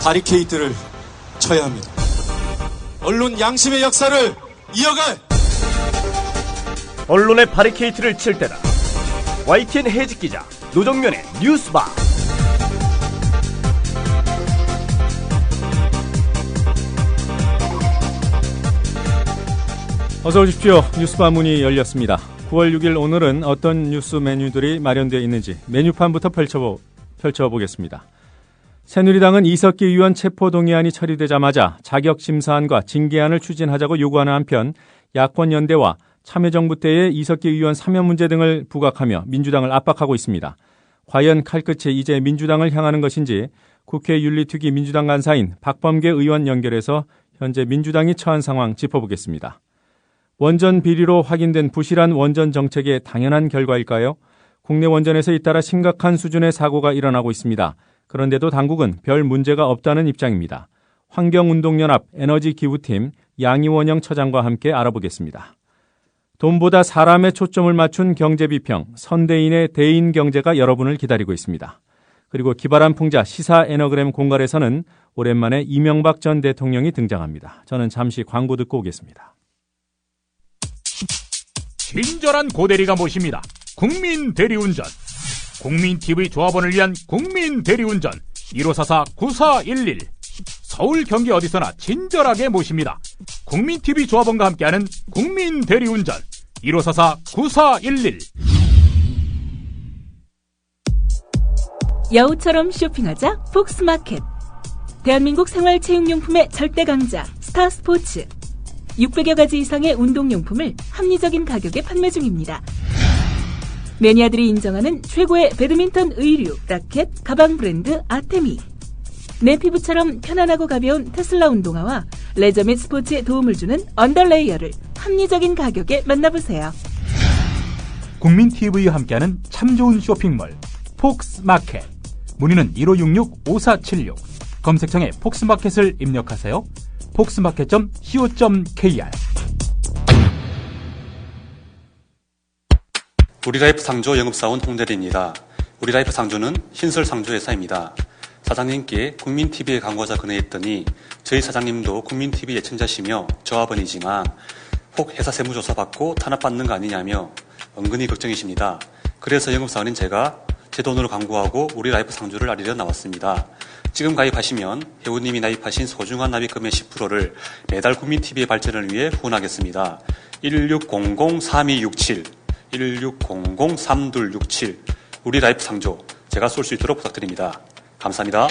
바리케이트를 쳐야 합니다. 언론 양심의 역사를 이어갈 언론의 바리케이트를 칠 때다. YTN 해직 기자 노정면의 뉴스바. 어서 오십시오. 뉴스바 문이 열렸습니다. 9월 6일 오늘은 어떤 뉴스 메뉴들이 마련되어 있는지 메뉴판부터 펼쳐보겠습니다. 새누리당은 이석기 의원 체포동의안이 처리되자마자 자격심사안과 징계안을 추진하자고 요구하는 한편 야권연대와 참여정부 때의 이석기 의원 사면 문제 등을 부각하며 민주당을 압박하고 있습니다. 과연 칼끝이 이제 민주당을 향하는 것인지 국회 윤리특위 민주당 간사인 박범계 의원 연결해서 현재 민주당이 처한 상황 짚어보겠습니다. 원전 비리로 확인된 부실한 원전 정책의 당연한 결과일까요? 국내 원전에서 잇따라 심각한 수준의 사고가 일어나고 있습니다. 그런데도 당국은 별 문제가 없다는 입장입니다. 환경운동연합 에너지기후팀 양이원영 처장과 함께 알아보겠습니다. 돈보다 사람에 초점을 맞춘 경제비평 선대인의 대인경제가 여러분을 기다리고 있습니다. 그리고 기발한 풍자 시사 에너그램 공갈에서는 오랜만에 이명박 전 대통령이 등장합니다. 저는 잠시 광고 듣고 오겠습니다. 친절한 고대리가 모십니다. 국민 대리운전. 국민TV 조합원을 위한 국민 대리운전 1544-9411. 서울 경기 어디서나 친절하게 모십니다. 국민TV 조합원과 함께하는 국민 대리운전 1544-9411. 여우처럼 쇼핑하자 폭스마켓. 대한민국 생활체육용품의 절대 강자 스타스포츠. 600여 가지 이상의 운동용품을 합리적인 가격에 판매 중입니다. 매니아들이 인정하는 최고의 배드민턴 의류, 라켓, 가방 브랜드 아테미. 내 피부처럼 편안하고 가벼운 테슬라 운동화와 레저 및 스포츠에 도움을 주는 언더레이어를 합리적인 가격에 만나보세요. 국민TV와 함께하는 참 좋은 쇼핑몰 폭스마켓. 문의는 1566-5476. 검색창에 폭스마켓을 입력하세요. 폭스마켓.co.kr. 우리라이프 상조 영업사원 홍대리입니다. 우리라이프 상조는 신설상조 회사입니다. 사장님께 국민TV에 광고자 건의했더니 저희 사장님도 국민TV 예청자시며 조합원이지만 혹 회사 세무조사 받고 탄압받는 거 아니냐며 은근히 걱정이십니다. 그래서 영업사원인 제가 제 돈으로 광고하고 우리라이프 상조를 알리려 나왔습니다. 지금 가입하시면 회원님이 나입하신 소중한 납입금의 10%를 매달 국민TV의 발전을 위해 후원하겠습니다. 1600-3267 1600-3267 우리라이프 상조 제가 쏠 수 있도록 부탁드립니다. 감사합니다.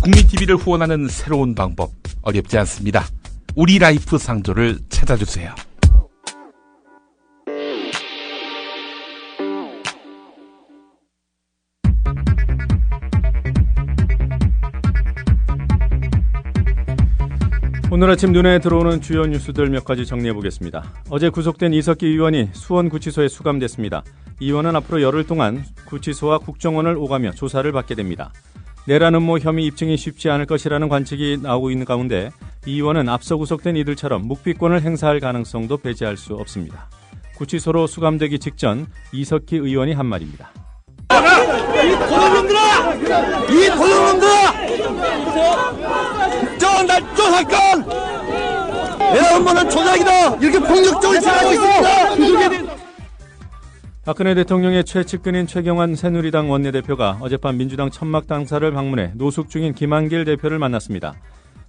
국민TV를 후원하는 새로운 방법 어렵지 않습니다. 우리라이프 상조를 찾아주세요. 오늘 아침 눈에 들어오는 주요 뉴스들 몇 가지 정리해보겠습니다. 어제 구속된 이석기 의원이 수원구치소에 수감됐습니다. 이 의원은 앞으로 열흘 동안 구치소와 국정원을 오가며 조사를 받게 됩니다. 내란 음모 혐의 입증이 쉽지 않을 것이라는 관측이 나오고 있는 가운데 이 의원은 앞서 구속된 이들처럼 묵비권을 행사할 가능성도 배제할 수 없습니다. 구치소로 수감되기 직전 이석기 의원이 한 말입니다. 이 도둑놈들아! 이 도둑놈들아! 저 사건! 내란 음모는 조작이다! 이렇게 폭력적으로 진행하고 있습니다! 박근혜 대통령의 최측근인 최경환 새누리당 원내대표가 어젯밤 민주당 천막 당사를 방문해 노숙 중인 김한길 대표를 만났습니다.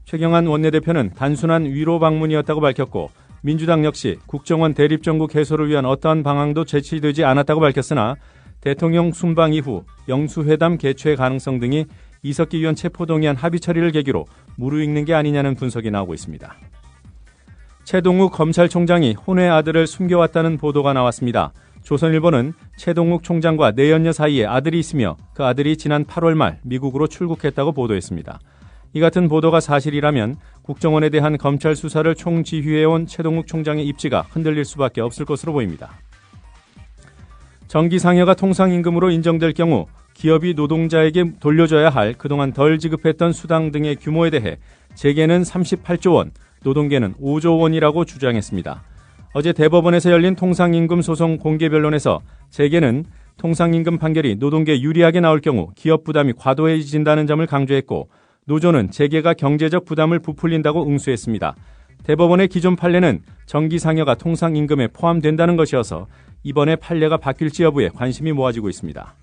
최경환 원내대표는 단순한 위로 방문이었다고 밝혔고 민주당 역시 국정원 대립정부 개소를 위한 어떠한 방향도 제시되지 않았다고 밝혔으나 대통령 순방 이후 영수회담 개최 가능성 등이 이석기 의원 체포동의안 합의 처리를 계기로 무르익는 게 아니냐는 분석이 나오고 있습니다. 최동욱 검찰총장이 혼외 아들을 숨겨왔다는 보도가 나왔습니다. 조선일보는 최동욱 총장과 내연녀 사이에 아들이 있으며 그 아들이 지난 8월 말 미국으로 출국했다고 보도했습니다. 이 같은 보도가 사실이라면 국정원에 대한 검찰 수사를 총지휘해온 최동욱 총장의 입지가 흔들릴 수밖에 없을 것으로 보입니다. 정기상여가 통상임금으로 인정될 경우 기업이 노동자에게 돌려줘야 할 그동안 덜 지급했던 수당 등의 규모에 대해 재계는 38조 원, 노동계는 5조 원이라고 주장했습니다. 어제 대법원에서 열린 통상임금 소송 공개 변론에서 재계는 통상임금 판결이 노동계에 유리하게 나올 경우 기업 부담이 과도해진다는 점을 강조했고 노조는 재계가 경제적 부담을 부풀린다고 응수했습니다. 대법원의 기존 판례는 정기상여가 통상임금에 포함된다는 것이어서 이번에 판례가 바뀔지 여부에 관심이 모아지고 있습니다.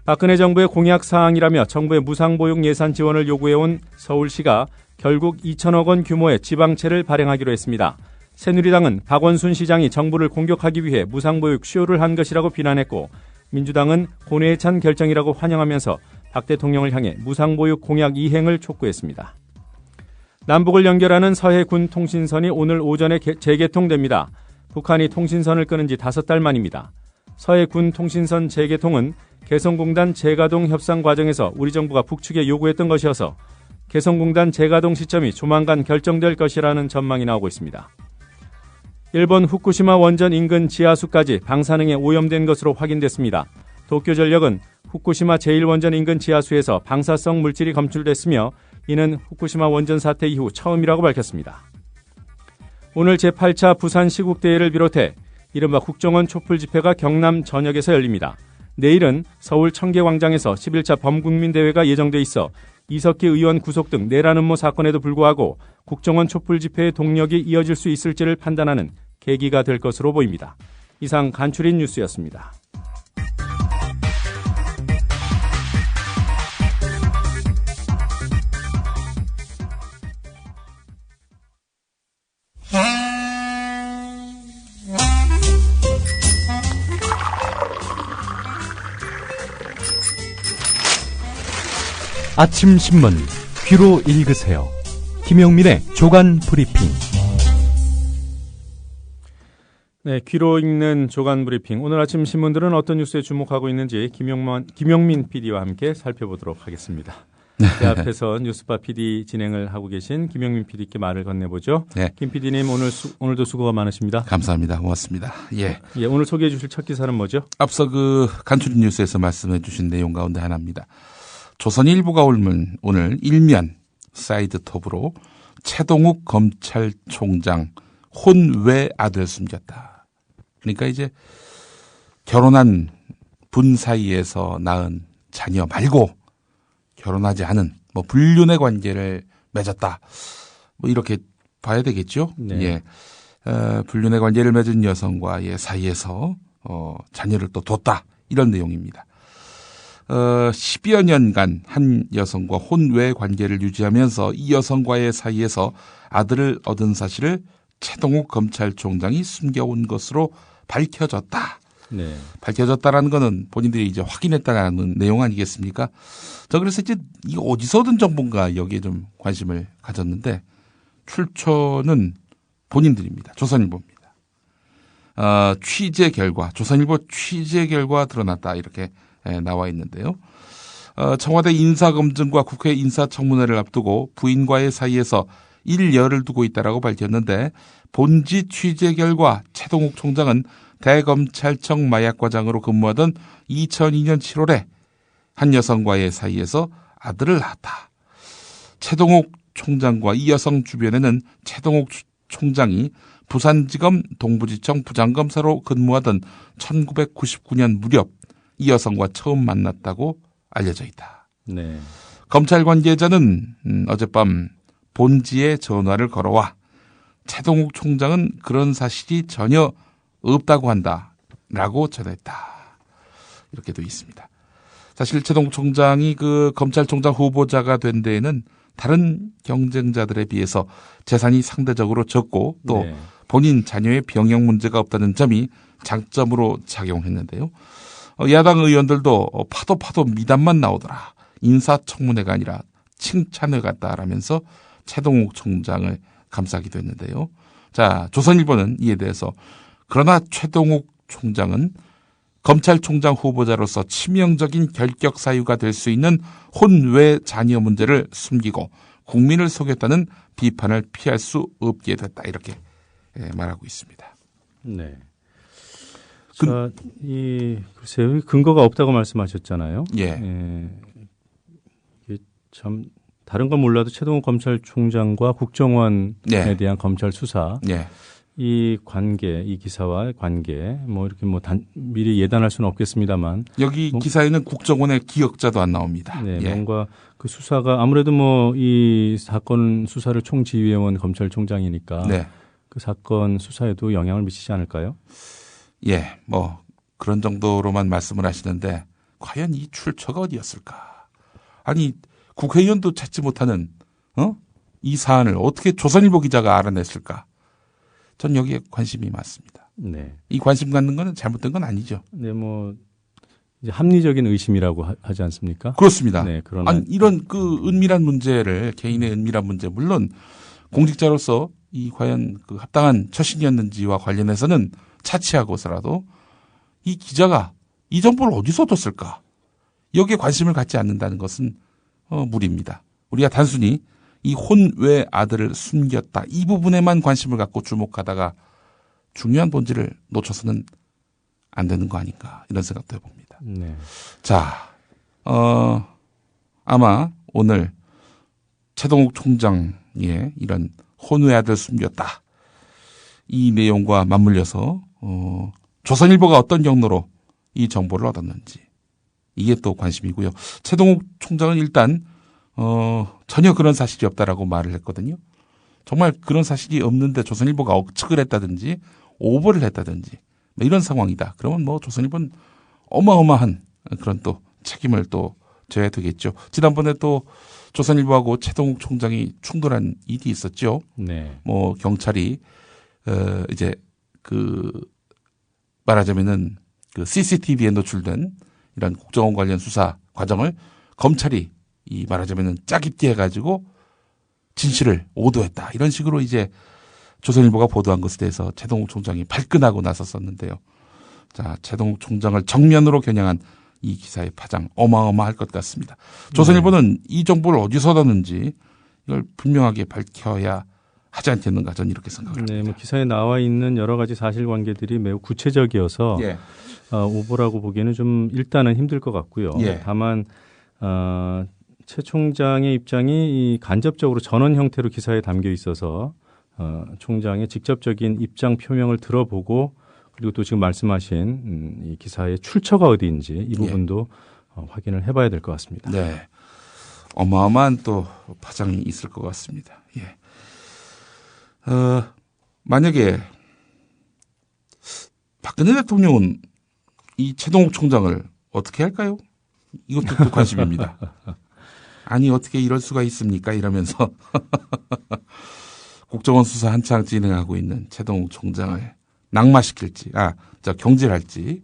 박근혜 정부의 공약 사항이라며 정부의 무상보육 예산 지원을 요구해온 서울시가 결국 2천억 원 규모의 지방채를 발행하기로 했습니다. 새누리당은 박원순 시장이 정부를 공격하기 위해 무상보육 쇼를 한 것이라고 비난했고 민주당은 고뇌에 찬 결정이라고 환영하면서 박 대통령을 향해 무상보육 공약 이행을 촉구했습니다. 남북을 연결하는 서해군 통신선이 오늘 오전에 재개통됩니다. 북한이 통신선을 끊은 지 5달 만입니다. 서해군 통신선 재개통은 개성공단 재가동 협상 과정에서 우리 정부가 북측에 요구했던 것이어서 개성공단 재가동 시점이 조만간 결정될 것이라는 전망이 나오고 있습니다. 일본 후쿠시마 원전 인근 지하수까지 방사능에 오염된 것으로 확인됐습니다. 도쿄전력은 후쿠시마 제1원전 인근 지하수에서 방사성 물질이 검출됐으며 이는 후쿠시마 원전 사태 이후 처음이라고 밝혔습니다. 오늘 제8차 부산 시국대회를 비롯해 이른바 국정원 촛불 집회가 경남 전역에서 열립니다. 내일은 서울 청계광장에서 11차 범국민대회가 예정돼 있어 이석기 의원 구속 등 내란 음모 사건에도 불구하고 국정원 촛불 집회의 동력이 이어질 수 있을지를 판단하는 계기가 될 것으로 보입니다. 이상 간추린 뉴스였습니다. 아침 신문 귀로 읽으세요. 김용민의 조간 브리핑. 네, 귀로 읽는 조간 브리핑. 오늘 아침 신문들은 어떤 뉴스에 주목하고 있는지 김용민 PD와 함께 살펴보도록 하겠습니다. 제 앞에서 뉴스바 PD 진행을 하고 계신 김용민 PD께 말을 건네보죠. 네. 김 PD님 오늘도 수고가 많으십니다. 감사합니다. 고맙습니다. 예. 오늘 소개해 주실 첫 기사는 뭐죠? 앞서 간추린 뉴스에서 말씀해 주신 내용 가운데 하나입니다. 조선일보가 오늘 일면 사이드 톱으로 최동욱 검찰총장 혼외 아들 숨겼다. 그러니까 이제 결혼한 분 사이에서 낳은 자녀 말고 결혼하지 않은 불륜의 관계를 맺었다. 이렇게 봐야 되겠죠. 네. 예. 불륜의 관계를 맺은 여성과의 사이에서 자녀를 또 뒀다. 이런 내용입니다. 10여 년간 한 여성과 혼외 관계를 유지하면서 이 여성과의 사이에서 아들을 얻은 사실을 최동욱 검찰총장이 숨겨온 것으로 밝혀졌다. 네. 밝혀졌다라는 거는 본인들이 이제 확인했다는 내용 아니겠습니까? 저 그래서 이제 이거 어디서 얻은 정보인가 여기에 좀 관심을 가졌는데 출처는 본인들입니다. 조선일보입니다. 취재 결과, 조선일보 취재 결과 드러났다 이렇게 나와 있는데요. 청와대 인사검증과 국회 인사청문회를 앞두고 부인과의 사이에서 일열을 두고 있다라고 밝혔는데 본지 취재 결과 최동욱 총장은 대검찰청 마약과장으로 근무하던 2002년 7월에 한 여성과의 사이에서 아들을 낳았다. 최동욱 총장과 이 여성 주변에는 최동욱 총장이 부산지검 동부지청 부장검사로 근무하던 1999년 무렵 이 여성과 처음 만났다고 알려져 있다. 네. 검찰 관계자는 어젯밤 본지에 전화를 걸어와 최동욱 총장은 그런 사실이 전혀 없다고 한다라고 전했다. 이렇게 돼 있습니다. 사실 최동욱 총장이 검찰총장 후보자가 된 데에는 다른 경쟁자들에 비해서 재산이 상대적으로 적고 또 네. 본인 자녀의 병역 문제가 없다는 점이 장점으로 작용했는데요. 야당 의원들도 파도 미담만 나오더라. 인사청문회가 아니라 칭찬회 같다라면서 최동욱 총장을 감싸기도 했는데요. 자, 조선일보는 이에 대해서 그러나 최동욱 총장은 검찰총장 후보자로서 치명적인 결격 사유가 될 수 있는 혼외 자녀 문제를 숨기고 국민을 속였다는 비판을 피할 수 없게 됐다. 이렇게 말하고 있습니다. 네. 글쎄요, 근거가 없다고 말씀하셨잖아요. 예. 이게 참 다른 건 몰라도 최동욱 검찰총장과 국정원에 네. 대한 검찰 수사, 예. 이 관계, 이 기사와의 관계, 뭐 이렇게 뭐 미리 예단할 수는 없겠습니다만. 여기 기사에는 국정원의 기억자도 안 나옵니다. 네, 예. 뭔가 그 수사가 아무래도 뭐 이 사건 수사를 총지휘해온 검찰총장이니까 네. 그 사건 수사에도 영향을 미치지 않을까요? 예, 뭐 그런 정도로만 말씀을 하시는데 과연 이 출처가 어디였을까? 아니 국회의원도 찾지 못하는 이 사안을 어떻게 조선일보 기자가 알아냈을까? 전 여기에 관심이 많습니다. 네. 이 관심 갖는 거는 잘못된 건 아니죠. 네, 뭐 이제 합리적인 의심이라고 하지 않습니까? 그렇습니다. 네, 그러나 아니, 이런 그 은밀한 문제를 개인의 은밀한 문제 물론 공직자로서 이 과연 그 합당한 처신이었는지와 관련해서는 차치하고서라도 이 기자가 이 정보를 어디서 얻었을까? 여기에 관심을 갖지 않는다는 것은 무리입니다. 우리가 단순히 이 혼외 아들을 숨겼다 이 부분에만 관심을 갖고 주목하다가 중요한 본질을 놓쳐서는 안 되는 거 아닌가 이런 생각도 해봅니다. 네. 자, 아마 오늘 최동욱 총장의 이런 혼외 아들 숨겼다 이 내용과 맞물려서 조선일보가 어떤 경로로 이 정보를 얻었는지 이게 또 관심이고요. 최동욱 총장은 일단 전혀 그런 사실이 없다라고 말을 했거든요. 정말 그런 사실이 없는데 조선일보가 억측을 했다든지 오보를 했다든지 뭐 이런 상황이다. 그러면 뭐 조선일보는 어마어마한 그런 또 책임을 또 져야 되겠죠. 지난번에 또 조선일보하고 최동욱 총장이 충돌한 일이 있었죠. 네. 뭐 경찰이 이제 그 말하자면은 그 CCTV에 노출된 이런 국정원 관련 수사 과정을 검찰이 이 말하자면은 짜깁기 해가지고 진실을 오도했다. 이런 식으로 이제 조선일보가 보도한 것에 대해서 최동욱 총장이 발끈하고 나섰었는데요. 자, 최동욱 총장을 정면으로 겨냥한 이 기사의 파장 어마어마할 것 같습니다. 조선일보는 이 정보를 어디서 얻었는지 이걸 분명하게 밝혀야 하지 않겠는가 저는 이렇게 생각합니다. 네, 뭐 기사에 나와 있는 여러 가지 사실관계들이 매우 구체적이어서 예. 오보라고 보기에는 좀 일단은 힘들 것 같고요. 예. 다만 최 총장의 입장이 이 간접적으로 전원 형태로 기사에 담겨 있어서 총장의 직접적인 입장 표명을 들어보고 그리고 또 지금 말씀하신 이 기사의 출처가 어디인지 이 부분도 확인을 해봐야 될 것 같습니다. 네, 어마어마한 또 파장이 있을 것 같습니다. 예. 만약에 박근혜 대통령은 이 최동욱 총장을 어떻게 할까요? 이것도 또 관심입니다. 아니 어떻게 이럴 수가 있습니까? 이러면서 국정원 수사 한창 진행하고 있는 최동욱 총장을 낙마시킬지, 경질할지.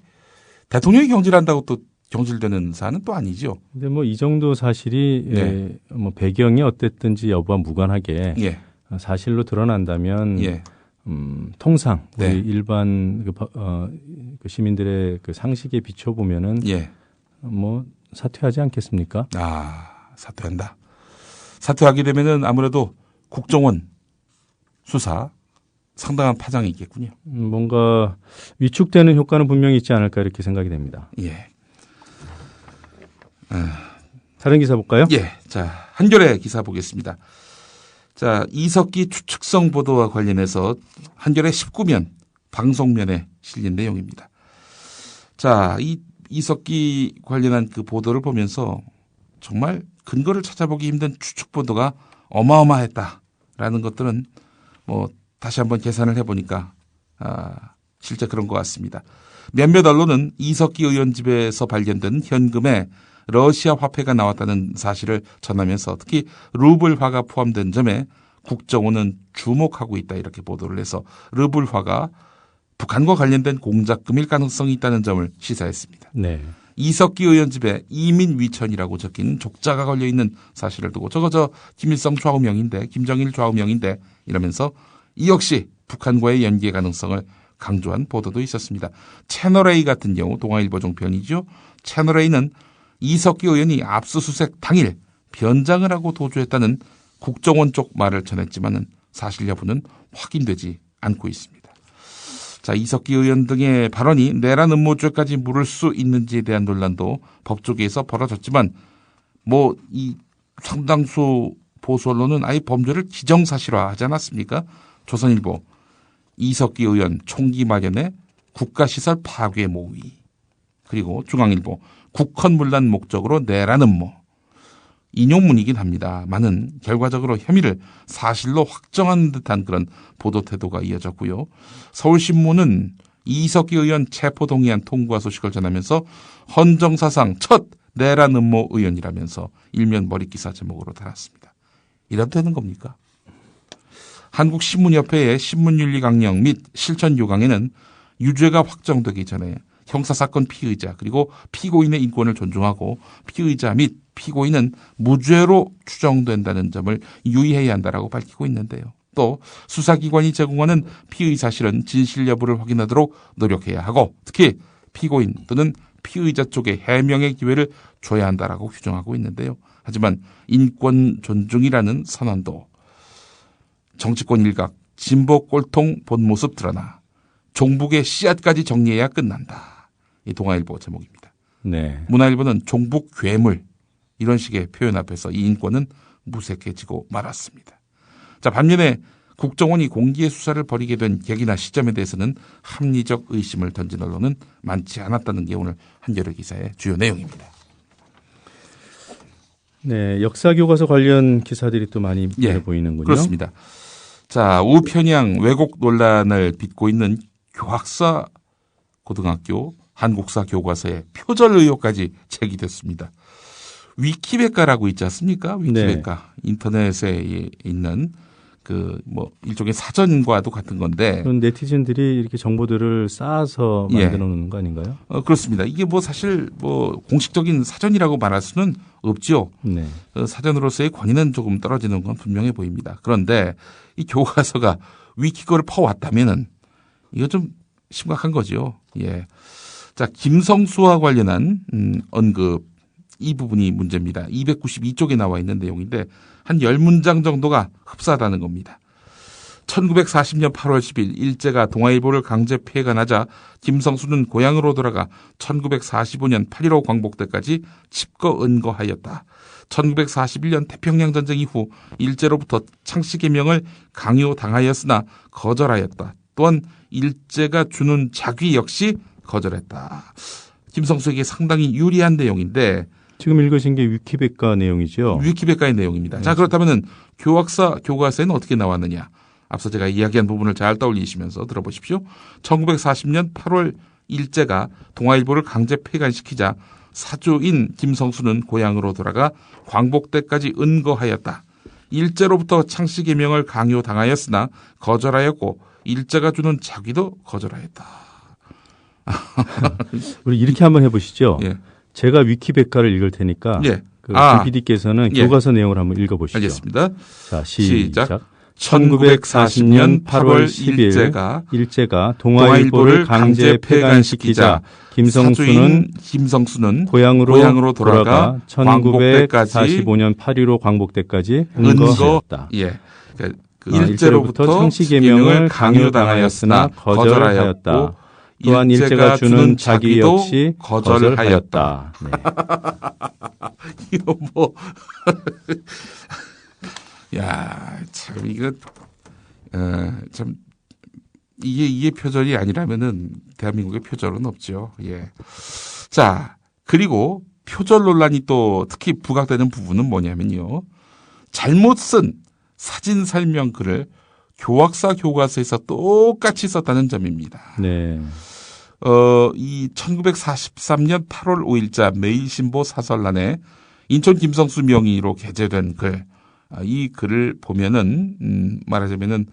대통령이 경질한다고 또 경질되는 사안은 또 아니죠. 근데 뭐 이 정도 사실이 네. 뭐 배경이 어땠든지 여부와 무관하게 예. 사실로 드러난다면 예. 통상 우리 네. 일반 그 시민들의 그 상식에 비춰 보면은 예. 뭐 사퇴하지 않겠습니까? 사퇴한다. 사퇴하게 되면은 아무래도 국정원 수사 상당한 파장이 있겠군요. 뭔가 위축되는 효과는 분명히 있지 않을까 이렇게 생각이 됩니다. 예. 다른 기사 볼까요? 예. 자, 한겨레 기사 보겠습니다. 자, 이석기 추측성 보도와 관련해서 한겨레 19면 방송면에 실린 내용입니다. 자, 이석기 관련한 그 보도를 보면서 정말 근거를 찾아보기 힘든 추측 보도가 어마어마했다라는 것들은 뭐 다시 한번 계산을 해보니까 실제 그런 것 같습니다. 몇몇 언론은 이석기 의원 집에서 발견된 현금에 러시아 화폐가 나왔다는 사실을 전하면서 특히 루블화가 포함된 점에 국정원은 주목하고 있다 이렇게 보도를 해서 루블화가 북한과 관련된 공작금일 가능성이 있다는 점을 시사했습니다. 네. 이석기 의원 집에 이민위천이라고 적힌 족자가 걸려있는 사실을 두고 저거 김일성 좌우명인데 김정일 좌우명인데 이러면서 이 역시 북한과의 연계 가능성을 강조한 보도도 있었습니다. 채널A 같은 경우 동아일보 종편이죠. 채널A는 이석기 의원이 압수수색 당일 변장을 하고 도주했다는 국정원 쪽 말을 전했지만은 사실 여부는 확인되지 않고 있습니다. 자, 이석기 의원 등의 발언이 내란 음모죄까지 물을 수 있는지에 대한 논란도 법조계에서 벌어졌지만 뭐 이 상당수 보수 언론은 아예 범죄를 기정사실화하지 않았습니까? 조선일보 이석기 의원 총기 마련에 국가시설 파괴 모의, 그리고 중앙일보 국헌문란 목적으로 내란 음모. 인용문이긴 합니다만은 결과적으로 혐의를 사실로 확정하는 듯한 그런 보도 태도가 이어졌고요. 서울신문은 이석기 의원 체포동의안 통과 소식을 전하면서 헌정사상 첫 내란 음모 의원이라면서 일면 머릿기사 제목으로 달았습니다. 이래도 되는 겁니까? 한국신문협회의 신문윤리 강령 및 실천 요강에는 유죄가 확정되기 전에 형사사건 피의자 그리고 피고인의 인권을 존중하고 피의자 및 피고인은 무죄로 추정된다는 점을 유의해야 한다라고 밝히고 있는데요. 또 수사기관이 제공하는 피의 사실은 진실 여부를 확인하도록 노력해야 하고 특히 피고인 또는 피의자 쪽에 해명의 기회를 줘야 한다라고 규정하고 있는데요. 하지만 인권 존중이라는 선언도 정치권 일각 진보 꼴통 본 모습 드러나 종북의 씨앗까지 정리해야 끝난다. 이 동아일보 제목입니다. 네. 문화일보는 종북 괴물 이런 식의 표현 앞에서 이 인권은 무색해지고 말았습니다. 자, 반면에 국정원이 공기의 수사를 벌이게 된 계기나 시점에 대해서는 합리적 의심을 던진 언론은 많지 않았다는 게 오늘 한겨레 기사의 주요 내용입니다. 네, 역사 교과서 관련 기사들이 또 많이 보이는군요. 그렇습니다. 자, 우편향 왜곡 논란을 빚고 있는 교학사 고등학교 한국사 교과서에 표절 의혹까지 제기됐습니다. 위키백과라고 있지 않습니까? 위키백과. 네. 인터넷에 있는 일종의 사전과도 같은 건데. 그런 네티즌들이 이렇게 정보들을 쌓아서 만들어 놓는 거 아닌가요? 그렇습니다. 이게 사실 공식적인 사전이라고 말할 수는 없죠. 네. 사전으로서의 권위는 조금 떨어지는 건 분명해 보입니다. 그런데 이 교과서가 위키거를 퍼왔다면은 이거 좀 심각한 거죠. 예. 자, 김성수와 관련한 언급 이 부분이 문제입니다. 292쪽에 나와 있는 내용인데 한 10문장 정도가 흡사하다는 겁니다. 1940년 8월 10일 일제가 동아일보를 강제 폐간하자 김성수는 고향으로 돌아가 1945년 8.15 광복대까지 칩거 은거하였다. 1941년 태평양 전쟁 이후 일제로부터 창씨 개명을 강요당하였으나 거절하였다. 또한 일제가 주는 자귀 역시 거절했다. 김성수에게 상당히 유리한 내용인데 지금 읽으신 게 위키백과 내용이죠? 위키백과의 내용입니다. 자, 그렇다면 교학사 교과서에는 어떻게 나왔느냐? 앞서 제가 이야기한 부분을 잘 떠올리시면서 들어보십시오. 1940년 8월 일제가 동아일보를 강제 폐간시키자 사주인 김성수는 고향으로 돌아가 광복대까지 은거하였다. 일제로부터 창씨 개명을 강요당하였으나 거절하였고 일제가 주는 자귀도 거절하였다. 우리 이렇게 한번 해보시죠. 예. 제가 위키백과를 읽을 테니까 예. 김 PD께서는 교과서 내용을 한번 읽어보시죠. 알겠습니다. 자, 시작. 1940년 8월 10일 일제가 동아일보를 강제 폐간시키자 김성수는 고향으로 돌아가 1945년 8.15 광복대까지 은거하였다. 예. 일제로부터 창씨 개명을 강요당하였으나 거절하였다. 또한 일제가 주는 자기 역시 거절하였다. 네. 이거 야, 참 이거 참 이게 표절이 아니라면은 대한민국의 표절은 없죠. 예. 자, 그리고 표절 논란이 또 특히 부각되는 부분은 뭐냐면요. 잘못 쓴 사진 설명 글을 교학사 교과서에서 똑같이 썼다는 점입니다. 네. 이 1943년 8월 5일자 매일신보 사설란에 인천 김성수 명의로 게재된 글, 이 글을 보면은 말하자면은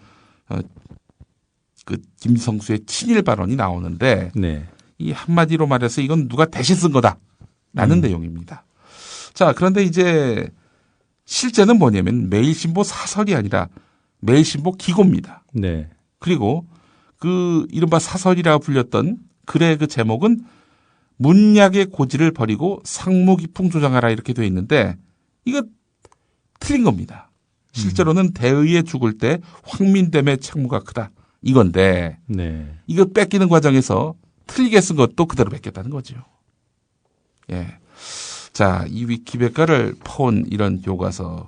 그 김성수의 친일 발언이 나오는데 네. 이 한마디로 말해서 이건 누가 대신 쓴 거다라는 내용입니다. 자, 그런데 이제 실제는 뭐냐면 매일신보 사설이 아니라 매일신보 기고입니다. 네. 그리고 그 이른바 사설이라 불렸던 글의 그 제목은 문약의 고지를 버리고 상무기풍 조장하라 이렇게 되어 있는데 이거 틀린 겁니다. 실제로는 대의에 죽을 때 황민됨의 책무가 크다 이건데 네. 이거 뺏기는 과정에서 틀리게 쓴 것도 그대로 뺏겼다는 거죠. 예. 자, 이 위키백과를 퍼온 이런 교과서가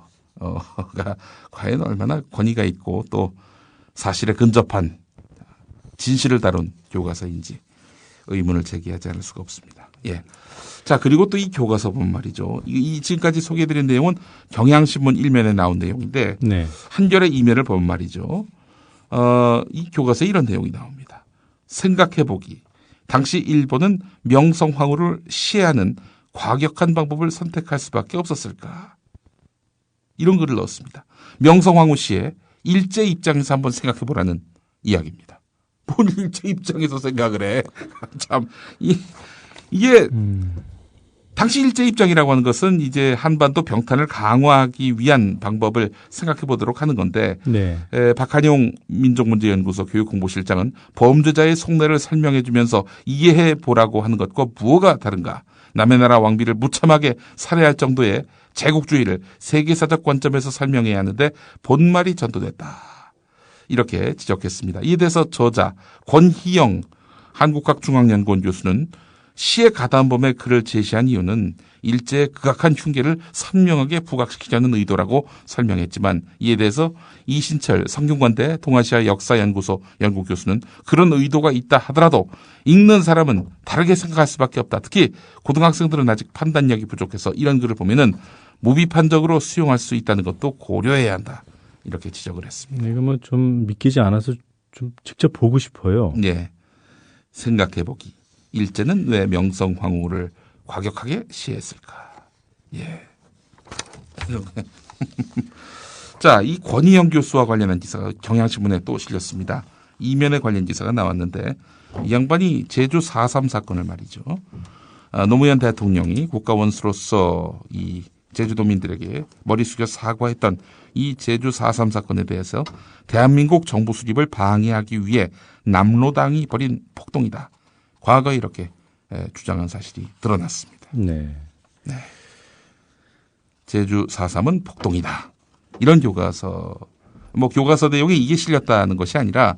과연 얼마나 권위가 있고 또 사실에 근접한 진실을 다룬 교과서인지 의문을 제기하지 않을 수가 없습니다. 예. 자, 그리고 또 이 교과서 보면 말이죠. 이 지금까지 소개해드린 내용은 경향신문 1면에 나온 내용인데 네. 한겨레 2면을 보면 말이죠. 이 교과서에 이런 내용이 나옵니다. 생각해보기. 당시 일본은 명성황후를 시해하는 과격한 방법을 선택할 수밖에 없었을까. 이런 글을 넣었습니다. 명성황후 시해 일제 입장에서 한번 생각해보라는 이야기입니다. 뭘 일제 입장에서 생각을 해. 참, 이게 당시 일제 입장이라고 하는 것은 이제 한반도 병탄을 강화하기 위한 방법을 생각해 보도록 하는 건데 네. 박한용 민족문제연구소 교육홍보실장은 범죄자의 속내를 설명해 주면서 이해해 보라고 하는 것과 무엇가 다른가. 남의 나라 왕비를 무참하게 살해할 정도의 제국주의를 세계사적 관점에서 설명해야 하는데 본말이 전도됐다. 이렇게 지적했습니다. 이에 대해서 저자 권희영 한국학중앙연구원 교수는 시의 가담범의 글을 제시한 이유는 일제의 극악한 흉계를 선명하게 부각시키려는 의도라고 설명했지만 이에 대해서 이신철 성균관대 동아시아 역사연구소 연구교수는 그런 의도가 있다 하더라도 읽는 사람은 다르게 생각할 수밖에 없다. 특히 고등학생들은 아직 판단력이 부족해서 이런 글을 보면은 무비판적으로 수용할 수 있다는 것도 고려해야 한다. 이렇게 지적을 했습니다. 이거 뭐 좀 믿기지 않아서 좀 직접 보고 싶어요. 네. 생각해보기. 일제는 왜 명성황후를 과격하게 시했을까? 예. 자, 이 권희영 교수와 관련한 기사가 경향신문에 또 실렸습니다. 이면에 관련 기사가 나왔는데 이 양반이 제주 4.3 사건을 말이죠. 노무현 대통령이 국가원수로서 이 제주도민들에게 머리 숙여 사과했던 이 제주 4.3 사건에 대해서 대한민국 정부 수립을 방해하기 위해 남로당이 벌인 폭동이다. 과거에 이렇게 주장한 사실이 드러났습니다. 네. 네. 제주 4.3은 폭동이다. 이런 교과서, 교과서 내용에 이게 실렸다는 것이 아니라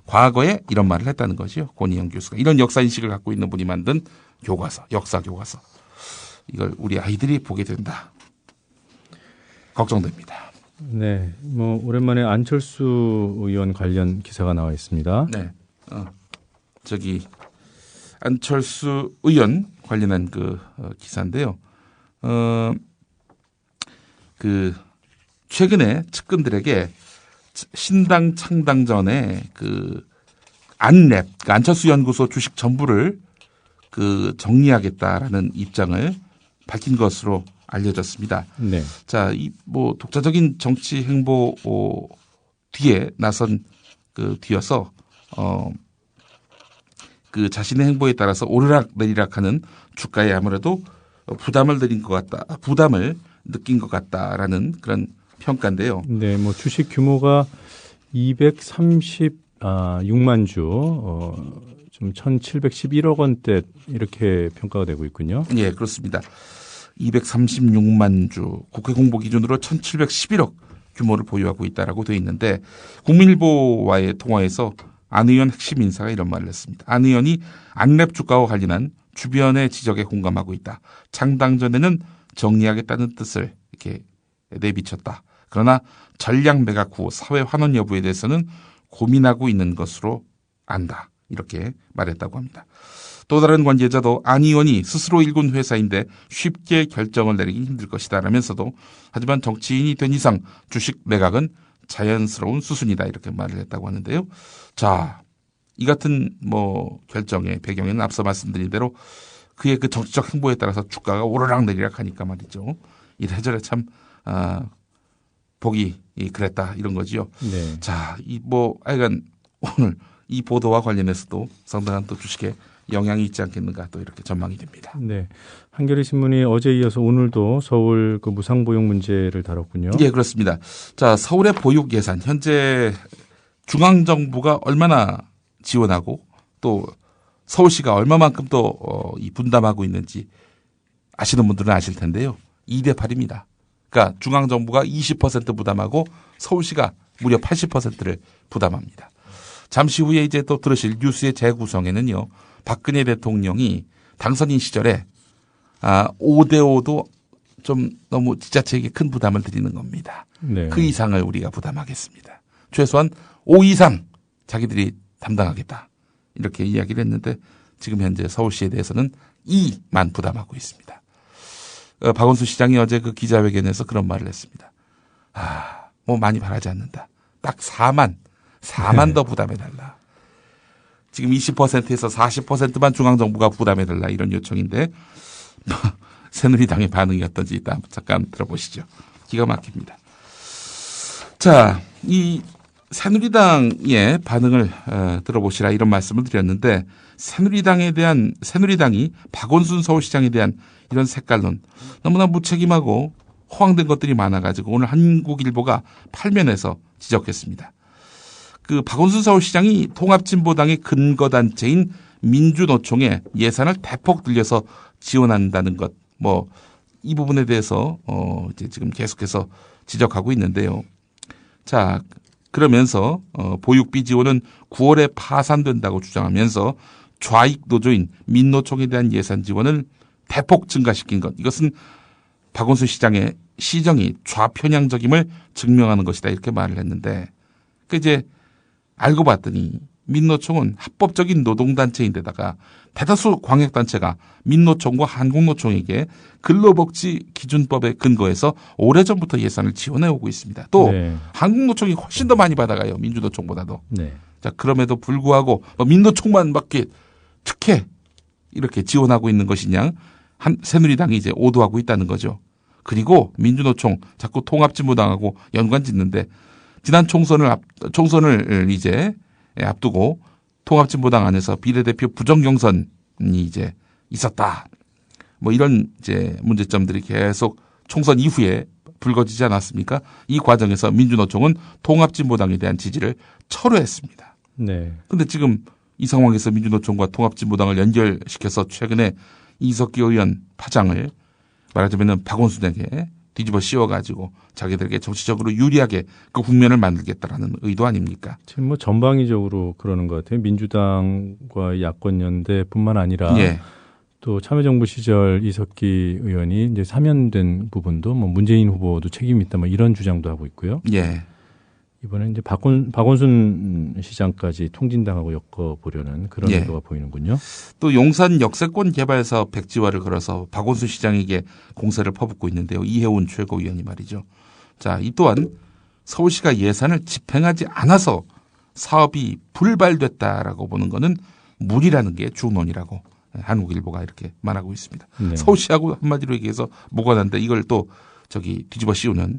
과거에 이런 말을 했다는 것이요. 권희영 교수가. 이런 역사인식을 갖고 있는 분이 만든 교과서, 역사 교과서. 이걸 우리 아이들이 보게 된다. 걱정됩니다. 네. 오랜만에 안철수 의원 관련 기사가 나와 있습니다. 네. 안철수 의원 관련한 기사인데요. 최근에 측근들에게 신당 창당 전에 안랩, 안철수 연구소 주식 전부를 정리하겠다라는 입장을 밝힌 것으로 알려졌습니다. 네. 자, 독자적인 정치 행보 뒤에 나선 뒤어서 자신의 행보에 따라서 오르락 내리락하는 주가에 아무래도 부담을 느낀 것 같다라는 그런 평가인데요. 네, 주식 규모가 236만 주, 좀 1,711억 원대 이렇게 평가가 되고 있군요. 예, 그렇습니다. 236만 주, 국회 공보 기준으로 1,711억 규모를 보유하고 있다라고 되어 있는데 국민일보와의 통화에서 안 의원 핵심 인사가 이런 말을 했습니다. 안 의원이 안랩 주가와 관련한 주변의 지적에 공감하고 있다. 창당 전에는 정리하겠다는 뜻을 이렇게 내비쳤다. 그러나 전략 매각 후 사회 환원 여부에 대해서는 고민하고 있는 것으로 안다. 이렇게 말했다고 합니다. 또 다른 관계자도 안 의원이 스스로 일군 회사인데 쉽게 결정을 내리기 힘들 것이다 라면서도 하지만 정치인이 된 이상 주식 매각은 자연스러운 수순이다 이렇게 말을 했다고 하는데요. 자, 이 같은 결정의 배경에는 앞서 말씀드린 대로 그의 정치적 행보에 따라서 주가가 오르락 내리락 하니까 말이죠. 이래저래 참 보기 그랬다 이런 거지요. 네. 자, 하여간 오늘 이 보도와 관련해서도 상당한 또 주식에 영향이 있지 않겠는가 또 이렇게 전망이 됩니다. 네. 한겨레 신문이 어제 이어서 오늘도 서울 무상보육 문제를 다뤘군요. 예, 그렇습니다. 자, 서울의 보육 예산 현재 중앙정부가 얼마나 지원하고 또 서울시가 얼마만큼 또 분담하고 있는지 아시는 분들은 아실 텐데요. 2대 8입니다. 그러니까 중앙정부가 20% 부담하고 서울시가 무려 80%를 부담합니다. 잠시 후에 이제 또 들으실 뉴스의 재구성에는요. 박근혜 대통령이 당선인 시절에 5대5도 좀 너무 지자체에게 큰 부담을 드리는 겁니다. 네. 그 이상을 우리가 부담하겠습니다. 최소한 5 이상 자기들이 담당하겠다. 이렇게 이야기를 했는데 지금 현재 서울시에 대해서는 2만 부담하고 있습니다. 박원순 시장이 어제 그 기자회견에서 그런 말을 했습니다. 뭐 많이 바라지 않는다. 딱 4만 더 부담해달라. 지금 20%에서 40%만 중앙정부가 부담해달라 이런 요청인데 새누리당의 반응이 어떤지 일단 잠깐 들어보시죠. 기가 막힙니다. 자, 이 새누리당의 반응을 들어보시라 이런 말씀을 드렸는데 새누리당이 박원순 서울시장에 대한 이런 색깔론 너무나 무책임하고 허황된 것들이 많아가지고 오늘 한국일보가 8면에서 지적했습니다. 그 박원순 서울시장이 통합진보당의 근거단체인 민주노총에 예산을 대폭 들여서 지원한다는 것, 뭐 이 부분에 대해서 이제 지금 계속해서 지적하고 있는데요. 자, 그러면서 보육비 지원은 9월에 파산된다고 주장하면서 좌익 노조인 민노총에 대한 예산 지원을 대폭 증가시킨 것, 이것은 박원순 시장의 시정이 좌편향적임을 증명하는 것이다 이렇게 말을 했는데 그 이제 알고 봤더니 민노총은 합법적인 노동단체인데다가 대다수 광역단체가 민노총과 한국노총에게 근로복지 기준법에 근거해서 오래전부터 예산을 지원해오고 있습니다. 또 네. 한국노총이 훨씬 더 많이 받아가요. 민주노총보다도. 네. 자, 그럼에도 불구하고 민노총만 밖에 특혜 이렇게 지원하고 있는 것이냐 새누리당이 이제 오도하고 있다는 거죠. 그리고 민주노총 자꾸 통합진보당하고 연관 짓는데 지난 총선을 이제 앞두고 통합진보당 안에서 비례대표 부정경선이 이제 있었다. 뭐 이런 이제 문제점들이 계속 총선 이후에 불거지지 않았습니까? 이 과정에서 민주노총은 통합진보당에 대한 지지를 철회했습니다. 네. 근데 지금 이 상황에서 민주노총과 통합진보당을 연결시켜서 최근에 이석기 의원 파장을 말하자면 박원순에게 뒤집어 씌워가지고 자기들에게 정치적으로 유리하게 그 국면을 만들겠다라는 의도 아닙니까? 지금 뭐 전방위적으로 그러는 것 같아요. 민주당과 야권 연대뿐만 아니라 예. 또 참여정부 시절 이석기 의원이 이제 사면된 부분도 뭐 문재인 후보도 책임이 있다 뭐 이런 주장도 하고 있고요. 예. 이번에 이제 박원순 시장까지 통진당하고 엮어보려는 그런 예. 의도가 보이는군요. 또 용산 역세권 개발 사업 백지화를 걸어서 박원순 시장에게 공세를 퍼붓고 있는데요. 이해운 최고위원이 말이죠. 자, 이 또한 서울시가 예산을 집행하지 않아서 사업이 불발됐다라고 보는 것은 무리라는 게 주론이라고 한국일보가 이렇게 말하고 있습니다. 네. 서울시하고 한마디로 얘기해서 뭐가 난데 이걸 또 뒤집어 씌우는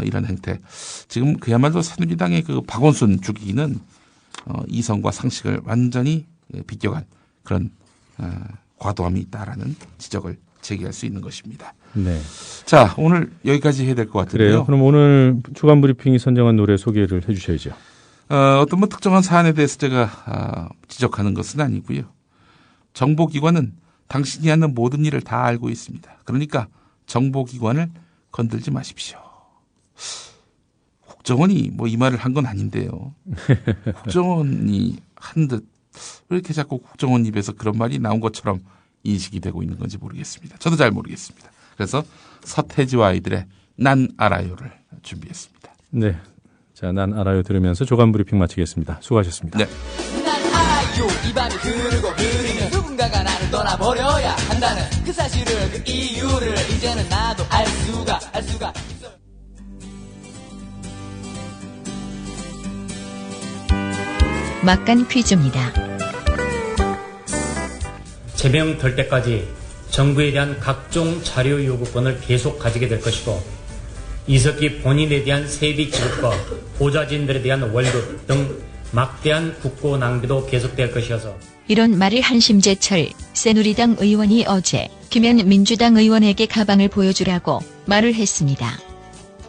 이런 행태. 지금 그야말로 새누리당의 그 박원순 죽이기는 이성과 상식을 완전히 비껴간 그런 과도함이 있다라는 지적을 제기할 수 있는 것입니다. 네. 자, 오늘 여기까지 해야 될 것 같은데요. 그래요. 그럼 오늘 주간 브리핑이 선정한 노래 소개를 해 주셔야죠. 어떤 뭐 특정한 사안에 대해서 제가 지적하는 것은 아니고요. 정보기관은 당신이 하는 모든 일을 다 알고 있습니다. 그러니까 정보기관을 건들지 마십시오. 국정원이 뭐 이 말을 한 건 아닌데요. 국정원이 한 듯 왜 이렇게 자꾸 국정원 입에서 그런 말이 나온 것처럼 인식이 되고 있는 건지 모르겠습니다. 저도 잘 모르겠습니다. 그래서 서태지와 아이들의 난 알아요를 준비했습니다. 네. 자, 난 알아요 들으면서 주간 브리핑 마치겠습니다. 수고하셨습니다. 네. 난 알아요 이 밤이 흐르고 흐르면 누군가가 나를 떠나버려야 한다는 그 사실을 그 이유를 이제는 나도 알 수가 있어. 막간 퀴즈입니다. 제명될 때까지 정부에 대한 각종 자료 요구권을 계속 가지게 될 것이고 이석기 본인에 대한 세비 지급과 보좌진들에 대한 월급 등 막대한 국고 낭비도 계속될 것이어서 이런 말을 한 심재철 새누리당 의원이 어제 김현 민주당 의원에게 가방을 보여주라고 말을 했습니다.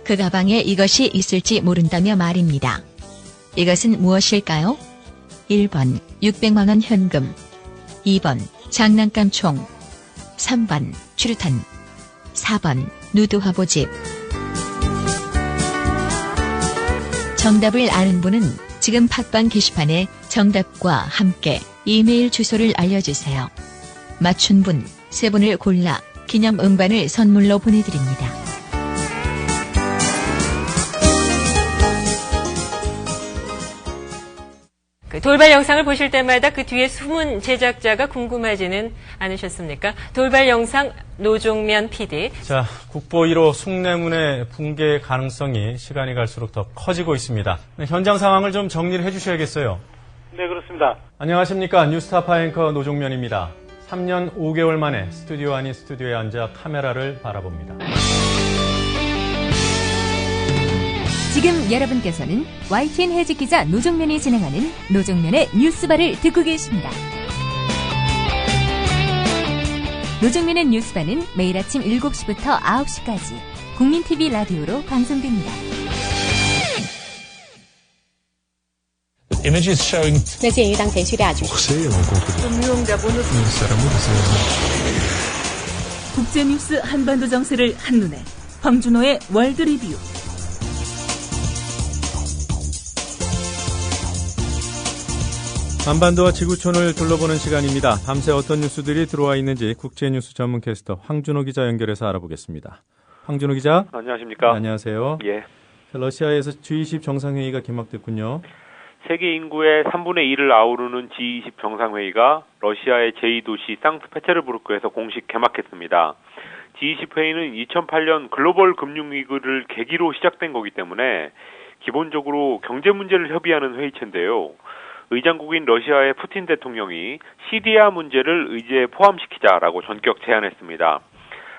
그 가방에 이것이 있을지 모른다며 말입니다. 이것은 무엇일까요? 1번 600만 원 현금, 2번 장난감 총, 3번 추루탄, 4번 누드 화보집. 정답을 아는 분은 지금 팟빵 게시판에 정답과 함께 이메일 주소를 알려주세요. 맞춘 분 3분을 골라 기념 음반을 선물로 보내드립니다. 돌발 영상을 보실 때마다 그 뒤에 숨은 제작자가 궁금하지는 않으셨습니까? 돌발 영상 노종면 PD. 자, 국보 1호 숭례문의 붕괴 가능성이 시간이 갈수록 더 커지고 있습니다. 현장 상황을 좀 정리를 해주셔야겠어요. 네, 그렇습니다. 안녕하십니까. 뉴스타파 앵커 노종면입니다. 3년 5개월 만에 스튜디오 아닌 스튜디오에 앉아 카메라를 바라봅니다. 지금 여러분께서는 YTN 해직 기자 노종면이 진행하는 노종면의 뉴스바를 듣고 계십니다. 노종면의 뉴스바는 매일 아침 7시부터 9시까지 국민TV 라디오로 방송됩니다. Images showing 那鉴于当前叙利亚局势， 국제뉴스 한반도 정세를 한눈에 황준호의 월드 리뷰. 한반도와 지구촌을 둘러보는 시간입니다. 밤새 어떤 뉴스들이 들어와 있는지 국제뉴스 전문 캐스터 황준호 기자 연결해서 알아보겠습니다. 황준호 기자. 안녕하십니까. 네, 안녕하세요. 예. 러시아에서 G20 정상회의가 개막됐군요. 세계 인구의 3분의 1을 아우르는 G20 정상회의가 러시아의 제2도시 상트페테르부르크에서 공식 개막했습니다. G20 회의는 2008년 글로벌 금융위기를 계기로 시작된 거기 때문에 기본적으로 경제 문제를 협의하는 회의체인데요. 의장국인 러시아의 푸틴 대통령이 시리아 문제를 의제에 포함시키자라고 전격 제안했습니다.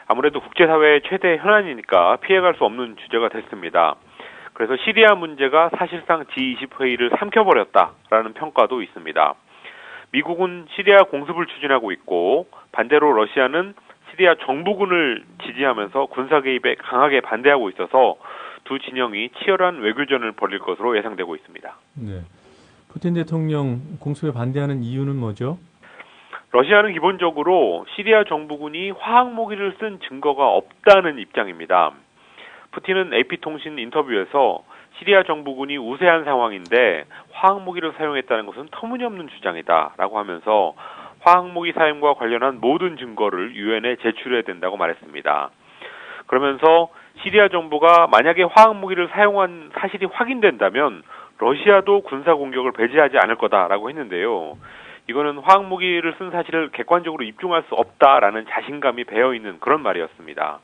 아무래도 국제사회의 최대 현안이니까 피해갈 수 없는 주제가 됐습니다. 그래서 시리아 문제가 사실상 G20 회의를 삼켜버렸다라는 평가도 있습니다. 미국은 시리아 공습을 추진하고 있고 반대로 러시아는 시리아 정부군을 지지하면서 군사 개입에 강하게 반대하고 있어서 두 진영이 치열한 외교전을 벌일 것으로 예상되고 있습니다. 네. 푸틴 대통령 공습에 반대하는 이유는 뭐죠? 러시아는 기본적으로 시리아 정부군이 화학무기를 쓴 증거가 없다는 입장입니다. 푸틴은 AP통신 인터뷰에서 시리아 정부군이 우세한 상황인데 화학무기를 사용했다는 것은 터무니없는 주장이다라고 하면서 화학무기 사용과 관련한 모든 증거를 유엔에 제출해야 된다고 말했습니다. 그러면서 시리아 정부가 만약에 화학무기를 사용한 사실이 확인된다면 러시아도 군사공격을 배제하지 않을 거다라고 했는데요. 이거는 화학무기를 쓴 사실을 객관적으로 입증할 수 없다라는 자신감이 배어있는 그런 말이었습니다.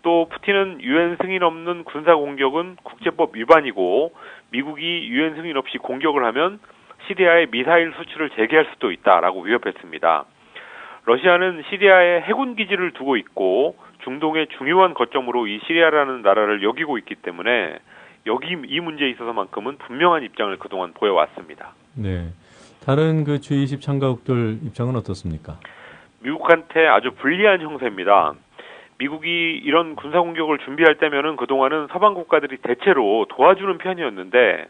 또 푸틴은 유엔 승인 없는 군사공격은 국제법 위반이고 미국이 유엔 승인 없이 공격을 하면 시리아에 미사일 수출을 재개할 수도 있다라고 위협했습니다. 러시아는 시리아에 해군 기지를 두고 있고 중동의 중요한 거점으로 이 시리아라는 나라를 여기고 있기 때문에 이 문제에 있어서만큼은 분명한 입장을 그동안 보여왔습니다. 네. 다른 그 G20 참가국들 입장은 어떻습니까? 미국한테 아주 불리한 형세입니다. 미국이 이런 군사공격을 준비할 때면은 그동안은 서방 국가들이 대체로 도와주는 편이었는데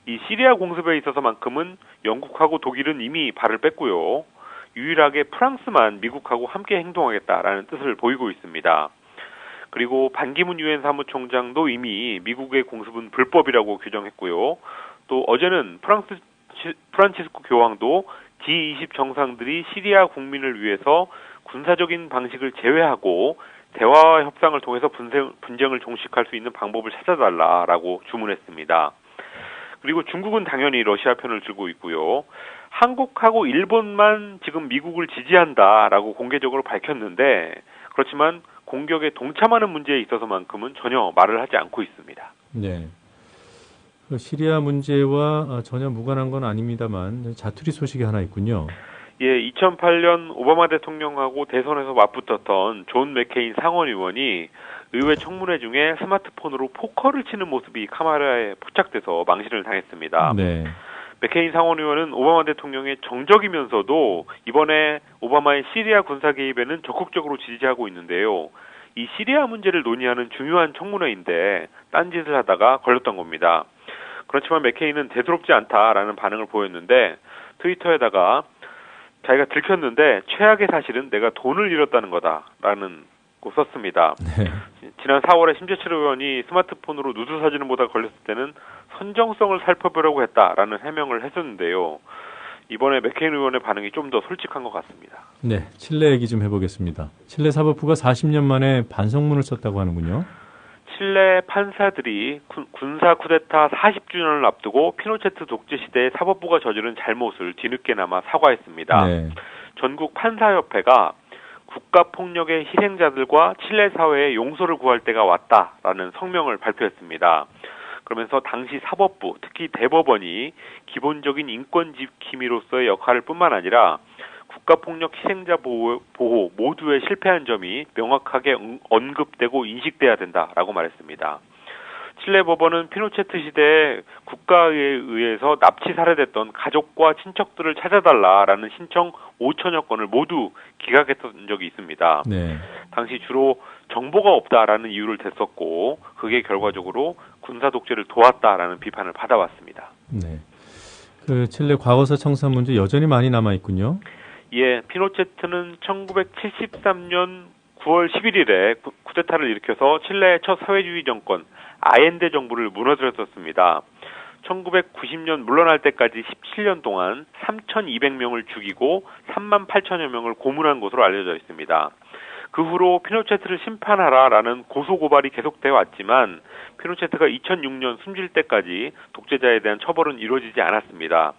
이 시리아 공습에 있어서만큼은 영국하고 독일은 이미 발을 뺐고요. 유일하게 프랑스만 미국하고 함께 행동하겠다라는 뜻을 보이고 있습니다. 그리고 반기문 유엔 사무총장도 이미 미국의 공습은 불법이라고 규정했고요. 또 어제는 프란치스코 교황도 G20 정상들이 시리아 국민을 위해서 군사적인 방식을 제외하고 대화와 협상을 통해서 분쟁을 종식할 수 있는 방법을 찾아달라라고 주문했습니다. 그리고 중국은 당연히 러시아 편을 들고 있고요. 한국하고 일본만 지금 미국을 지지한다라고 공개적으로 밝혔는데 그렇지만 공격에 동참하는 문제에 있어서만큼은 전혀 말을 하지 않고 있습니다. 네. 그 시리아 문제와 전혀 무관한 건 아닙니다만 자투리 소식이 하나 있군요. 예, 2008년 오바마 대통령하고 대선에서 맞붙었던 존 맥케인 상원의원이 의회 청문회 중에 스마트폰으로 포커를 치는 모습이 카메라에 포착돼서 망신을 당했습니다. 네. 맥케인 상원의원은 오바마 대통령의 정적이면서도 이번에 오바마의 시리아 군사 개입에는 적극적으로 지지하고 있는데요. 이 시리아 문제를 논의하는 중요한 청문회인데 딴짓을 하다가 걸렸던 겁니다. 그렇지만 맥케인은 대수롭지 않다라는 반응을 보였는데 트위터에다가 자기가 들켰는데 최악의 사실은 내가 돈을 잃었다는 거다라는 거 썼습니다. 네. 지난 4월에 심재철 의원이 스마트폰으로 누드 사진을 보다 걸렸을 때는 선정성을 살펴보려고 했다라는 해명을 했었는데요. 이번에 맥케인 의원의 반응이 좀 더 솔직한 것 같습니다. 네, 칠레 얘기 좀 해보겠습니다. 칠레 사법부가 40년 만에 반성문을 썼다고 하는군요. 칠레 판사들이 군사 쿠데타 40주년을 앞두고 피노체트 독재 시대에 사법부가 저지른 잘못을 뒤늦게나마 사과했습니다. 네. 전국 판사협회가 국가폭력의 희생자들과 칠레 사회의 용서를 구할 때가 왔다라는 성명을 발표했습니다. 그러면서 당시 사법부, 특히 대법원이 기본적인 인권 지킴이로서의 역할을 뿐만 아니라 국가폭력 희생자 보호 모두에 실패한 점이 명확하게 언급되고 인식돼야 된다라고 말했습니다. 칠레 법원은 피노체트 시대에 국가에 의해서 납치 살해됐던 가족과 친척들을 찾아달라라는 신청 5천여 건을 모두 기각했던 적이 있습니다. 네. 당시 주로 정보가 없다라는 이유를 댔었고 그게 결과적으로 군사 독재를 도왔다라는 비판을 받아왔습니다. 네. 그 칠레 과거사 청산 문제 여전히 많이 남아 있군요. 예, 피노체트는 1973년 9월 11일에 쿠데타를 일으켜서 칠레의 첫 사회주의 정권 아엔데 정부를 무너뜨렸었습니다. 1990년 물러날 때까지 17년 동안 3,200명을 죽이고 3만 8천여 명을 고문한 것으로 알려져 있습니다. 그 후로 피노체트를 심판하라라는 고소고발이 계속되어 왔지만 피노체트가 2006년 숨질 때까지 독재자에 대한 처벌은 이루어지지 않았습니다.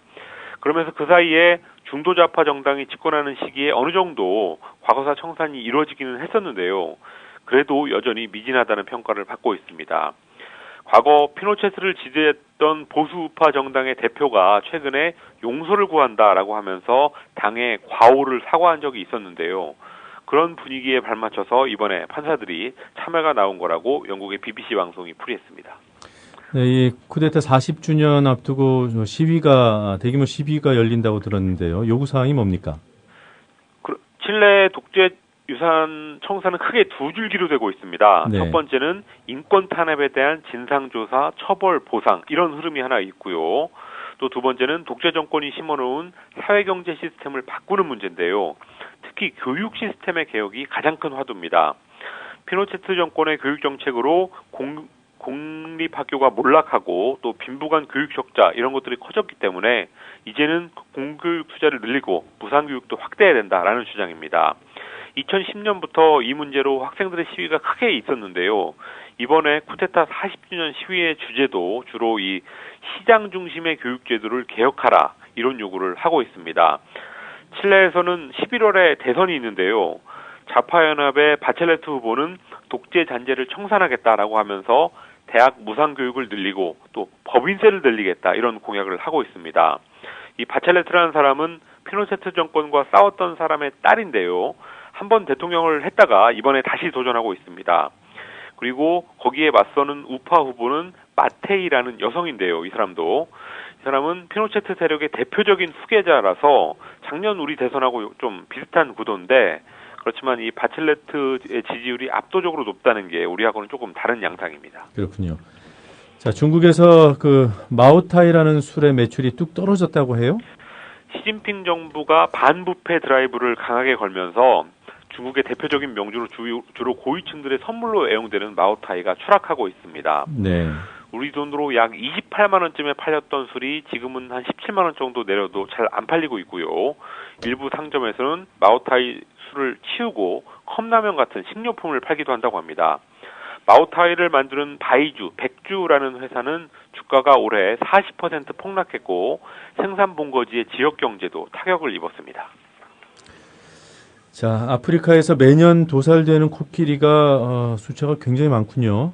그러면서 그 사이에 중도좌파 정당이 집권하는 시기에 어느 정도 과거사 청산이 이루어지기는 했었는데요. 그래도 여전히 미진하다는 평가를 받고 있습니다. 과거 피노체트를 지지했던 보수우파 정당의 대표가 최근에 용서를 구한다라고 하면서 당에 과오를 사과한 적이 있었는데요. 그런 분위기에 발맞춰서 이번에 판사들이 참여가 나온 거라고 영국의 BBC 방송이 풀이했습니다. 네, 이 쿠데타 40주년 앞두고 대규모 시위가 열린다고 들었는데요. 요구사항이 뭡니까? 칠레 독재 유산 청산은 크게 두 줄기로 되고 있습니다. 네. 첫 번째는 인권 탄압에 대한 진상조사, 처벌, 보상 이런 흐름이 하나 있고요. 또 두 번째는 독재 정권이 심어놓은 사회경제 시스템을 바꾸는 문제인데요. 특히 교육 시스템의 개혁이 가장 큰 화두입니다. 피노체트 정권의 교육 정책으로 공립학교가 몰락하고 또 빈부간 교육 격차 이런 것들이 커졌기 때문에 이제는 공교육 투자를 늘리고 무상교육도 확대해야 된다라는 주장입니다. 2010년부터 이 문제로 학생들의 시위가 크게 있었는데요. 이번에 쿠데타 40주년 시위의 주제도 주로 이 시장 중심의 교육제도를 개혁하라 이런 요구를 하고 있습니다. 칠레에서는 11월에 대선이 있는데요. 좌파연합의 바첼레트 후보는 독재 잔재를 청산하겠다라고 하면서 대학 무상교육을 늘리고 또 법인세를 늘리겠다 이런 공약을 하고 있습니다. 이 바첼레트라는 사람은 피노체트 정권과 싸웠던 사람의 딸인데요. 한번 대통령을 했다가 이번에 다시 도전하고 있습니다. 그리고 거기에 맞서는 우파 후보는 마테이라는 여성인데요. 이 사람은 피노체트 세력의 대표적인 후계자라서 작년 우리 대선하고 좀 비슷한 구도인데 그렇지만 이 바첼레트의 지지율이 압도적으로 높다는 게 우리하고는 조금 다른 양상입니다. 그렇군요. 자, 중국에서 그 마오타이라는 술의 매출이 뚝 떨어졌다고 해요? 시진핑 정부가 반부패 드라이브를 강하게 걸면서 중국의 대표적인 명주로 주로 고위층들의 선물로 애용되는 마오타이가 추락하고 있습니다. 네. 우리 돈으로 약 28만 원쯤에 팔렸던 술이 지금은 한 17만 원 정도 내려도 잘 안 팔리고 있고요. 일부 상점에서는 마오타이 술을 치우고 컵라면 같은 식료품을 팔기도 한다고 합니다. 마오타이를 만드는 바이주, 백주라는 회사는 주가가 올해 40% 폭락했고 생산 본거지의 지역 경제도 타격을 입었습니다. 자, 아프리카에서 매년 도살되는 코끼리가 숫자가 굉장히 많군요.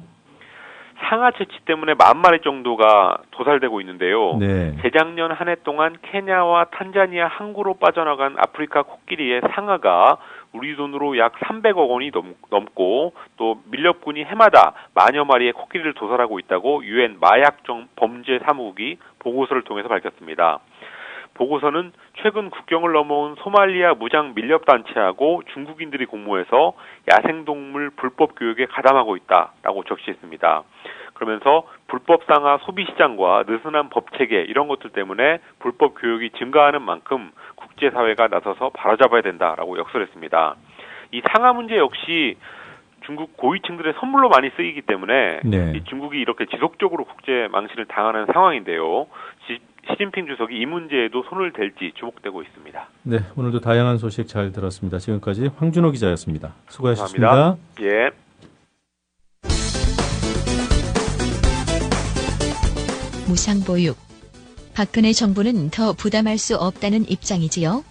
상하 채취 때문에 10,000마리 정도가 도살되고 있는데요. 네. 재작년 한 해 동안 케냐와 탄자니아 항구로 빠져나간 아프리카 코끼리의 상하가 우리 돈으로 약 300억 원이 넘고 또 밀렵군이 해마다 만여 마리의 코끼리를 도살하고 있다고 유엔 마약 범죄 사무국이 보고서를 통해서 밝혔습니다. 보고서는 최근 국경을 넘어온 소말리아 무장 밀렵단체하고 중국인들이 공모해서 야생동물 불법 교육에 가담하고 있다라고 적시했습니다. 그러면서 불법 상하 소비시장과 느슨한 법체계 이런 것들 때문에 불법 교육이 증가하는 만큼 국제사회가 나서서 바로잡아야 된다라고 역설했습니다. 이 상하 문제 역시 중국 고위층들의 선물로 많이 쓰이기 때문에 네. 이 중국이 이렇게 지속적으로 국제 망신을 당하는 상황인데요. 시진핑 주석이 이 문제에도 손을 댈지 주목되고 있습니다. 네, 오늘도 다양한 소식 잘 들었습니다. 지금까지 황준호 기자였습니다. 수고하셨습니다. 감사합니다. 예. 무상보육. 박근혜 정부는 더 부담할 수 없다는 입장이지요.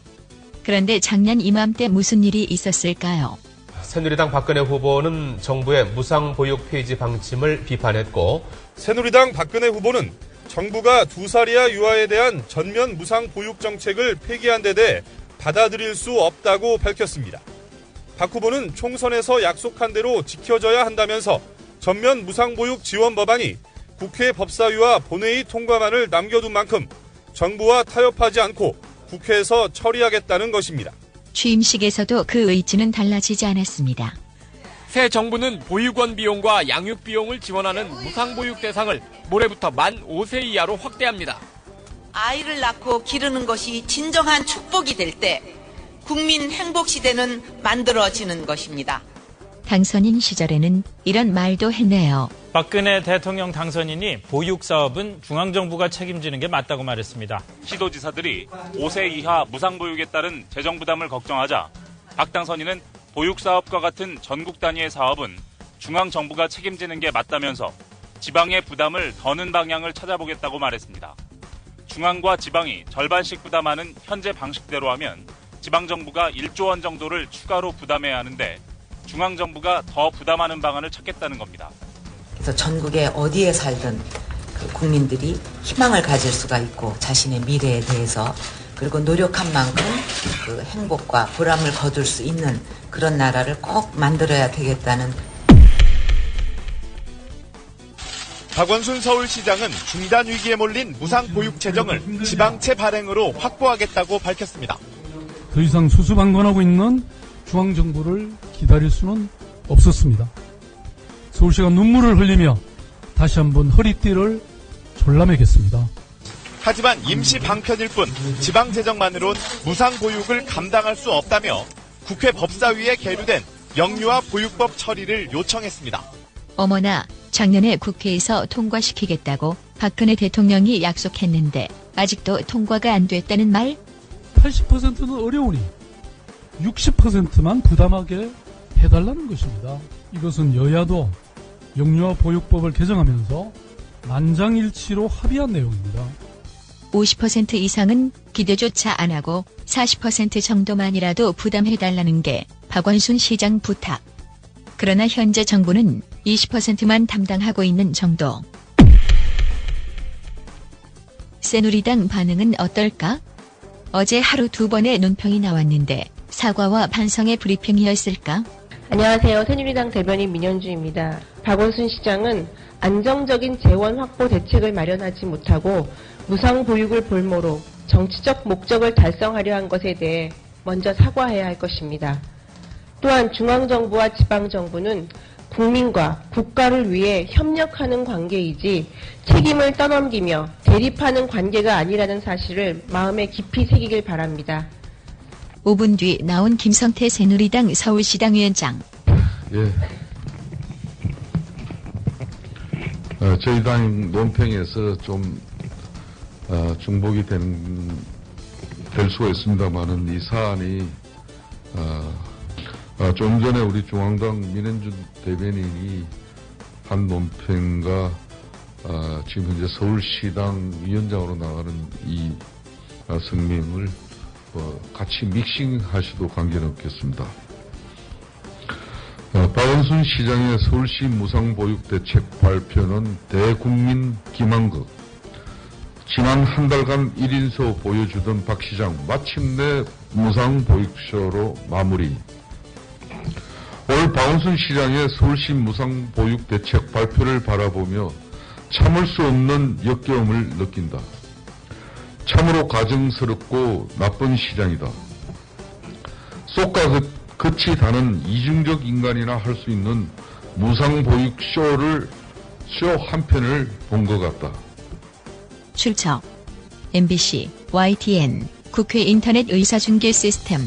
그런데 작년 이맘때 무슨 일이 있었을까요? 새누리당 박근혜 후보는 정부의 무상보육 폐지 방침을 비판했고, 새누리당 박근혜 후보는 정부가 2살 이하 유아에 대한 전면 무상보육 정책을 폐기한 데 대해 받아들일 수 없다고 밝혔습니다. 박 후보는 총선에서 약속한 대로 지켜져야 한다면서 전면 무상보육 지원 법안이 국회 법사위와 본회의 통과만을 남겨둔 만큼 정부와 타협하지 않고 국회에서 처리하겠다는 것입니다. 취임식에서도 그 의지는 달라지지 않았습니다. 새 정부는 보육원 비용과 양육 비용을 지원하는 무상보육 대상을 모레부터 만 5세 이하로 확대합니다. 아이를 낳고 기르는 것이 진정한 축복이 될 때 국민 행복 시대는 만들어지는 것입니다. 당선인 시절에는 이런 말도 했네요. 박근혜 대통령 당선인이 보육 사업은 중앙정부가 책임지는 게 맞다고 말했습니다. 시도지사들이 5세 이하 무상보육에 따른 재정 부담을 걱정하자 박 당선인은 보육사업과 같은 전국 단위의 사업은 중앙정부가 책임지는 게 맞다면서 지방의 부담을 더는 방향을 찾아보겠다고 말했습니다. 중앙과 지방이 절반씩 부담하는 현재 방식대로 하면 지방정부가 1조 원 정도를 추가로 부담해야 하는데 중앙정부가 더 부담하는 방안을 찾겠다는 겁니다. 그래서 전국에 어디에 살든 그 국민들이 희망을 가질 수가 있고 자신의 미래에 대해서 그리고 노력한 만큼 그 행복과 보람을 거둘 수 있는 그런 나라를 꼭 만들어야 되겠다는. 박원순 서울시장은 중단 위기에 몰린 무상보육 재정을 지방채 발행으로 확보하겠다고 밝혔습니다. 더 이상 수수방관하고 있는 중앙정부를 기다릴 수는 없었습니다. 서울시가 눈물을 흘리며 다시 한번 허리띠를 졸라매겠습니다. 하지만 임시 방편일 뿐 지방재정만으론 무상보육을 감당할 수 없다며 국회 법사위에 계류된 영유아 보육법 처리를 요청했습니다. 어머나, 작년에 국회에서 통과시키겠다고 박근혜 대통령이 약속했는데 아직도 통과가 안 됐다는 말? 80%는 어려우니 60%만 부담하게 해달라는 것입니다. 이것은 여야도 영유아 보육법을 개정하면서 만장일치로 합의한 내용입니다. 50% 이상은 기대조차 안 하고 40% 정도만이라도 부담해달라는 게 박원순 시장 부탁. 그러나 현재 정부는 20%만 담당하고 있는 정도. 새누리당 반응은 어떨까? 어제 하루 2번의 논평이 나왔는데 사과와 반성의 브리핑이었을까? 안녕하세요. 새누리당 대변인 민현주입니다. 박원순 시장은 안정적인 재원 확보 대책을 마련하지 못하고 무상보육을 볼모로 정치적 목적을 달성하려 한 것에 대해 먼저 사과해야 할 것입니다. 또한 중앙정부와 지방정부는 국민과 국가를 위해 협력하는 관계이지 책임을 떠넘기며 대립하는 관계가 아니라는 사실을 마음에 깊이 새기길 바랍니다. 5분 뒤 나온 김성태 새누리당 서울시당 위원장. 저희 당 논평에서 좀 중복이 될 수가 있습니다만은 이 사안이 좀 전에 우리 중앙당 민현주 대변인이 한 논평과 지금 현재 서울시당 위원장으로 나가는 이 성명을 같이 믹싱하셔도 관계는 없겠습니다. 박원순 시장의 서울시 무상보육 대책 발표는 대국민 기만극. 지난 한 달간 1인소 보여주던 박 시장 마침내 무상보육쇼로 마무리. 올 박원순 시장의 서울시 무상보육 대책 발표를 바라보며 참을 수 없는 역겨움을 느낀다. 참으로 가증스럽고 나쁜 시장이다. 쏙과 끝이 다는 이중적 인간이나 할 수 있는 무상보육 쇼 한 편을 본 것 같다. 출처 MBC, YTN, 국회 인터넷 의사중계 시스템.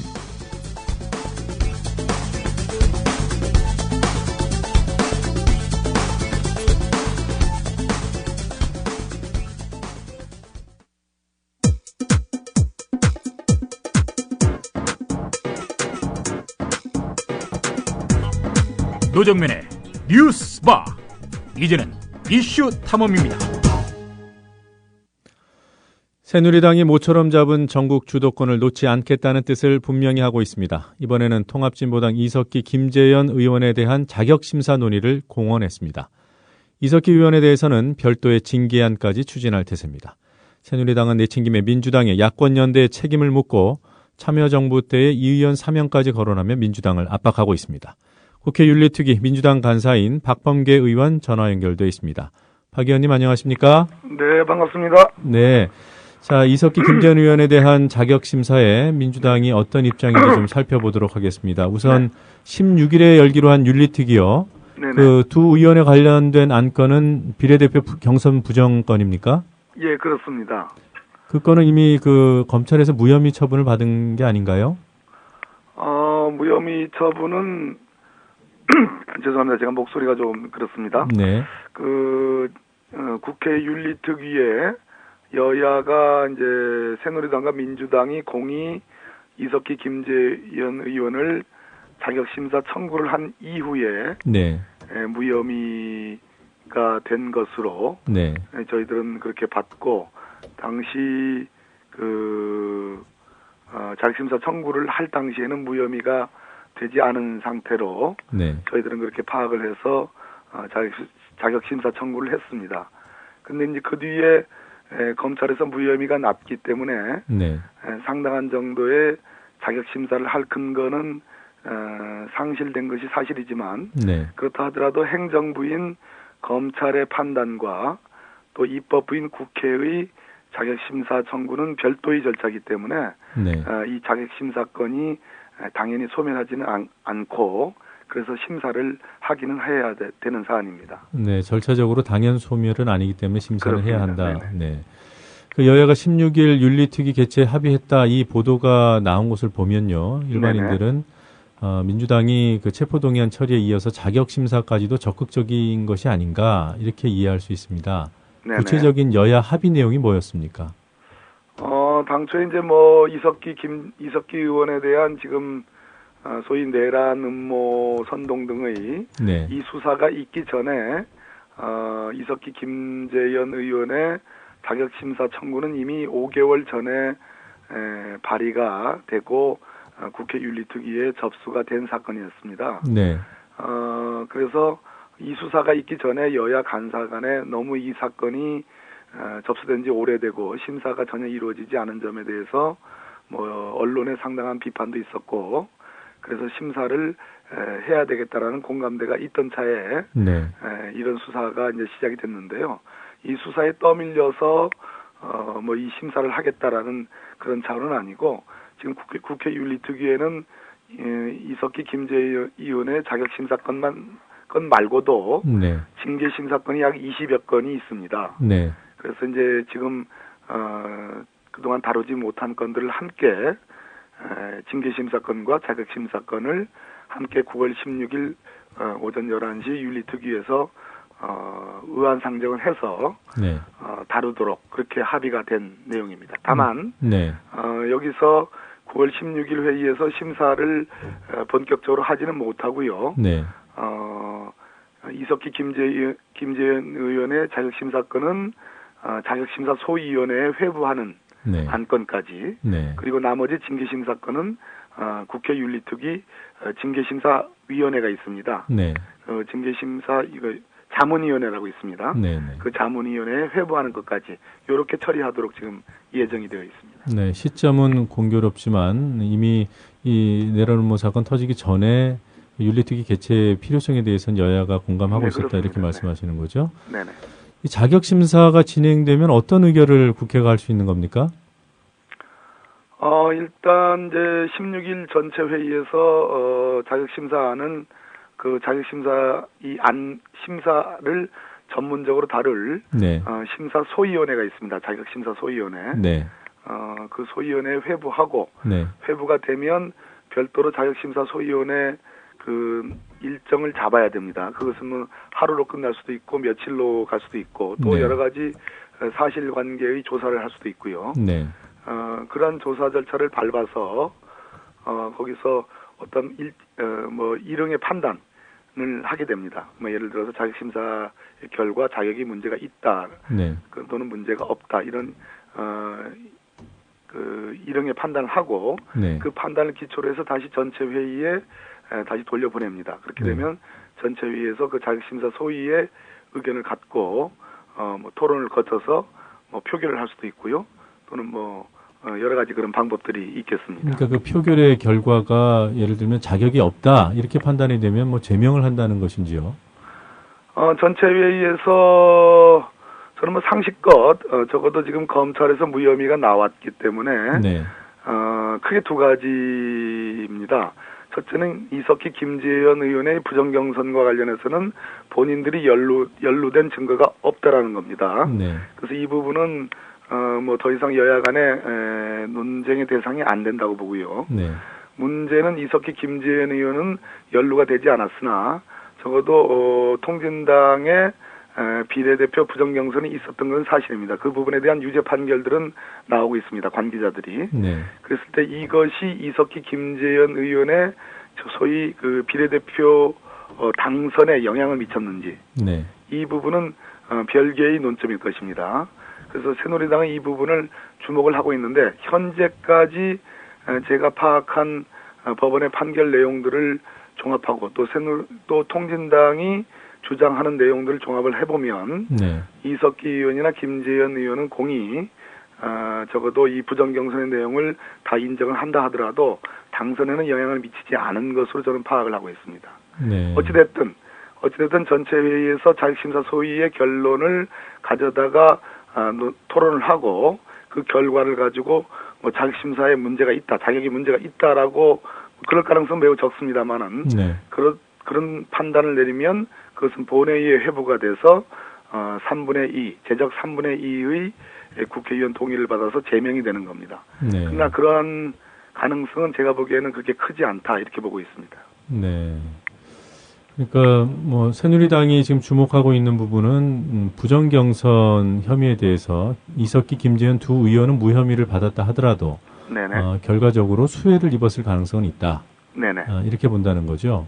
노정면의 뉴스바. 이제는 이슈 탐험입니다. 새누리당이 모처럼 잡은 전국 주도권을 놓지 않겠다는 뜻을 분명히 하고 있습니다. 이번에는 통합진보당 이석기 김재현 의원에 대한 자격심사 논의를 공언했습니다. 이석기 의원에 대해서는 별도의 징계안까지 추진할 태세입니다. 새누리당은 내친 김에 민주당의 야권연대의 책임을 묻고 참여정부 때의 이 의원 사면까지 거론하며 민주당을 압박하고 있습니다. 국회 윤리특위 민주당 간사인 박범계 의원 전화 연결돼 있습니다. 박 의원님 안녕하십니까? 네, 반갑습니다. 네. 자, 이석기 김재현 의원에 대한 자격심사에 민주당이 어떤 입장인지 좀 살펴보도록 하겠습니다. 우선 16일에 열기로 한 윤리특위요. 그 두 의원에 관련된 안건은 비례대표 경선 부정건입니까? 예, 그렇습니다. 그 건은 이미 그 검찰에서 무혐의 처분을 받은 게 아닌가요? 무혐의 처분은 죄송합니다. 제가 목소리가 좀 그렇습니다. 네. 국회 윤리특위에 여야가 이제 새누리당과 민주당이 공히 이석기 김재현 의원을 자격심사 청구를 한 이후에 네. 무혐의가 된 것으로 네. 저희들은 그렇게 봤고 당시 자격심사 청구를 할 당시에는 무혐의가 되지 않은 상태로 네. 저희들은 그렇게 파악을 해서 자격심사 청구를 했습니다. 근데 이제 그 뒤에 검찰에서 무혐의가 났기 때문에 네. 상당한 정도의 자격심사를 할 근거는 상실된 것이 사실이지만 네. 그렇다 하더라도 행정부인 검찰의 판단과 또 입법부인 국회의 자격심사 청구는 별도의 절차이기 때문에 네. 이 자격심사건이 당연히 소멸하지는 않고 그래서 심사를 하기는 해야 되는 사안입니다. 네, 절차적으로 당연 소멸은 아니기 때문에 심사를 그렇습니다. 해야 한다. 네. 그 여야가 16일 윤리특위 개최 합의했다 이 보도가 나온 것을 보면요, 일반인들은 민주당이 그 체포동의안 처리에 이어서 자격심사까지도 적극적인 것이 아닌가 이렇게 이해할 수 있습니다. 네네. 구체적인 여야 합의 내용이 뭐였습니까? 당초에 이제 이석기 의원에 대한 지금 소위 내란 음모 선동 등의 네. 이 수사가 있기 전에 이석기 김재현 의원의 자격심사 청구는 이미 5개월 전에 발의가 되고 국회 윤리특위에 접수가 된 사건이었습니다. 네. 그래서 이 수사가 있기 전에 여야 간사 간에 너무 이 사건이 접수된 지 오래되고 심사가 전혀 이루어지지 않은 점에 대해서 언론에 상당한 비판도 있었고 그래서 심사를 해야 되겠다라는 공감대가 있던 차에 네. 이런 수사가 이제 시작이 됐는데요. 이 수사에 떠밀려서 이 심사를 하겠다라는 그런 차원은 아니고 지금 국회 윤리특위에는 이석기 김재현 의원의 자격심사건 말고도 네. 징계심사건이 약 20여 건이 있습니다. 네. 그래서 이제 지금 그동안 다루지 못한 건들을 함께 징계심사건과 자격심사건을 함께 9월 16일 오전 11시 윤리특위에서 의안상정을 해서 네. 다루도록 그렇게 합의가 된 내용입니다. 다만 네. 여기서 9월 16일 회의에서 심사를 본격적으로 하지는 못하고요. 네. 이석기 김재현 의원의 자격심사건은 자격심사 소위원회에 회부하는 네. 안건까지 네. 그리고 나머지 징계심사건은 국회 윤리특위 징계심사위원회가 있습니다. 네. 징계심사 자문위원회라고 있습니다. 네, 네. 그 자문위원회에 회부하는 것까지 이렇게 처리하도록 지금 예정이 되어 있습니다. 네, 시점은 공교롭지만 이미 이 내란 음모 사건 터지기 전에 윤리특위 개최 필요성에 대해서는 여야가 공감하고 네, 있었다 그렇습니다. 이렇게 말씀하시는 거죠? 네네. 이 자격심사가 진행되면 어떤 의결을 국회가 할 수 있는 겁니까? 일단 이제 16일 전체 회의에서 자격심사는 그 자격심사 심사를 전문적으로 다룰 네. 심사소위원회가 있습니다. 자격심사소위원회. 네. 그 소위원회에 회부하고 네. 회부가 되면 별도로 자격심사소위원회 그 일정을 잡아야 됩니다. 그것은 하루로 끝날 수도 있고 며칠로 갈 수도 있고 또 네. 여러 가지 사실관계의 조사를 할 수도 있고요. 네. 그러한 조사 절차를 밟아서 거기서 어떤 일응의 판단을 하게 됩니다. 예를 들어서 자격심사 결과 자격이 문제가 있다, 네. 또는 문제가 없다 이런 일형의 판단을 하고 네. 그 판단을 기초로 해서 다시 전체 회의에 다시 돌려보냅니다. 그렇게 되면 전체 회의에서 그 자격심사 소위의 의견을 갖고 뭐 토론을 거쳐서 뭐 표결을 할 수도 있고요. 또는 뭐 여러 가지 그런 방법들이 있겠습니다. 그러니까 그 표결의 결과가 예를 들면 자격이 없다 이렇게 판단이 되면 뭐 제명을 한다는 것인지요? 전체 회의에서 저는 뭐 상식껏 적어도 지금 검찰에서 무혐의가 나왔기 때문에 네. 크게 두 가지입니다. 첫째는 이석희 김재현 의원의 부정경선과 관련해서는 본인들이 연루된 증거가 없다라는 겁니다. 네. 그래서 이 부분은 뭐 더 이상 여야 간의 논쟁의 대상이 안 된다고 보고요. 네. 문제는 이석희 김재현 의원은 연루가 되지 않았으나 적어도 통진당의 비례대표 부정경선이 있었던 건 사실입니다. 그 부분에 대한 유죄 판결들은 나오고 있습니다. 관계자들이. 네. 그랬을 때 이것이 이석희 김재현 의원의 소위 그 비례대표 당선에 영향을 미쳤는지 네. 이 부분은 별개의 논점일 것입니다. 그래서 새누리당은 이 부분을 주목을 하고 있는데 현재까지 제가 파악한 법원의 판결 내용들을 종합하고 또 통진당이 주장하는 내용들을 종합을 해보면 네. 이석기 의원이나 김재현 의원은 공이 적어도 이 부정경선의 내용을 다 인정을 한다 하더라도 당선에는 영향을 미치지 않은 것으로 저는 파악을 하고 있습니다. 네. 어찌됐든 전체 회의에서 자격심사 소위의 결론을 가져다가 토론을 하고 그 결과를 가지고 뭐 자격심사에 문제가 있다, 자격이 문제가 있다라고 그럴 가능성은 매우 적습니다만은 네. 그런 판단을 내리면 그것은 본회의에 회부가 돼서 3분의 2, 제적 3분의 2의 국회의원 동의를 받아서 제명이 되는 겁니다. 네. 그러나 그러한 가능성은 제가 보기에는 그렇게 크지 않다 이렇게 보고 있습니다. 네. 그러니까 뭐 새누리당이 지금 주목하고 있는 부분은 부정경선 혐의에 대해서 이석기, 김재현 두 의원은 무혐의를 받았다 하더라도 네네. 결과적으로 수혜를 입었을 가능성은 있다. 네네. 이렇게 본다는 거죠.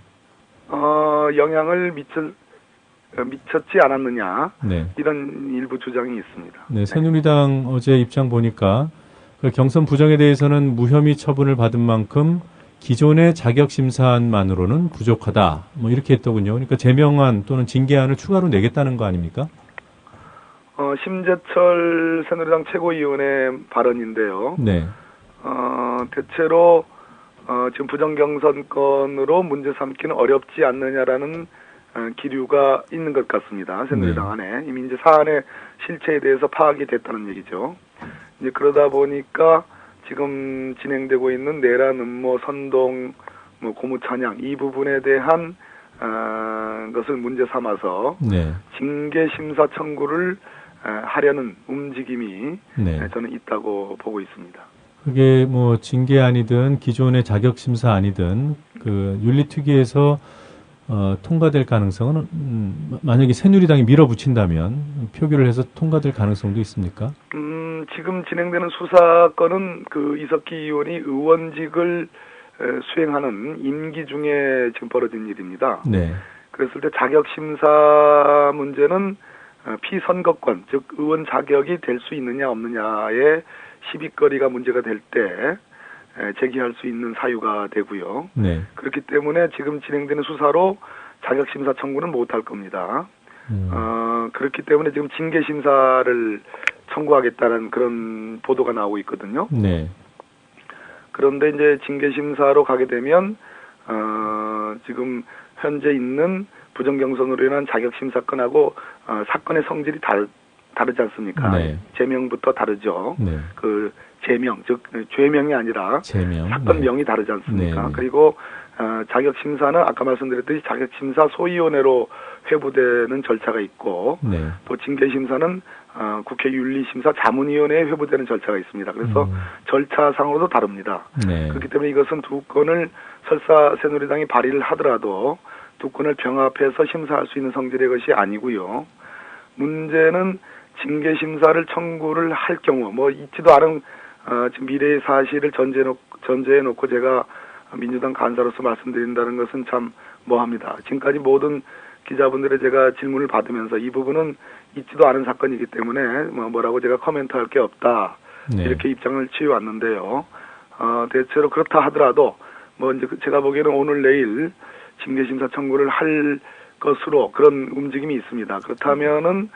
영향을 미쳤지 않았느냐. 네. 이런 일부 주장이 있습니다. 네, 새누리당 어제 입장 보니까 그 경선 부정에 대해서는 무혐의 처분을 받은 만큼 기존의 자격심사안만으로는 부족하다. 뭐 이렇게 했더군요. 그러니까 제명안 또는 징계안을 추가로 내겠다는 거 아닙니까? 심재철 새누리당 최고위원의 발언인데요. 네. 대체로 지금 부정경선권으로 문제 삼기는 어렵지 않느냐라는 기류가 있는 것 같습니다. 새누리당 안에. 이미 이제 사안의 실체에 대해서 파악이 됐다는 얘기죠. 이제 그러다 보니까 지금 진행되고 있는 내란 음모, 선동, 뭐 고무 찬양 이 부분에 대한 것을 문제 삼아서 네. 징계 심사 청구를 하려는 움직임이 네. 저는 있다고 보고 있습니다. 그게 뭐 징계안이든 기존의 자격심사안이든 그 윤리특위에서 통과될 가능성은 만약에 새누리당이 밀어붙인다면 표결을 해서 통과될 가능성도 있습니까? 지금 진행되는 수사건은 그 이석기 의원이 의원직을 수행하는 임기 중에 지금 벌어진 일입니다. 네. 그랬을 때 자격심사 문제는 피선거권, 즉 의원 자격이 될 수 있느냐 없느냐의 시비거리가 문제가 될 때 제기할 수 있는 사유가 되고요. 네. 그렇기 때문에 지금 진행되는 수사로 자격심사 청구는 못할 겁니다. 그렇기 때문에 지금 징계심사를 청구하겠다는 그런 보도가 나오고 있거든요. 네. 그런데 이제 징계심사로 가게 되면 지금 현재 있는 부정경선으로 인한 자격심사건하고 사건의 성질이 다르지 않습니까? 네. 제명부터 다르죠. 네. 그 제명, 즉 죄명이 아니라 제명. 사건명이 다르지 않습니까? 네. 그리고 자격심사는 아까 말씀드렸듯이 자격심사 소위원회로 회부되는 절차가 있고 네. 또 징계심사는 국회 윤리심사 자문위원회에 회부되는 절차가 있습니다. 그래서 절차상으로도 다릅니다. 네. 그렇기 때문에 이것은 두 건을 설사 새누리당이 발의를 하더라도 두 건을 병합해서 심사할 수 있는 성질의 것이 아니고요. 문제는 징계심사를 청구를 할 경우 뭐 있지도 않은 지금 미래의 사실을 전제해 놓고 제가 민주당 간사로서 말씀드린다는 것은 참 뭐합니다. 지금까지 모든 기자분들의 제가 질문을 받으면서 이 부분은 있지도 않은 사건이기 때문에 뭐라고 제가 코멘트할 게 없다. 네. 이렇게 입장을 취해왔는데요. 대체로 그렇다 하더라도 뭐 이제 제가 보기에는 오늘 내일 징계심사 청구를 할 것으로 그런 움직임이 있습니다. 그렇다면은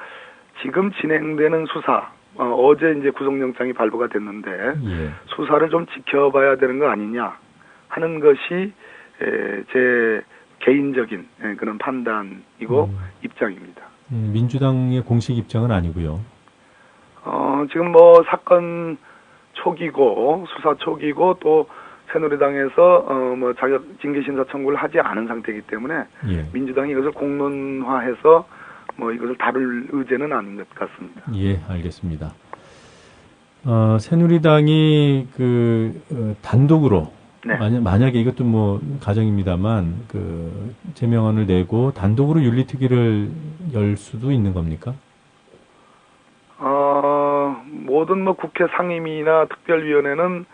지금 진행되는 수사, 어제 이제 구속영장이 발부가 됐는데 예. 수사를 좀 지켜봐야 되는 거 아니냐 하는 것이 제 개인적인 그런 판단이고 입장입니다. 민주당의 공식 입장은 아니고요. 지금 뭐 사건 초기고 수사 초기고 또 새누리당에서 뭐 자격 징계심사 청구를 하지 않은 상태이기 때문에 예. 민주당이 이것을 공론화해서 뭐 이것을 다룰 의제는 아닌 것 같습니다. 예, 알겠습니다. 새누리당이 단독으로 네. 만약에 이것도 뭐 가정입니다만 제명안을 내고 단독으로 윤리특위를 열 수도 있는 겁니까? 모든 뭐 국회 상임위나 특별위원회는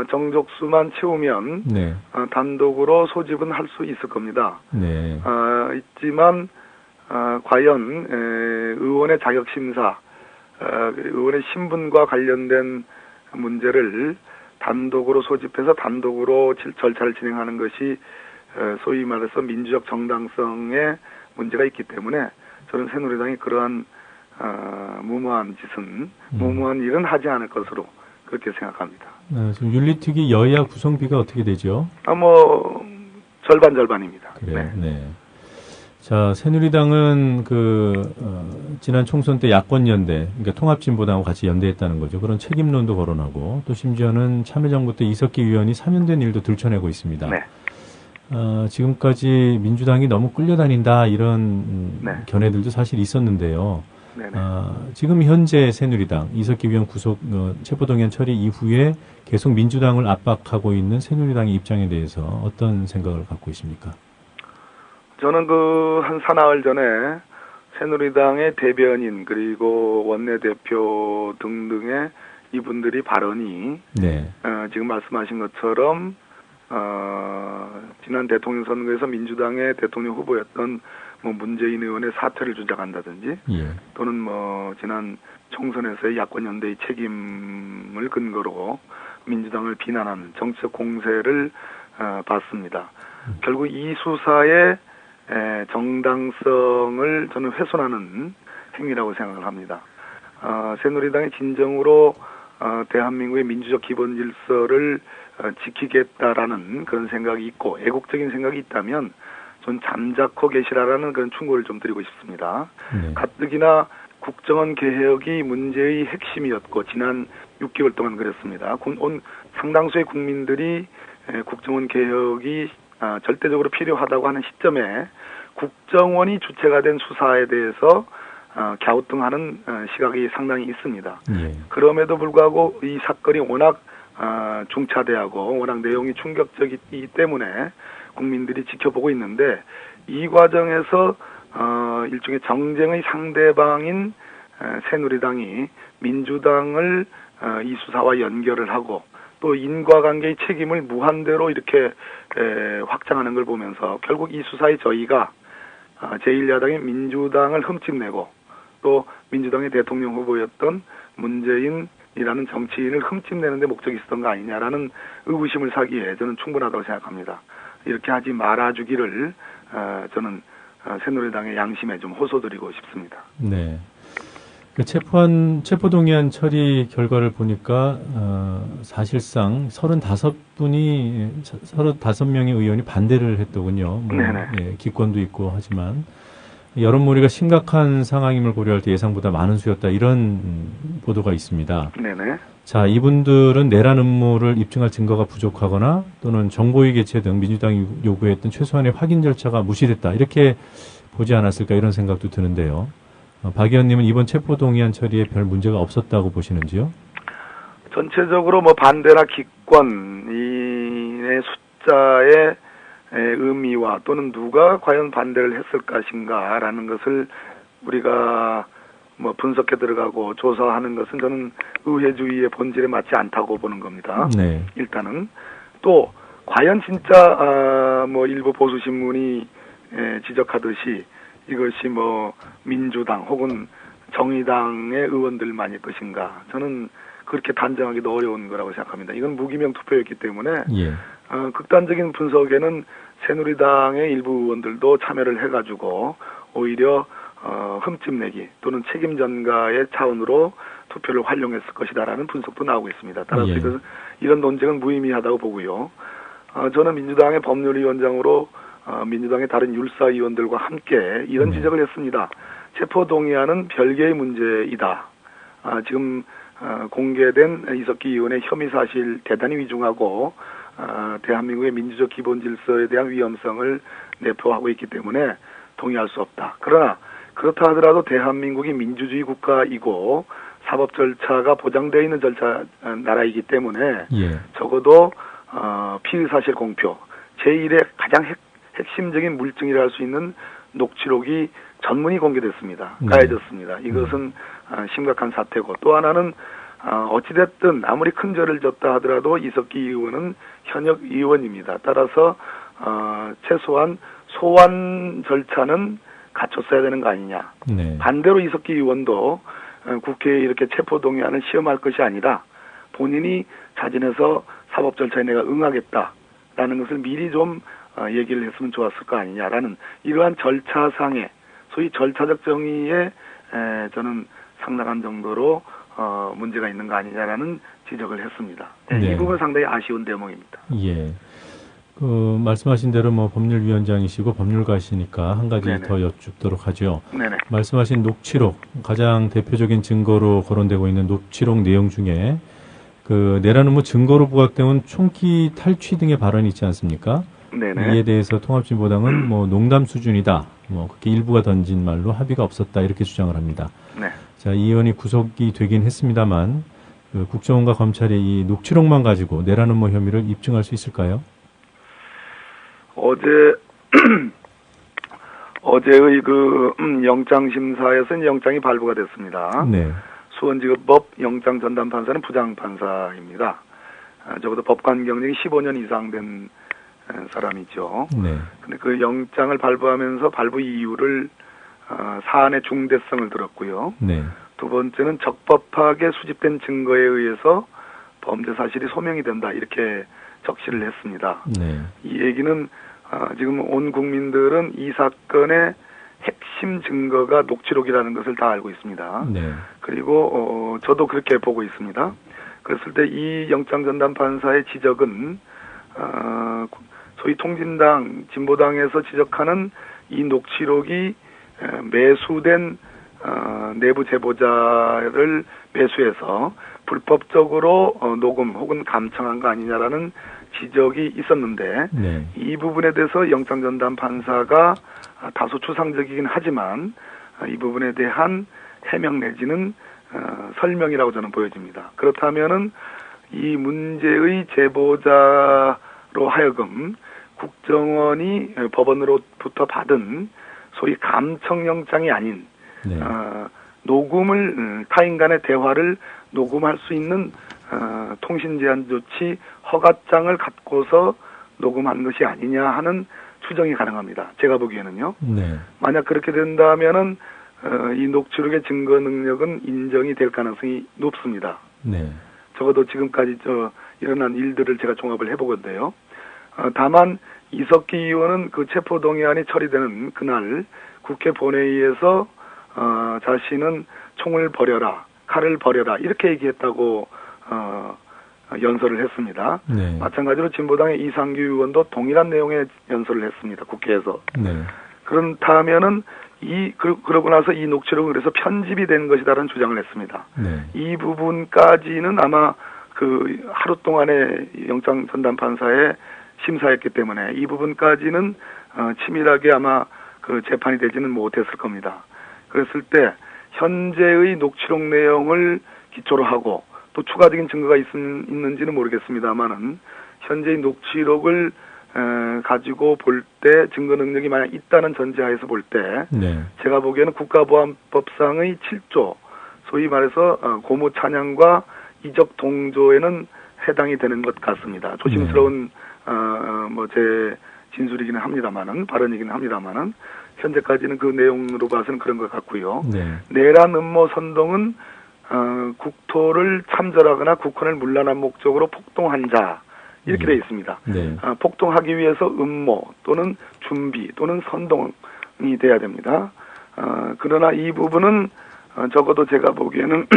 정족수만 채우면 네. 단독으로 소집은 할 수 있을 겁니다. 네. 있지만 과연 의원의 자격심사, 의원의 신분과 관련된 문제를 단독으로 소집해서 단독으로 절차를 진행하는 것이 소위 말해서 민주적 정당성에 문제가 있기 때문에 저는 새누리당이 그러한 무모한 일은 하지 않을 것으로 그렇게 생각합니다. 지금 윤리특위 여야 구성비가 어떻게 되죠? 절반입니다. 그래요. 네. 자, 새누리당은 지난 총선 때 야권연대, 그러니까 통합진보당하고 같이 연대했다는 거죠. 그런 책임론도 거론하고 또 심지어는 참여정부 때 이석기 의원이 사면된 일도 들춰내고 있습니다. 네. 지금까지 민주당이 너무 끌려다닌다 이런 네. 견해들도 사실 있었는데요. 네네. 지금 현재 새누리당 이석기 의원 구속 체포동의안 처리 이후에 계속 민주당을 압박하고 있는 새누리당의 입장에 대해서 어떤 생각을 갖고 있습니까? 저는 한 사나흘 전에 새누리당의 대변인 그리고 원내대표 등등의 이분들이 발언이 네. 지금 말씀하신 것처럼 지난 대통령 선거에서 민주당의 대통령 후보였던 문재인 의원의 사퇴를 주장한다든지 예. 또는 지난 총선에서의 야권 연대의 책임을 근거로 민주당을 비난하는 정치적 공세를 봤습니다. 결국 이 수사의 정당성을 저는 훼손하는 행위라고 생각을 합니다. 새누리당이 진정으로 대한민국의 민주적 기본 질서를 지키겠다라는 그런 생각이 있고 애국적인 생각이 있다면 전 잠자코 계시라라는 그런 충고를 좀 드리고 싶습니다. 네. 가뜩이나 국정원 개혁이 문제의 핵심이었고 지난 6개월 동안 그랬습니다. 상당수의 국민들이 국정원 개혁이 절대적으로 필요하다고 하는 시점에 국정원이 주체가 된 수사에 대해서 갸우뚱하는 시각이 상당히 있습니다. 예. 그럼에도 불구하고 이 사건이 워낙 중차대하고 워낙 내용이 충격적이기 때문에 국민들이 지켜보고 있는데 이 과정에서 일종의 정쟁의 상대방인 새누리당이 민주당을 이 수사와 연결을 하고 또 인과관계의 책임을 무한대로 이렇게 확장하는 걸 보면서 결국 이 수사의 저희가 제1야당의 민주당을 흠집내고 또 민주당의 대통령 후보였던 문재인이라는 정치인을 흠집내는 데 목적이 있었던 거 아니냐라는 의구심을 사기에 저는 충분하다고 생각합니다. 이렇게 하지 말아주기를 저는 새누리당의 양심에 좀 호소드리고 싶습니다. 네. 체포동의안 처리 결과를 보니까 사실상 35명의 의원이 반대를 했더군요. 기권도 있고 하지만 여론몰이가 심각한 상황임을 고려할 때 예상보다 많은 수였다 이런 보도가 있습니다. 네네. 자, 이분들은 내란 음모를 입증할 증거가 부족하거나 또는 정보위 개최 등 민주당이 요구했던 최소한의 확인 절차가 무시됐다 이렇게 보지 않았을까 이런 생각도 드는데요. 박 의원님은 이번 체포동의안 처리에 별 문제가 없었다고 보시는지요? 전체적으로 반대나 기권의 숫자의 의미와 또는 누가 과연 반대를 했을 것인가라는 것을 우리가 분석해 들어가고 조사하는 것은 저는 의회주의의 본질에 맞지 않다고 보는 겁니다. 네. 일단은 또 과연 진짜 일부 보수 신문이 지적하듯이 이것이 뭐 민주당 혹은 정의당의 의원들만일 것인가? 저는 그렇게 단정하기도 어려운 거라고 생각합니다. 이건 무기명 투표였기 때문에 극단적인 분석에는 새누리당의 일부 의원들도 참여를 해가지고 오히려 흠집내기 또는 책임 전가의 차원으로 투표를 활용했을 것이다라는 분석도 나오고 있습니다. 따라서 이런 논쟁은 무의미하다고 보고요. 저는 민주당의 법률위원장으로 민주당의 다른 율사위원들과 함께 이런 지적을 했습니다. 체포동의안은 별개의 문제이다. 지금 공개된 이석기 의원의 혐의 사실 대단히 위중하고 대한민국의 민주적 기본 질서에 대한 위험성을 내포하고 있기 때문에 동의할 수 없다. 그러나 그렇다 하더라도 대한민국이 민주주의 국가이고 사법 절차가 보장되어 있는 나라이기 때문에 적어도 피의 사실 공표, 제1의 가장 핵심적인 물증이라 할 수 있는 녹취록이 전문이 공개됐습니다. 가해졌습니다. 이것은 심각한 사태고, 또 하나는 어찌됐든 아무리 큰 죄를 졌다 하더라도 이석기 의원은 현역 의원입니다. 따라서 최소한 소환 절차는 갖췄어야 되는 거 아니냐. 반대로 이석기 의원도 국회에 이렇게 체포동의안을 시험할 것이 아니라 본인이 자진해서 사법 절차에 내가 응하겠다라는 것을 미리 좀 얘기를 했으면 좋았을 거 아니냐라는 이러한 절차상의 소위 절차적 정의에 저는 상당한 정도로 문제가 있는 거 아니냐라는 지적을 했습니다. 이 부분 상당히 아쉬운 대목입니다. 말씀하신 대로 뭐 법률위원장이시고 법률가시니까 한 가지 더 여쭙도록 하죠. 말씀하신 녹취록, 가장 대표적인 증거로 거론되고 있는 녹취록 내용 중에 내라는 뭐 증거로 부각되는 총기 탈취 등의 발언이 있지 않습니까? 이에 대해서 통합진보당은 뭐 농담 수준이다. 뭐 그렇게 일부가 던진 말로 합의가 없었다 이렇게 주장을 합니다. 자, 이 의원이 구속이 되긴 했습니다만 국정원과 검찰이 이 녹취록만 가지고 내라는 뭐 혐의를 입증할 수 있을까요? 어제의 영장 심사에서 영장이 발부가 됐습니다. 수원지법법 영장 전담 판사는 부장 판사입니다. 적어도 법관 경력이 15년 이상 된 사람이죠. 근데 그 영장을 발부하면서 발부 이유를 사안의 중대성을 들었고요. 두 번째는 적법하게 수집된 증거에 의해서 범죄 사실이 소명이 된다 이렇게 적시를 했습니다. 이 얘기는 지금 온 국민들은 이 사건의 핵심 증거가 녹취록이라는 것을 다 알고 있습니다. 그리고 저도 그렇게 보고 있습니다. 그랬을 때 이 영장 전담 판사의 지적은 소위 통진당, 진보당에서 지적하는 이 녹취록이 매수된 내부 제보자를 매수해서 불법적으로 녹음 혹은 감청한 거 아니냐라는 지적이 있었는데 이 부분에 대해서 영장 전담 판사가 다소 추상적이긴 하지만 이 부분에 대한 해명 내지는 설명이라고 저는 보여집니다. 그렇다면은 이 문제의 제보자로 하여금 국정원이 법원으로부터 받은 소위 감청영장이 아닌 녹음을 타인 간의 대화를 녹음할 수 있는 통신제한 조치 허가장을 갖고서 녹음한 것이 아니냐 하는 추정이 가능합니다. 제가 보기에는요. 만약 그렇게 된다면은 이 녹취록의 증거 능력은 인정이 될 가능성이 높습니다. 적어도 지금까지 일어난 일들을 제가 종합을 해보건데요. 다만 이석기 의원은 그 체포동의안이 처리되는 그날 국회 본회의에서 자신은 총을 버려라, 칼을 버려라 이렇게 얘기했다고 연설을 했습니다. 마찬가지로 진보당의 이상규 의원도 동일한 내용의 연설을 했습니다. 국회에서. 그렇다면은 그러고 나서 이 녹취록은 그래서 편집이 된 것이다라는 주장을 했습니다. 이 부분까지는 아마 하루 동안의 영장 전담 판사의 심사했기 때문에 이 부분까지는 치밀하게 아마 재판이 되지는 못했을 겁니다. 그랬을 때 현재의 녹취록 내용을 기초로 하고 또 추가적인 증거가 있는지는 모르겠습니다만은 현재의 녹취록을 가지고 볼 때 증거 능력이 만약 있다는 전제하에서 볼 때 제가 보기에는 국가보안법상의 7조 소위 말해서 고무 찬양과 이적 동조에는 해당이 되는 것 같습니다. 조심스러운 제 진술이기는 합니다만은 발언이기는 합니다만은 현재까지는 그 내용으로 봐서는 그런 것 같고요. 네. 내란 음모 선동은 국토를 참전하거나 국헌을 문란한 목적으로 폭동한 자 이렇게 되어 있습니다. 네. 폭동하기 위해서 음모 또는 준비 또는 선동이 돼야 됩니다. 그러나 이 부분은 적어도 제가 보기에는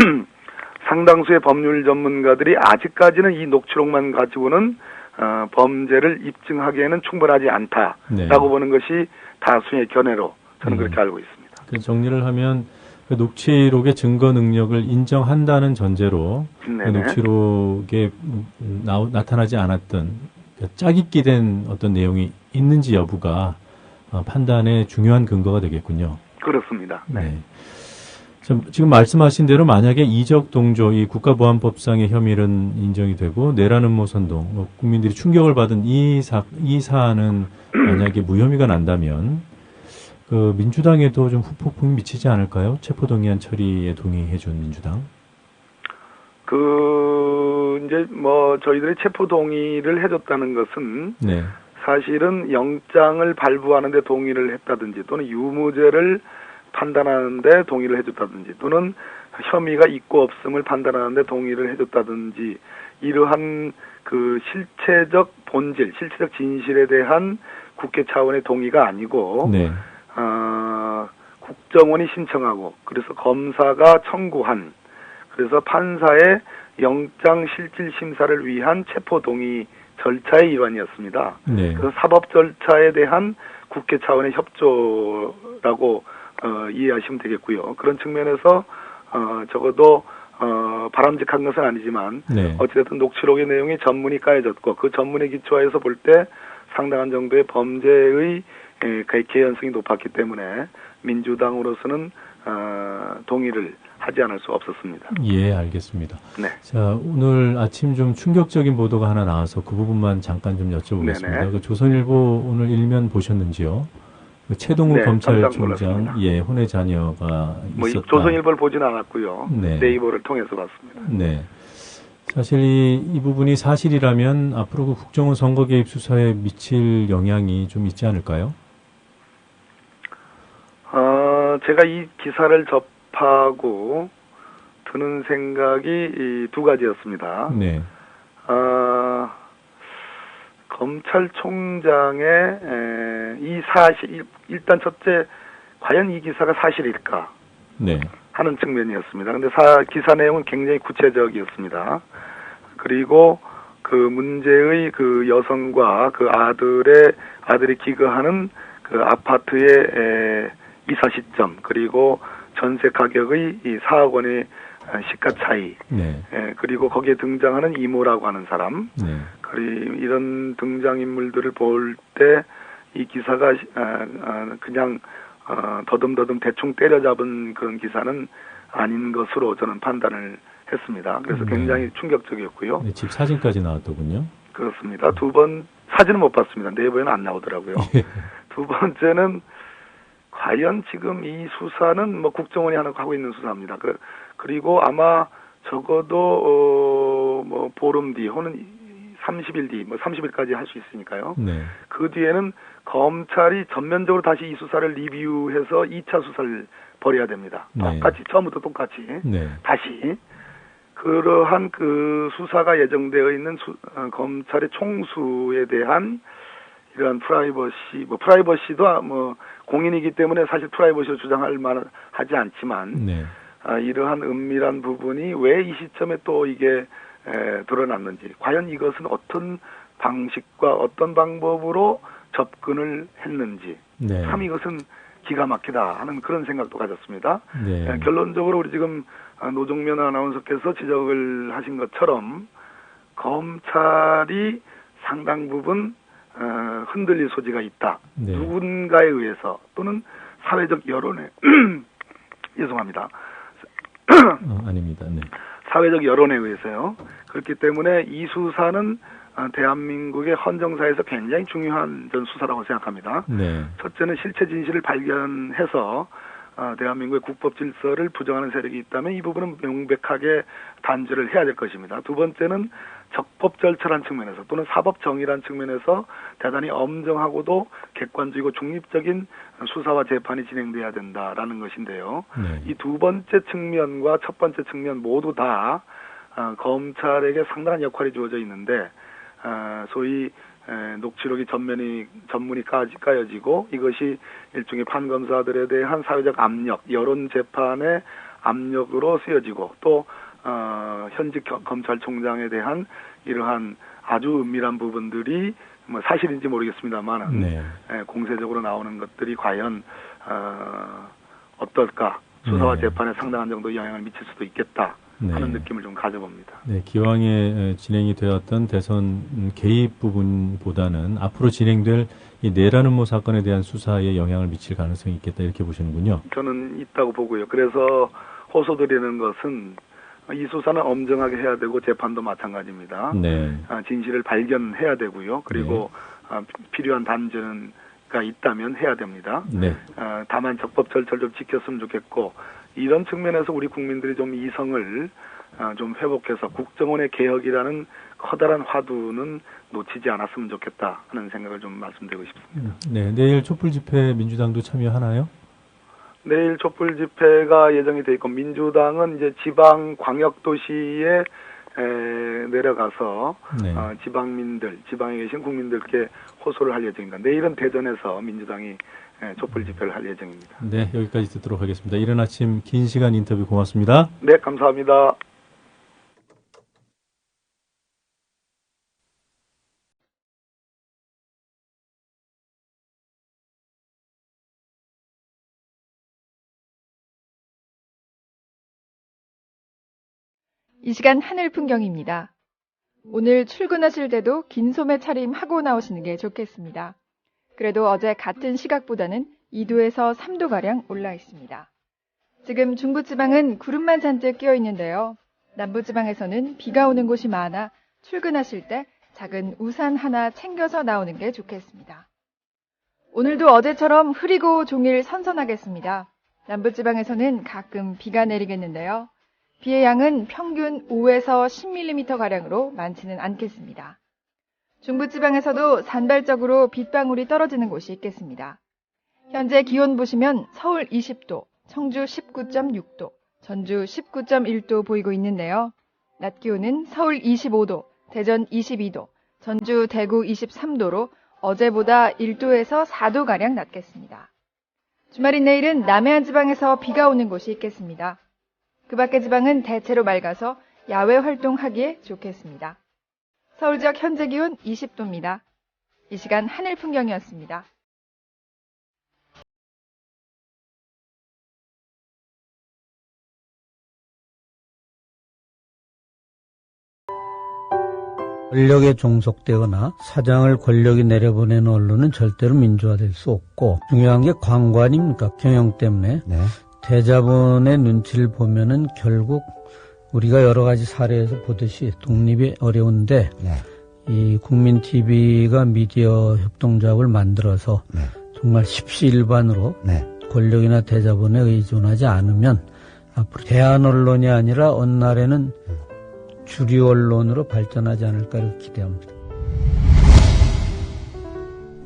상당수의 법률 전문가들이 아직까지는 이 녹취록만 가지고는 범죄를 입증하기에는 충분하지 않다라고 네. 보는 것이 다수의 견해로 저는 그렇게 알고 있습니다. 그 정리를 하면 그 녹취록의 증거 능력을 인정한다는 전제로 그 녹취록에 나타나지 않았던 짜깁기 된 어떤 내용이 있는지 여부가 판단의 중요한 근거가 되겠군요. 그렇습니다. 네. 지금 말씀하신 대로 만약에 이적 동조, 이 국가보안법상의 혐의는 인정이 되고 내란 음모 선동, 국민들이 충격을 받은 이 사안은 만약에 무혐의가 난다면 그 민주당에도 좀 후폭풍이 미치지 않을까요? 체포동의안 처리에 동의해준 민주당. 이제 저희들이 체포 동의를 해줬다는 것은 네. 사실은 영장을 발부하는데 동의를 했다든지 또는 유무죄를 판단하는데 동의를 해줬다든지 또는 혐의가 있고 없음을 판단하는데 동의를 해줬다든지 이러한 그 실체적 본질, 실체적 진실에 대한 국회 차원의 동의가 아니고 네. 국정원이 신청하고 그래서 검사가 청구한 그래서 판사의 영장 실질 심사를 위한 체포 동의 절차의 일환이었습니다. 네. 그래서 사법 절차에 대한 국회 차원의 협조라고 이해하시면 되겠고요. 그런 측면에서 적어도 바람직한 것은 아니지만 네. 어찌됐든 녹취록의 내용이 전문이 까여졌고 그 전문에 기초해서 볼 때 상당한 정도의 범죄의 개연성이 높았기 때문에 민주당으로서는 동의를 하지 않을 수 없었습니다. 예, 알겠습니다. 네. 자, 오늘 아침 좀 충격적인 보도가 하나 나와서 그 부분만 잠깐 좀 여쭤보겠습니다. 그 조선일보 오늘 일면 보셨는지요? 그 최동욱 검찰총장, 혼외 자녀가 있었다. 조선일보를 보진 않았고요. 네. 네이버를 통해서 봤습니다. 네. 사실 이 부분이 사실이라면 앞으로 그 국정원 선거 개입 수사에 미칠 영향이 좀 있지 않을까요? 제가 이 기사를 접하고 드는 생각이 두 가지였습니다. 네. 검찰총장의 이 사실, 일단 첫째, 과연 이 기사가 사실일까? 네. 하는 측면이었습니다. 근데 기사 내용은 굉장히 구체적이었습니다. 그리고 그 문제의 그 여성과 그 아들이 기거하는 그 아파트의 이사 시점, 그리고 전세 가격의 이 4억 원의 시가 차이, 네. 그리고 거기에 등장하는 이모라고 하는 사람, 네. 그리고 이런 등장인물들을 볼 때 이 기사가 그냥 더듬더듬 대충 때려잡은 그런 기사는 아닌 것으로 저는 판단을 했습니다. 그래서 굉장히 충격적이었고요. 네, 집 사진까지 나왔더군요. 그렇습니다. 두 번 사진은 못 봤습니다. 네이버에는 안 나오더라고요. 두 번째는 과연 지금 이 수사는 국정원이 하고 있는 수사입니다. 그리고 아마 적어도 보름 뒤 혹은 30일 뒤, 30일까지 할 수 있으니까요. 네. 그 뒤에는 검찰이 전면적으로 다시 이 수사를 리뷰해서 2차 수사를 벌여야 됩니다. 네. 똑같이, 처음부터 똑같이. 네. 다시. 그러한 그 수사가 예정되어 있는 검찰의 총수에 대한 이러한 프라이버시도 공인이기 때문에 사실 프라이버시로 주장할 만은 하지 않지만, 네. 이러한 은밀한 부분이 왜 이 시점에 또 이게 드러났는지, 과연 이것은 어떤 방식과 어떤 방법으로 접근을 했는지, 네. 참 이것은 기가 막히다 하는 그런 생각도 가졌습니다. 네. 결론적으로 우리 지금 노종면 아나운서께서 지적을 하신 것처럼 검찰이 상당 부분 흔들릴 소지가 있다. 네. 누군가에 의해서 또는 사회적 여론에 죄송합니다. 아닙니다. 네. 사회적 여론에 의해서요. 그렇기 때문에 이 수사는 대한민국의 헌정사에서 굉장히 중요한 전 수사라고 생각합니다. 네. 첫째는 실체 진실을 발견해서 대한민국의 국법 질서를 부정하는 세력이 있다면 이 부분은 명백하게 단죄를 해야 될 것입니다. 두 번째는 적법 절차란 측면에서 또는 사법 정의란 측면에서 대단히 엄정하고도 객관적이고 중립적인 수사와 재판이 진행돼야 된다라는 것인데요. 네. 이 두 번째 측면과 첫 번째 측면 모두 다 검찰에게 상당한 역할이 주어져 있는데 소위 녹취록이 전문이 까여지고 이것이 일종의 판검사들에 대한 사회적 압력, 여론 재판의 압력으로 쓰여지고 또 현직 검찰총장에 대한 이러한 아주 은밀한 부분들이 뭐 사실인지 모르겠습니다만 네. 공세적으로 나오는 것들이 과연 어떨까 수사와 네. 재판에 상당한 정도 영향을 미칠 수도 있겠다 하는 네. 느낌을 좀 가져봅니다. 네, 기왕에 진행이 되었던 대선 개입 부분보다는 앞으로 진행될 이 내란음모 사건에 대한 수사에 영향을 미칠 가능성이 있겠다 이렇게 보시는군요. 저는 있다고 보고요. 그래서 호소드리는 것은 이 수사는 엄정하게 해야 되고 재판도 마찬가지입니다. 네. 진실을 발견해야 되고요. 그리고 네. 필요한 단죄가 있다면 해야 됩니다. 네. 다만 적법 절차를 좀 지켰으면 좋겠고 이런 측면에서 우리 국민들이 좀 이성을 좀 회복해서 국정원의 개혁이라는 커다란 화두는 놓치지 않았으면 좋겠다 하는 생각을 좀 말씀드리고 싶습니다. 네, 내일 촛불 집회 민주당도 참여하나요? 내일 촛불 집회가 예정이 돼 있고 민주당은 이제 지방 광역 도시에 내려가서 네. 지방에 계신 국민들께 호소를 할 예정입니다. 내일은 대전에서 민주당이 촛불 집회를 할 예정입니다. 네, 여기까지 듣도록 하겠습니다. 이른 아침 긴 시간 인터뷰 고맙습니다. 네, 감사합니다. 이 시간 하늘 풍경입니다. 오늘 출근하실 때도 긴 소매 차림하고 나오시는 게 좋겠습니다. 그래도 어제 같은 시각보다는 2도에서 3도가량 올라 있습니다. 지금 중부지방은 구름만 잔뜩 끼어 있는데요. 남부지방에서는 비가 오는 곳이 많아 출근하실 때 작은 우산 하나 챙겨서 나오는 게 좋겠습니다. 오늘도 어제처럼 흐리고 종일 선선하겠습니다. 남부지방에서는 가끔 비가 내리겠는데요. 비의 양은 평균 5에서 10mm가량으로 많지는 않겠습니다. 중부지방에서도 산발적으로 빗방울이 떨어지는 곳이 있겠습니다. 현재 기온 보시면 서울 20도, 청주 19.6도, 전주 19.1도 보이고 있는데요. 낮 기온은 서울 25도, 대전 22도, 전주, 대구 23도로 어제보다 1도에서 4도가량 낮겠습니다. 주말인 내일은 남해안 지방에서 비가 오는 곳이 있겠습니다. 그 밖의 지방은 대체로 맑아서 야외 활동하기에 좋겠습니다. 서울 지역 현재 기온 20도입니다. 이 시간 하늘 풍경이었습니다. 권력에 종속되거나 사장을 권력이 내려보내는 언론은 절대로 민주화될 수 없고 중요한 게 광고 아닙니까? 경영 때문에. 네. 대자본의 눈치를 보면은 결국 우리가 여러 가지 사례에서 보듯이 독립이 어려운데 네. 이 국민 TV가 미디어 협동조합을 만들어서 네. 정말 십시일반으로 네. 권력이나 대자본에 의존하지 않으면 앞으로 대한 언론이 아니라 어느 날에는 주류 언론으로 발전하지 않을까 이렇게 기대합니다.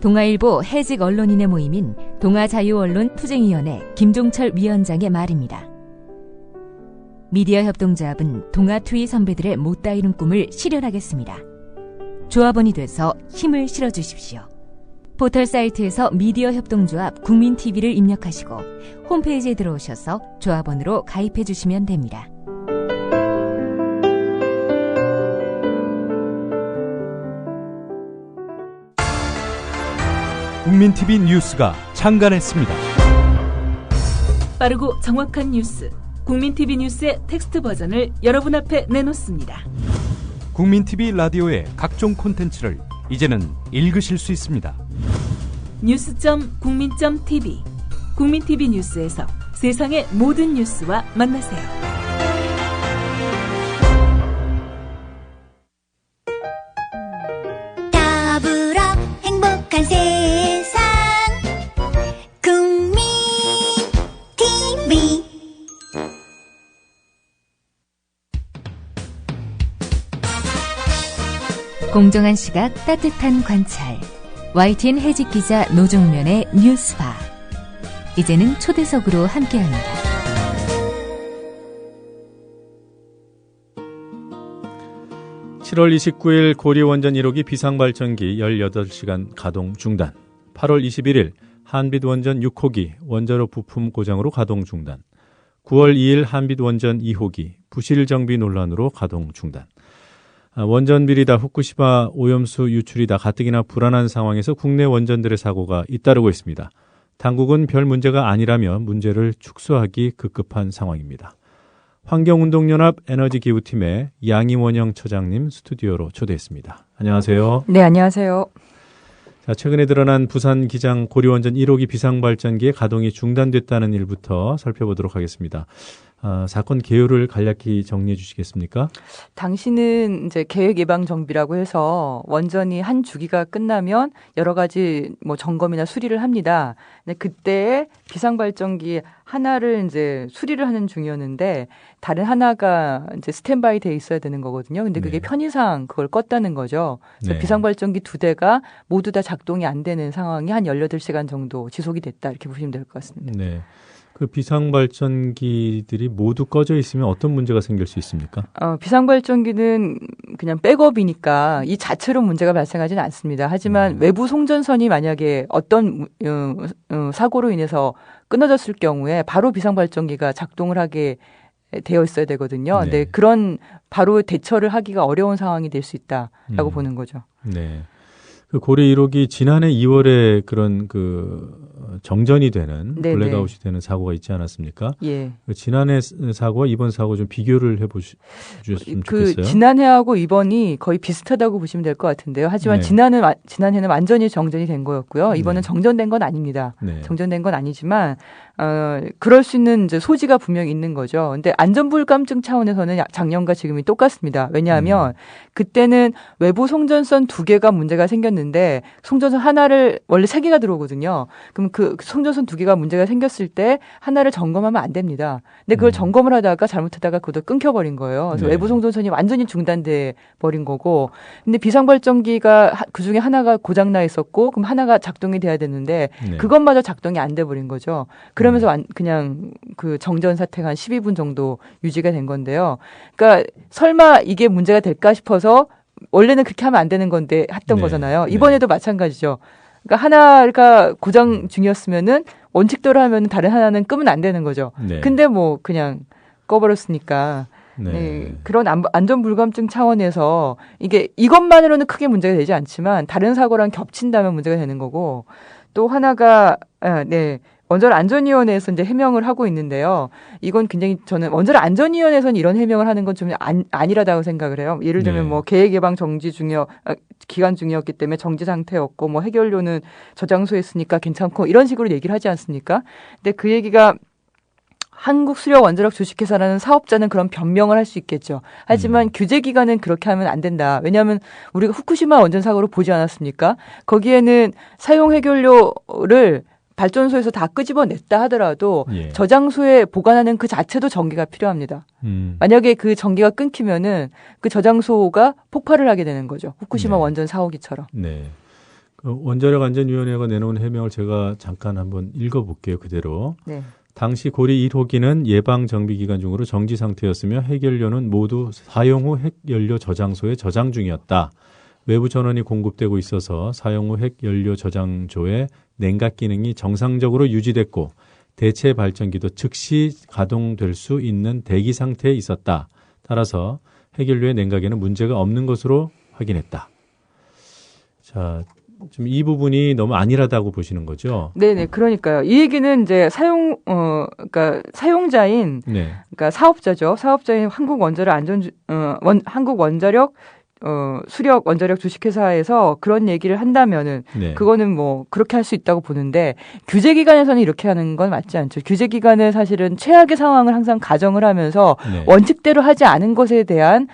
동아일보 해직 언론인의 모임인 동아자유언론투쟁위원회 김종철 위원장의 말입니다. 미디어 협동조합은 동아투위 선배들의 못다 이룬 꿈을 실현하겠습니다. 조합원이 돼서 힘을 실어주십시오. 포털 사이트에서 미디어 협동조합 국민TV를 입력하시고 홈페이지에 들어오셔서 조합원으로 가입해 주시면 됩니다. 국민TV 뉴스가 창간했습니다. 빠르고 정확한 뉴스, 국민TV 뉴스의 텍스트 버전을 여러분 앞에 내놓습니다. 국민TV 라디오의 각종 콘텐츠를 이제는 읽으실 수 있습니다. 뉴스.국민.tv, 국민TV 뉴스에서 세상의 모든 뉴스와 만나세요. 더불어 행복한 세상 국민 TV 공정한 시각, 따뜻한 관찰. YTN 해직 기자 노종면의 뉴스바. 이제는 초대석으로 함께합니다. (7월 29일) 고리원전 1호기 비상발전기 18시간 가동 중단. 8월 21일 한빛원전 6호기 원자로 부품 고장으로 가동 중단. 9월 2일 한빛원전 2호기 부실 정비 논란으로 가동 중단. 원전 비리다 후쿠시마 오염수 유출이다 가뜩이나 불안한 상황에서 국내 원전들의 사고가 잇따르고 있습니다. 당국은 별 문제가 아니라며 문제를 축소하기 급급한 상황입니다. 환경운동연합 에너지기후팀의 양희원영 처장님 스튜디오로 초대했습니다. 안녕하세요. 네, 안녕하세요. 자, 최근에 드러난 부산 기장 고리원전 1호기 비상발전기의 가동이 중단됐다는 일부터 살펴보도록 하겠습니다. 사건 개요를 간략히 정리해 주시겠습니까? 당시는 이제 계획 예방 정비라고 해서 원전이 한 주기가 끝나면 여러 가지 뭐 점검이나 수리를 합니다. 근데 그때 비상발전기 하나를 이제 수리를 하는 중이었는데 다른 하나가 이제 스탠바이 돼 있어야 되는 거거든요. 근데 그게 편의상 그걸 껐다는 거죠. 그래서 비상발전기 2대가 모두 다 작동이 안 되는 상황이 한 18시간 정도 지속이 됐다 이렇게 보시면 될 것 같습니다. 네. 그 비상발전기들이 모두 꺼져 있으면 어떤 문제가 생길 수 있습니까? 비상발전기는 그냥 백업이니까 이 자체로 문제가 발생하지는 않습니다. 하지만 외부 송전선이 만약에 어떤 사고로 인해서 끊어졌을 경우에 바로 비상발전기가 작동을 하게 되어 있어야 되거든요. 네. 근데 그런 바로 대처를 하기가 어려운 상황이 될 수 있다라고 보는 거죠. 네. 그 고리 1호기 지난해 2월에 그런 그 정전이 되는 블랙아웃이 되는 사고가 있지 않았습니까? 예. 그 지난해 사고와 이번 사고 좀 비교를 해보셨으면 좋겠어요. 지난해하고 이번이 거의 비슷하다고 보시면 될 것 같은데요. 하지만 지난해는 완전히 정전이 된 거였고요. 이번은 정전된 건 아닙니다. 정전된 건 아니지만 그럴 수 있는 이제 소지가 분명히 있는 거죠. 근데 안전불감증 차원에서는 작년과 지금이 똑같습니다. 왜냐하면 그때는 외부 송전선 2개가 문제가 생겼는데 송전선 하나를 원래 3개가 들어오거든요. 그럼 그 송전선 2개가 문제가 생겼을 때 하나를 점검하면 안 됩니다. 근데 그걸 점검을 하다가 잘못하다가 그것도 끊겨버린 거예요. 그래서 외부 송전선이 완전히 중단돼 버린 거고. 근데 비상발전기가 그중에 하나가 고장나 있었고 그럼 하나가 작동이 돼야 되는데 그것마저 작동이 안 돼 버린 거죠. 그러면서 그냥 그 정전 사태가 한 12분 정도 유지가 된 건데요. 그러니까 설마 이게 문제가 될까 싶어서 원래는 그렇게 하면 안 되는 건데 했던 거잖아요. 이번에도 마찬가지죠. 그러니까 하나가 고장 중이었으면은 원칙대로 하면 다른 하나는 끄면 안 되는 거죠. 근데 뭐 그냥 꺼버렸으니까. 그런 안전불감증 차원에서 이것만으로는 크게 문제가 되지 않지만 다른 사고랑 겹친다면 문제가 되는 거고 또 하나가 원자력 안전위원회에서 이제 해명을 하고 있는데요. 이건 굉장히 저는 원자력 안전위원회에서는 이런 해명을 하는 건 좀 안일하다고 생각을 해요. 예를 들면 뭐 계획 예방 정지 기간 중이었기 때문에 정지 상태였고 뭐 해결료는 저장소에 있으니까 괜찮고 이런 식으로 얘기를 하지 않습니까? 근데 그 얘기가 한국수력원자력 주식회사라는 사업자는 그런 변명을 할 수 있겠죠. 하지만 규제기관은 그렇게 하면 안 된다. 왜냐하면 우리가 후쿠시마 원전 사고를 보지 않았습니까? 거기에는 사용 해결료를 발전소에서 다 끄집어냈다 하더라도 저장소에 보관하는 그 자체도 전기가 필요합니다. 만약에 그 전기가 끊기면은 그 저장소가 폭발을 하게 되는 거죠. 후쿠시마 원전 사고기처럼. 네. 그 원자력안전위원회가 내놓은 해명을 제가 잠깐 한번 읽어볼게요. 그대로. 네. 당시 고리 1호기는 예방 정비 기간 중으로 정지 상태였으며 해결료는 모두 사용 후 핵연료 저장소에 저장 중이었다. 외부 전원이 공급되고 있어서 사용 후 핵연료 저장소의 냉각 기능이 정상적으로 유지됐고 대체 발전기도 즉시 가동될 수 있는 대기 상태에 있었다. 따라서 핵연료의 냉각에는 문제가 없는 것으로 확인했다. 자, 좀 이 부분이 너무 안일하다고 보시는 거죠? 네네, 그러니까요. 이 얘기는 이제 그러니까 사용자인, 그러니까 사업자죠. 사업자인 한국원자력 수력 원자력 주식회사에서 그런 얘기를 한다면은 그거는 뭐 그렇게 할 수 있다고 보는데 규제기관에서는 이렇게 하는 건 맞지 않죠. 규제기관은 사실은 최악의 상황을 항상 가정을 하면서 원칙대로 하지 않은 것에 대한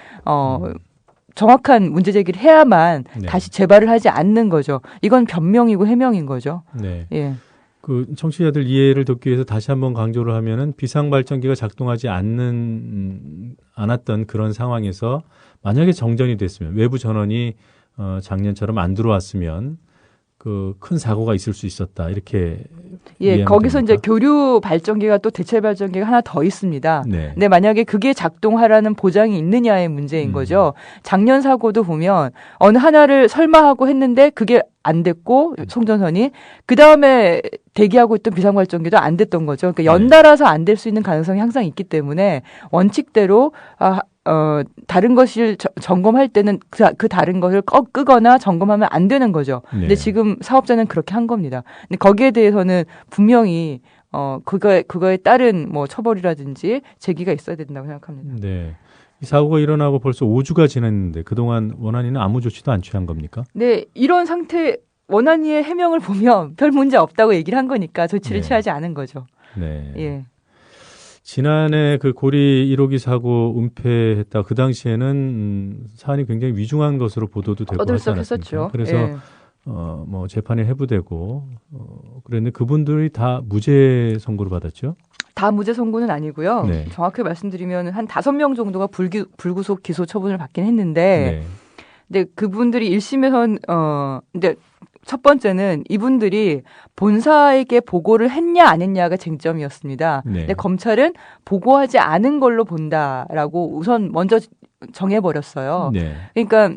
정확한 문제 제기를 해야만 다시 재발을 하지 않는 거죠. 이건 변명이고 해명인 거죠. 네. 예. 그 청취자들 이해를 돕기 위해서 다시 한번 강조를 하면은 비상발전기가 작동하지 않았던 그런 상황에서 만약에 정전이 됐으면 외부 전원이 작년처럼 안 들어왔으면 그 큰 사고가 있을 수 있었다. 이렇게 예, 거기서 됩니까? 이제 교류 발전기가 또 대체 발전기가 하나 더 있습니다. 네. 근데 만약에 그게 작동하라는 보장이 있느냐의 문제인 거죠. 작년 사고도 보면 어느 하나를 설마 하고 했는데 그게 안 됐고 송전선이 그 다음에 대기하고 있던 비상발전기도 안 됐던 거죠. 그러니까 연달아서 안 될 수 있는 가능성이 항상 있기 때문에 원칙대로 다른 것을 점검할 때는 그 다른 것을 끄거나 점검하면 안 되는 거죠. 네. 근데 지금 사업자는 그렇게 한 겁니다. 근데 거기에 대해서는 분명히 그거에 따른 뭐 처벌이라든지 제기가 있어야 된다고 생각합니다. 네. 이 사고가 일어나고 벌써 5주가 지났는데 그동안 원안위는 아무 조치도 안 취한 겁니까? 네, 이런 상태 원안위의 해명을 보면 별 문제 없다고 얘기를 한 거니까 조치를 네. 취하지 않은 거죠. 네. 예. 지난해 그 고리 1호기 사고 은폐했다. 그 당시에는 사안이 굉장히 위중한 것으로 보도도 되고 하지 않았습니까? 그래서 예. 뭐 재판이 해부되고 그랬는데 그분들이 다 무죄 선고를 받았죠? 다 무죄 선고는 아니고요. 네. 정확히 말씀드리면 한 5명 정도가 불구속 기소 처분을 받긴 했는데, 근데 그분들이 1심에선 근데 첫 번째는 이분들이 본사에게 보고를 했냐 안 했냐가 쟁점이었습니다. 네. 근데 검찰은 보고하지 않은 걸로 본다라고 우선 먼저 정해버렸어요. 네. 그러니까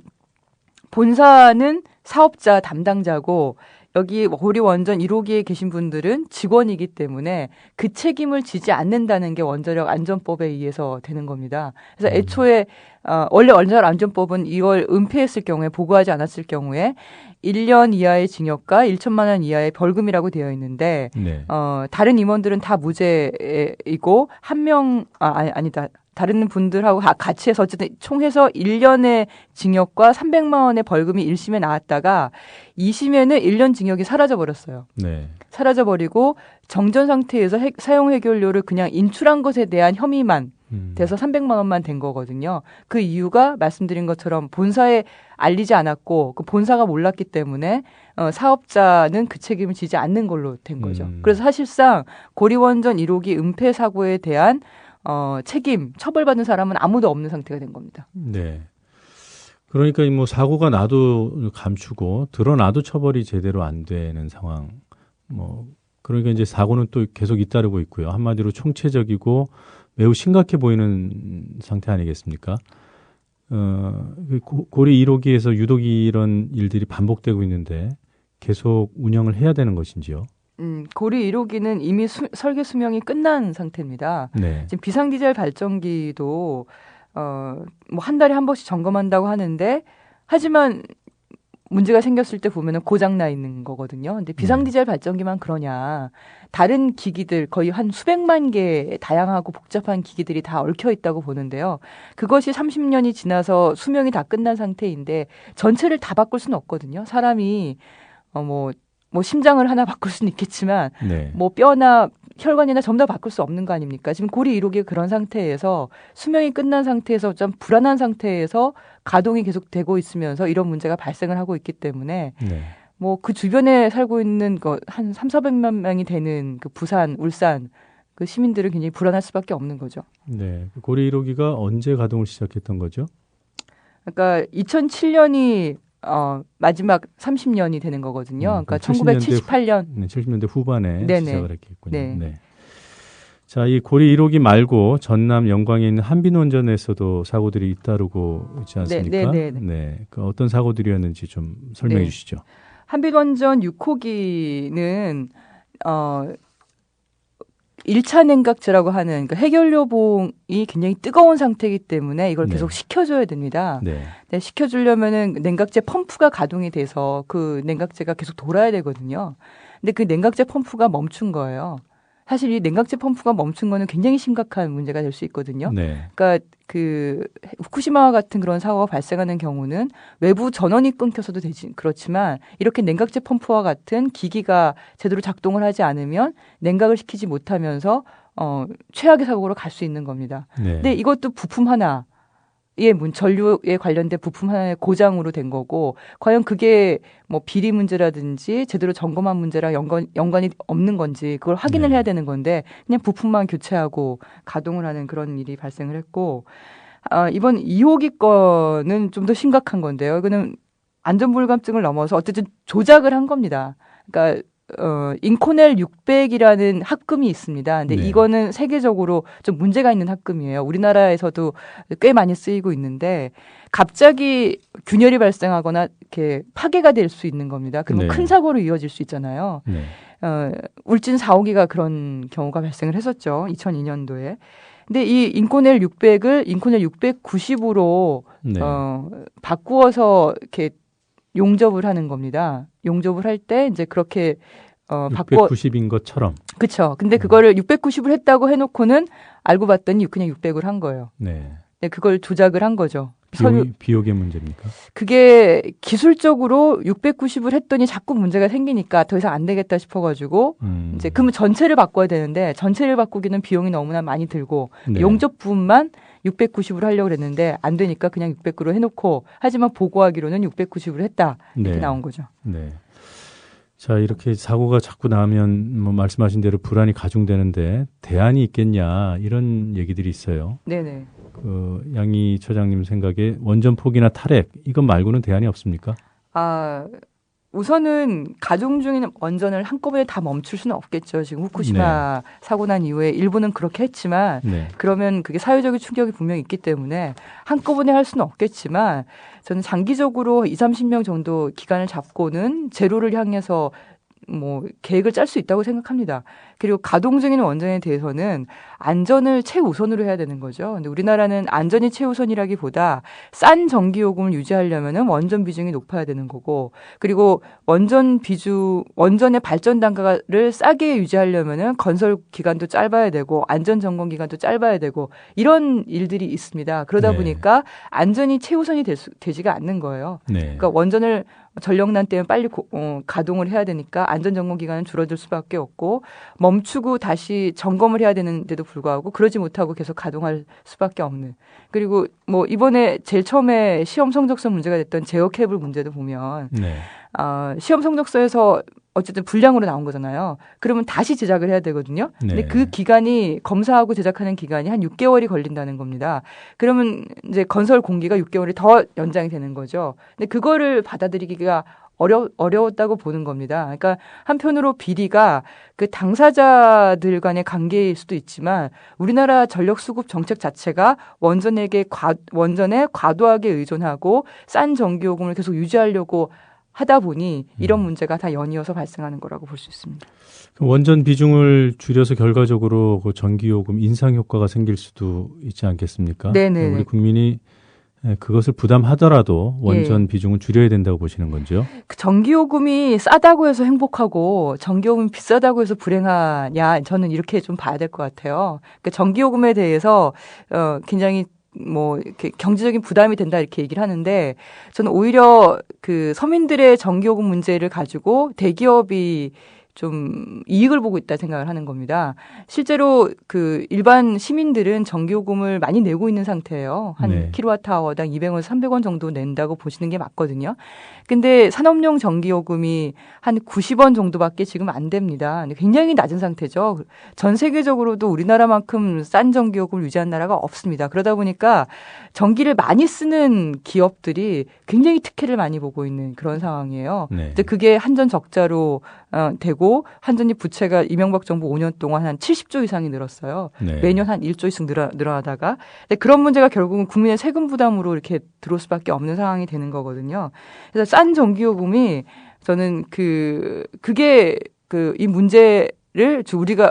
본사는 사업자 담당자고 여기 고리 원전 1호기에 계신 분들은 직원이기 때문에 그 책임을 지지 않는다는 게 원자력 안전법에 의해서 되는 겁니다. 그래서 애초에 원래 원자력 안전법은 이걸 은폐했을 경우에 보고하지 않았을 경우에 1년 이하의 징역과 1천만 원 이하의 벌금이라고 되어 있는데 네. 다른 임원들은 다 무죄이고 한 명 아니다. 다른 분들하고 같이 해서 어쨌든 총해서 1년의 징역과 300만 원의 벌금이 1심에 나왔다가 2심에는 1년 징역이 사라져버렸어요. 네. 사라져버리고 정전 상태에서 사용 해결료를 그냥 인출한 것에 대한 혐의만 돼서 300만 원만 된 거거든요. 그 이유가 말씀드린 것처럼 본사에 알리지 않았고 그 본사가 몰랐기 때문에 사업자는 그 책임을 지지 않는 걸로 된 거죠. 그래서 사실상 고리원전 1호기 은폐 사고에 대한 책임, 처벌받는 사람은 아무도 없는 상태가 된 겁니다. 네. 그러니까 뭐 사고가 나도 감추고 드러나도 처벌이 제대로 안 되는 상황. 뭐 그러니까 이제 사고는 또 계속 잇따르고 있고요. 한마디로 총체적이고 매우 심각해 보이는 상태 아니겠습니까? 고리 1호기에서 유독 이런 일들이 반복되고 있는데 계속 운영을 해야 되는 것인지요? 고리 1호기는 이미 설계 수명이 끝난 상태입니다. 네. 지금 비상디젤 발전기도 뭐 한 달에 한 번씩 점검한다고 하는데 하지만 문제가 생겼을 때 보면은 고장 나 있는 거거든요. 근데 비상디젤 발전기만 그러냐? 다른 기기들 거의 한 수백만 개의 다양하고 복잡한 기기들이 다 얽혀 있다고 보는데요. 그것이 30년이 지나서 수명이 다 끝난 상태인데 전체를 다 바꿀 수는 없거든요. 사람이 뭐 심장을 하나 바꿀 수는 있겠지만 네. 뭐 뼈나 혈관이나 전부 다 바꿀 수 없는 거 아닙니까? 지금 고리 1호기가 그런 상태에서 수명이 끝난 상태에서 좀 불안한 상태에서 가동이 계속되고 있으면서 이런 문제가 발생을 하고 있기 때문에 뭐 그 주변에 살고 있는 한 3,400만 명이 되는 그 부산, 울산 그 시민들은 굉장히 불안할 수밖에 없는 거죠. 네. 고리 1호기가 언제 가동을 시작했던 거죠? 그러니까 2007년이 마지막 30년이 되는 거거든요. 그러니까 1978년. 네, 70년대 후반에 네네. 시작을 했겠군요. 네. 네. 자, 이 고리 1호기 말고 전남 영광에 있는 한빈원전에서도 사고들이 잇따르고 있지 않습니까? 네. 그 어떤 사고들이었는지 좀 설명해 주시죠. 한빈원전 6호기는 1차 냉각제라고 하는 그 해결료 봉이 굉장히 뜨거운 상태이기 때문에 이걸 계속 식혀줘야 됩니다. 네, 식혀주려면은 냉각제 펌프가 가동이 돼서 그 냉각제가 계속 돌아야 되거든요. 근데 그 냉각제 펌프가 멈춘 거예요. 사실 이 냉각제 펌프가 멈춘 거는 굉장히 심각한 문제가 될 수 있거든요. 네. 그러니까 그 후쿠시마와 같은 그런 사고가 발생하는 경우는 외부 전원이 끊겨서도 되지 그렇지만 이렇게 냉각제 펌프와 같은 기기가 제대로 작동을 하지 않으면 냉각을 시키지 못하면서 최악의 사고로 갈 수 있는 겁니다. 네. 근데 이것도 부품 하나 전류에 관련된 부품 하나의 고장으로 된 거고, 과연 그게 뭐 비리 문제라든지 제대로 점검한 문제랑 연관이 없는 건지 그걸 확인을 해야 되는 건데, 그냥 부품만 교체하고 가동을 하는 그런 일이 발생을 했고, 이번 2호기 건은 좀 더 심각한 건데요. 이거는 안전불감증을 넘어서 어쨌든 조작을 한 겁니다. 그러니까 인코넬 600이라는 학금이 있습니다. 근데 네. 이거는 세계적으로 좀 문제가 있는 학금이에요. 우리나라에서도 꽤 많이 쓰이고 있는데 갑자기 균열이 발생하거나 이렇게 파괴가 될 수 있는 겁니다. 그러면 네. 큰 사고로 이어질 수 있잖아요. 네. 울진 4호기가 그런 경우가 발생을 했었죠. 2002년도에. 근데 이 인코넬 600을 인코넬 690으로 네. 바꾸어서 이렇게 용접을 하는 겁니다. 용접을 할 때 이제 그렇게 690인 것처럼. 그렇죠. 근데 그거를 690을 했다고 해놓고는 알고 봤더니 그냥 600을 한 거예요. 네. 네, 그걸 조작을 한 거죠. 비용의 문제입니까? 그게 기술적으로 690을 했더니 자꾸 문제가 생기니까 더 이상 안 되겠다 싶어가지고 이제 그러면 전체를 바꿔야 되는데 전체를 바꾸기는 비용이 너무나 많이 들고 네. 용접 부분만 690으로 하려고 그랬는데 안 되니까 그냥 600으로 해놓고 하지만 보고하기로는 690으로 했다 이렇게 네. 나온 거죠. 네. 자, 이렇게 사고가 자꾸 나면 뭐 말씀하신 대로 불안이 가중되는데 대안이 있겠냐 이런 얘기들이 있어요. 네네. 양희 처장님 생각에 원전 포기나 탈핵 이것 말고는 대안이 없습니까? 우선은 가동 중인 원전을 한꺼번에 다 멈출 수는 없겠죠. 지금 후쿠시마 사고 난 이후에 일부는 그렇게 했지만 그러면 그게 사회적인 충격이 분명히 있기 때문에 한꺼번에 할 수는 없겠지만 저는 장기적으로 20-30년 정도 기간을 잡고는 제로를 향해서 뭐 계획을 짤 수 있다고 생각합니다. 그리고 가동 중인 원전에 대해서는 안전을 최우선으로 해야 되는 거죠. 근데 우리나라는 안전이 최우선이라기보다 싼 전기요금을 유지하려면은 원전 비중이 높아야 되는 거고, 그리고 원전의 발전 단가를 싸게 유지하려면은 건설 기간도 짧아야 되고 안전 점검 기간도 짧아야 되고 이런 일들이 있습니다. 그러다 보니까 안전이 최우선이 되지가 않는 거예요. 그러니까 원전을 전력난 때문에 빨리 가동을 해야 되니까 안전점검 기간은 줄어들 수밖에 없고 멈추고 다시 점검을 해야 되는데도 불구하고 그러지 못하고 계속 가동할 수밖에 없는. 그리고 뭐 이번에 제일 처음에 시험 성적서 문제가 됐던 제어 케이블 문제도 보면 시험 성적서에서 어쨌든 불량으로 나온 거잖아요. 그러면 다시 제작을 해야 되거든요. 근데 그 기간이 검사하고 제작하는 기간이 한 6개월이 걸린다는 겁니다. 그러면 이제 건설 공기가 6개월이 더 연장이 되는 거죠. 근데 그거를 받아들이기가 어려웠다고 보는 겁니다. 그러니까 한편으로 비리가 그 당사자들 간의 관계일 수도 있지만 우리나라 전력 수급 정책 자체가 원전에 과도하게 의존하고 싼 전기요금을 계속 유지하려고 하다 보니 이런 문제가 다 연이어서 발생하는 거라고 볼 수 있습니다. 원전 비중을 줄여서 결과적으로 그 전기요금 인상 효과가 생길 수도 있지 않겠습니까? 네네. 우리 국민이 그것을 부담하더라도 원전 비중을 줄여야 된다고 보시는 건죠? 전기요금이 싸다고 해서 행복하고 전기요금이 비싸다고 해서 불행하냐, 저는 이렇게 좀 봐야 될 것 같아요. 그러니까 전기요금에 대해서 굉장히 뭐 이렇게 경제적인 부담이 된다 이렇게 얘기를 하는데 저는 오히려 그 서민들의 전기요금 문제를 가지고 대기업이 좀 이익을 보고 있다 생각을 하는 겁니다. 실제로 그 일반 시민들은 전기요금을 많이 내고 있는 상태예요. 한 킬로와트아워당 200원, 300원 정도 낸다고 보시는 게 맞거든요. 근데 산업용 전기요금이 한 90원 정도밖에 지금 안 됩니다. 굉장히 낮은 상태죠. 전 세계적으로도 우리나라만큼 싼 전기요금을 유지한 나라가 없습니다. 그러다 보니까 전기를 많이 쓰는 기업들이 굉장히 특혜를 많이 보고 있는 그런 상황이에요. 근데 그게 한전 적자로 되고 한전이 부채가 이명박 정부 5년 동안 한 70조 이상이 늘었어요. 매년 한 1조씩 늘어나다가 그런 문제가 결국은 국민의 세금 부담으로 이렇게 들어올 수밖에 없는 상황이 되는 거거든요. 그래서 싼 전기요금이 저는 그게 이 문제를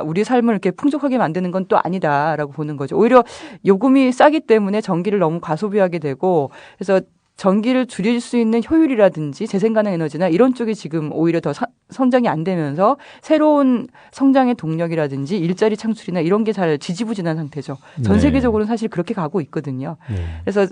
우리 삶을 이렇게 풍족하게 만드는 건 또 아니다라고 보는 거죠. 오히려 요금이 싸기 때문에 전기를 너무 과소비하게 되고 그래서 전기를 줄일 수 있는 효율이라든지 재생가능 에너지나 이런 쪽이 지금 오히려 더 성장이 안 되면서 새로운 성장의 동력이라든지 일자리 창출이나 이런 게 잘 지지부진한 상태죠. 전 세계적으로는 사실 그렇게 가고 있거든요. 그래서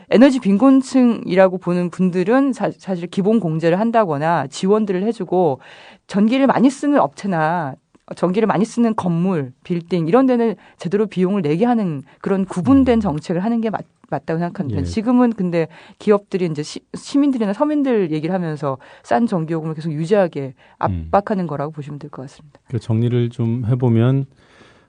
에너지 빈곤층이라고 보는 분들은 사실 기본 공제를 한다거나 지원들을 해주고 전기를 많이 쓰는 업체나 전기를 많이 쓰는 건물, 빌딩 이런 데는 제대로 비용을 내게 하는 그런 구분된 정책을 하는 게 맞다고 생각합니다. 지금은 근데 기업들이 이제 시민들이나 서민들 얘기를 하면서 싼 전기요금을 계속 유지하게 압박하는 거라고 보시면 될 것 같습니다. 정리를 좀 해보면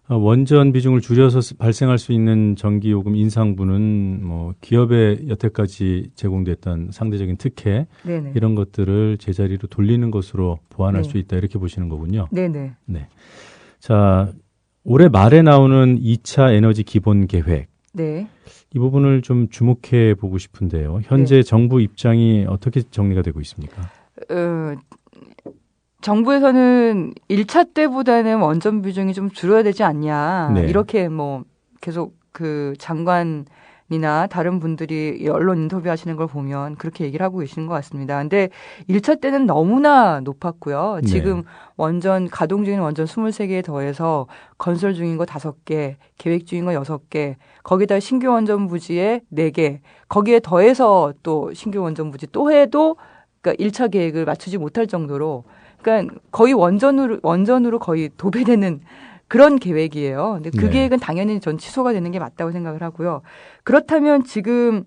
원전 비중을 줄여서 발생할 수 있는 전기요금 인상분은 뭐 기업에 여태까지 제공됐던 상대적인 특혜 네네. 이런 것들을 제자리로 돌리는 것으로 보완할 네. 수 있다 이렇게 보시는 거군요. 네네. 네. 자, 올해 말에 나오는 2차 에너지 기본 계획. 네. 이 부분을 좀 주목해 보고 싶은데요. 현재 네. 정부 입장이 어떻게 정리가 되고 있습니까? 정부에서는 1차 때보다는 원전 비중이 좀 줄어야 되지 않냐. 네. 이렇게 뭐 계속 그 장관이나 다른 분들이 언론 인터뷰 하시는 걸 보면 그렇게 얘기를 하고 계시는 것 같습니다. 근데 1차 때는 너무나 높았고요. 네. 지금 원전, 가동 중인 원전 23개에 더해서 건설 중인 거 5개, 계획 중인 거 6개, 거기다 신규 원전 부지에 4개, 거기에 더해서 또 신규 원전 부지 또 해도 그러니까 1차 계획을 맞추지 못할 정도로 그러니까 거의 원전으로 거의 도배되는 그런 계획이에요. 근데 그 네. 계획은 당연히 전 취소가 되는 게 맞다고 생각을 하고요. 그렇다면 지금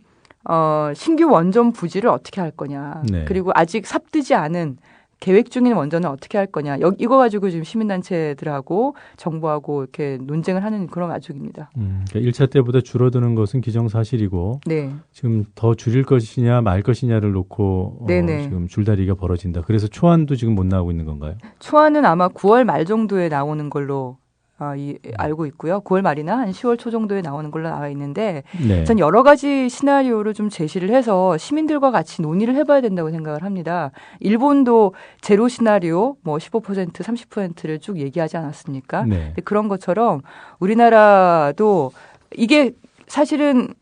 신규 원전 부지를 어떻게 할 거냐. 네. 그리고 아직 삽뜨지 않은 계획 중인 원전은 어떻게 할 거냐. 이거 가지고 지금 시민단체들하고 정부하고 이렇게 논쟁을 하는 그런 와중입니다. 그러니까 1차 때보다 줄어드는 것은 기정사실이고 네. 지금 더 줄일 것이냐 말 것이냐를 놓고 지금 줄다리기가 벌어진다. 그래서 초안도 지금 못 나오고 있는 건가요? 초안은 아마 9월 말 정도에 나오는 걸로 알고 있고요. 9월 말이나 한 10월 초 정도에 나오는 걸로 나와 있는데 네. 전 여러 가지 시나리오를 좀 제시를 해서 시민들과 같이 논의를 해봐야 된다고 생각을 합니다. 일본도 제로 시나리오 뭐 15%, 30%를 쭉 얘기하지 않았습니까? 네. 근데 그런 것처럼 우리나라도 이게 사실은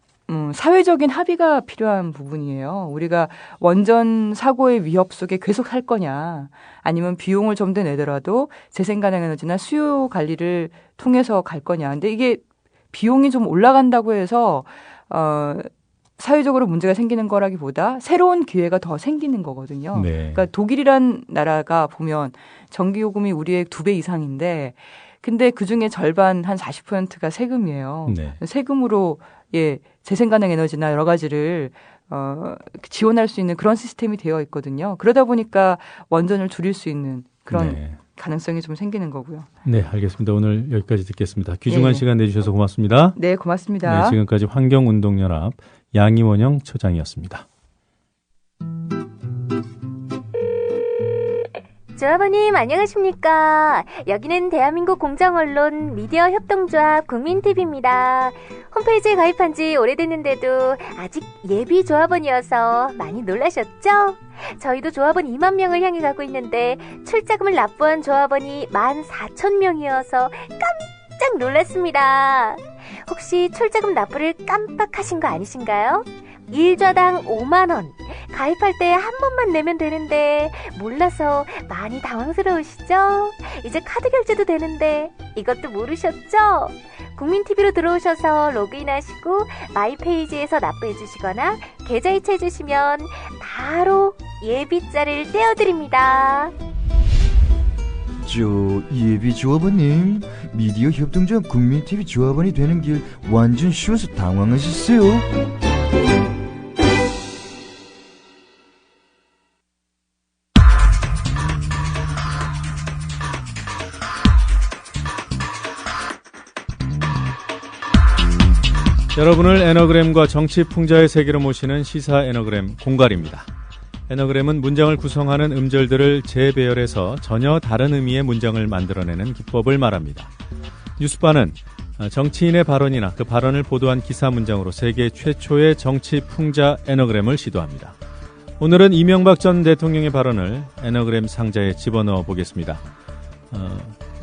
사회적인 합의가 필요한 부분이에요. 우리가 원전 사고의 위협 속에 계속 할 거냐 아니면 비용을 좀 더 내더라도 재생가능에너지나 수요 관리를 통해서 갈 거냐. 근데 이게 비용이 좀 올라간다고 해서 사회적으로 문제가 생기는 거라기보다 새로운 기회가 더 생기는 거거든요. 네. 그러니까 독일이란 나라가 보면 전기요금이 우리의 2배 이상인데 근데 그중에 절반 한 40%가 세금이에요. 네. 세금으로 재생가능 에너지나 여러 가지를 지원할 수 있는 그런 시스템이 되어 있거든요. 그러다 보니까 원전을 줄일 수 있는 그런 가능성이 좀 생기는 거고요. 네, 알겠습니다. 오늘 여기까지 듣겠습니다. 귀중한 네. 시간 내주셔서 고맙습니다. 네, 고맙습니다. 네, 지금까지 환경운동연합 양희원영 처장이었습니다. 조합원님 안녕하십니까. 여기는 대한민국 공정언론 미디어협동조합 국민TV입니다. 홈페이지에 가입한 지 오래됐는데도 아직 예비 조합원이어서 많이 놀라셨죠? 저희도 조합원 2만 명을 향해 가고 있는데 출자금을 납부한 조합원이 14,000명이어서 깜짝 놀랐습니다. 혹시 출자금 납부를 깜빡하신 거 아니신가요? 1좌당 5만원 가입할 때 한 번만 내면 되는데 몰라서 많이 당황스러우시죠? 이제 카드 결제도 되는데 이것도 모르셨죠? 국민TV로 들어오셔서 로그인하시고 마이페이지에서 납부해주시거나 계좌이체해주시면 바로 예비자를 떼어드립니다. 예비 조합원님, 미디어 협동조합 국민TV 조합원이 되는 길 완전 쉬워서 당황하셨어요? 여러분을 에너그램과 정치 풍자의 세계로 모시는 시사 에너그램 공갈입니다. 에너그램은 문장을 구성하는 음절들을 재배열해서 전혀 다른 의미의 문장을 만들어내는 기법을 말합니다. 뉴스바는 정치인의 발언이나 그 발언을 보도한 기사 문장으로 세계 최초의 정치 풍자 에너그램을 시도합니다. 오늘은 이명박 전 대통령의 발언을 에너그램 상자에 집어넣어 보겠습니다.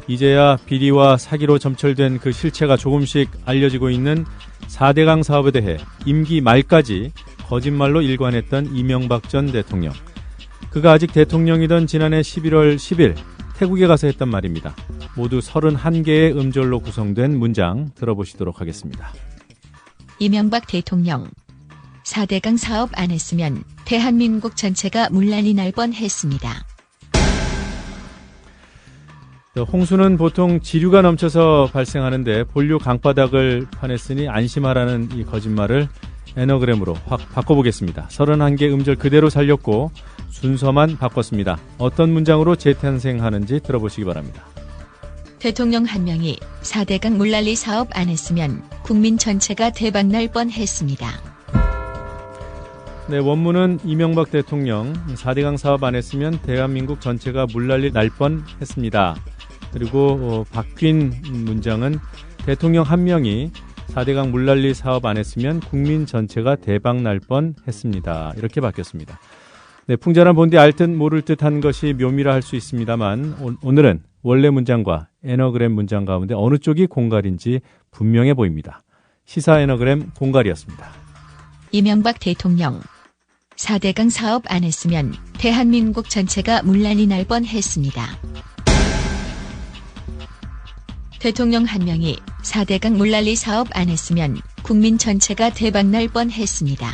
이제야 비리와 사기로 점철된 그 실체가 조금씩 알려지고 있는 4대강 사업에 대해 임기 말까지 거짓말로 일관했던 이명박 전 대통령. 그가 아직 대통령이던 지난해 11월 10일 태국에 가서 했단 말입니다. 모두 31개의 음절로 구성된 문장 들어보시도록 하겠습니다. 이명박 대통령. 4대강 사업 안 했으면 대한민국 전체가 물난리 날 뻔했습니다. 홍수는 보통 지류가 넘쳐서 발생하는데 본류 강바닥을 파냈으니 안심하라는 이 거짓말을 에너그램으로 확 바꿔보겠습니다. 31개 음절 그대로 살렸고 순서만 바꿨습니다. 어떤 문장으로 재탄생하는지 들어보시기 바랍니다. 대통령 한 명이 4대강 물난리 사업 안 했으면 국민 전체가 대박날 뻔했습니다. 네, 원문은 이명박 대통령 4대강 사업 안 했으면 대한민국 전체가 물난리 날 뻔했습니다. 그리고 바뀐 문장은 대통령 한 명이 4대강 물난리 사업 안 했으면 국민 전체가 대박 날 뻔했습니다. 이렇게 바뀌었습니다. 네, 풍자란 본디 알 듯 모를 듯 한 것이 묘미라 할 수 있습니다만 오늘은 원래 문장과 애너그램 문장 가운데 어느 쪽이 공갈인지 분명해 보입니다. 시사 애너그램 공갈이었습니다. 이명박 대통령 4대강 사업 안 했으면 대한민국 전체가 물난리 날 뻔했습니다. 대통령 한 명이 4대강 물난리 사업 안 했으면 국민 전체가 대박날 뻔했습니다.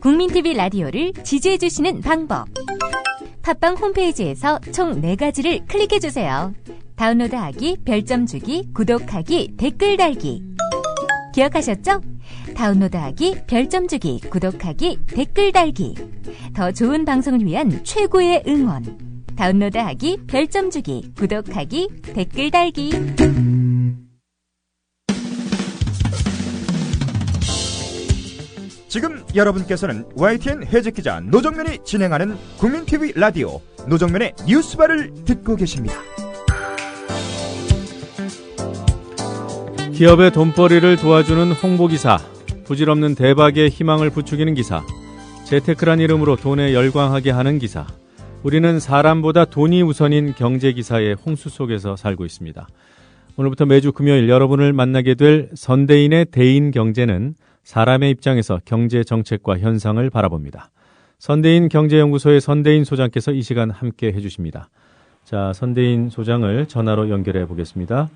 국민TV 라디오를 지지해주시는 방법. 팟빵 홈페이지에서 총 4가지를 클릭해주세요. 다운로드하기, 별점 주기, 구독하기, 댓글 달기. 기억하셨죠? 다운로드하기, 별점 주기, 구독하기, 댓글 달기. 더 좋은 방송을 위한 최고의 응원. 다운로드하기, 별점 주기, 구독하기, 댓글 달기. 지금 여러분께서는 YTN 해적기자 노정면이 진행하는 국민TV 라디오 노정면의 뉴스바를 듣고 계십니다. 기업의 돈벌이를 도와주는 홍보기사, 부질없는 대박의 희망을 부추기는 기사, 재테크란 이름으로 돈에 열광하게 하는 기사. 우리는 사람보다 돈이 우선인 경제기사의 홍수 속에서 살고 있습니다. 오늘부터 매주 금요일 여러분을 만나게 될 선대인의 대인경제는 사람의 입장에서 경제 정책과 현상을 바라봅니다. 선대인 경제연구소의 선대인 소장께서 이 시간 함께 해주십니다. 자, 선대인 소장을 전화로 연결해 보겠습니다.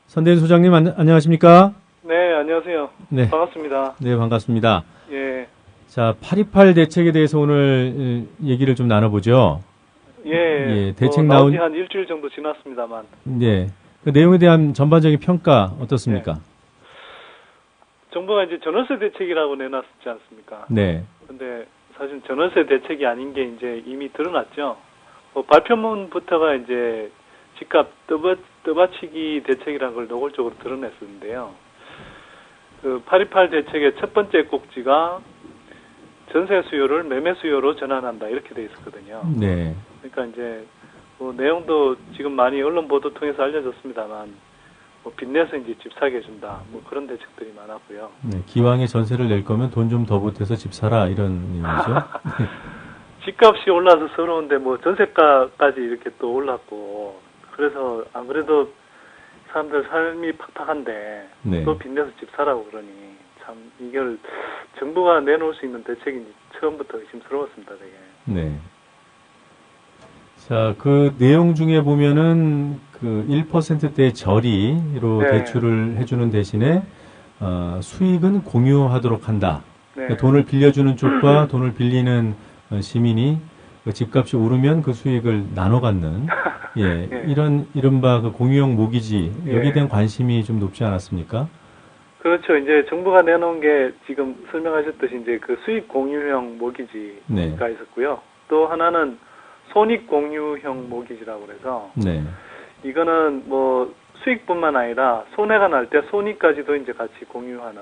선대인 소장님 안녕하십니까? 네, 안녕하세요. 네. 반갑습니다. 네, 반갑습니다. 예. 자, 8.28 대책에 대해서 오늘 얘기를 좀 나눠보죠. 예. 대책 나온 지 한 일주일 정도 지났습니다만. 네. 그 내용에 대한 전반적인 평가 어떻습니까? 네. 정부가 이제 전월세 대책이라고 내놨지 않습니까? 네. 근데 사실 전월세 대책이 아닌 게 이제 이미 드러났죠. 발표문부터가 이제 집값 떠받치기 대책이라는 걸 노골적으로 드러냈었는데요. 그 8.28 대책의 첫 번째 꼭지가 전세 수요를 매매 수요로 전환한다 이렇게 돼 있었거든요. 네. 그러니까 이제 내용도 지금 많이 언론 보도 통해서 알려졌습니다만 빚내서 이제 집 사게 해준다 그런 대책들이 많았고요. 네, 기왕에 전세를 낼 거면 돈 좀 더 보태서 집 사라 이런 의미죠. 집값이 올라서 서러운데 전세가까지 이렇게 또 올랐고 그래서 아무래도 사람들 삶이 팍팍한데 네. 또 빚내서 집 사라고 그러니 참 이걸 정부가 내놓을 수 있는 대책인지 처음부터 의심스러웠습니다, 되게. 네. 자, 그 내용 중에 보면은 그 1%대 저리로 네. 대출을 해주는 대신에 수익은 공유하도록 한다. 네. 그러니까 돈을 빌려주는 쪽과 돈을 빌리는 시민이 그 집값이 오르면 그 수익을 나눠 갖는 예, 예. 이런 이른바 그 공유형 모기지 여기에 예. 대한 관심이 좀 높지 않았습니까? 그렇죠. 이제 정부가 내놓은 게 지금 설명하셨듯이 이제 그 수익 공유형 모기지가 네. 있었고요. 또 하나는 손익 공유형 모기지라고 그래서 네. 이거는 수익뿐만 아니라 손해가 날 때 손익까지도 이제 같이 공유하는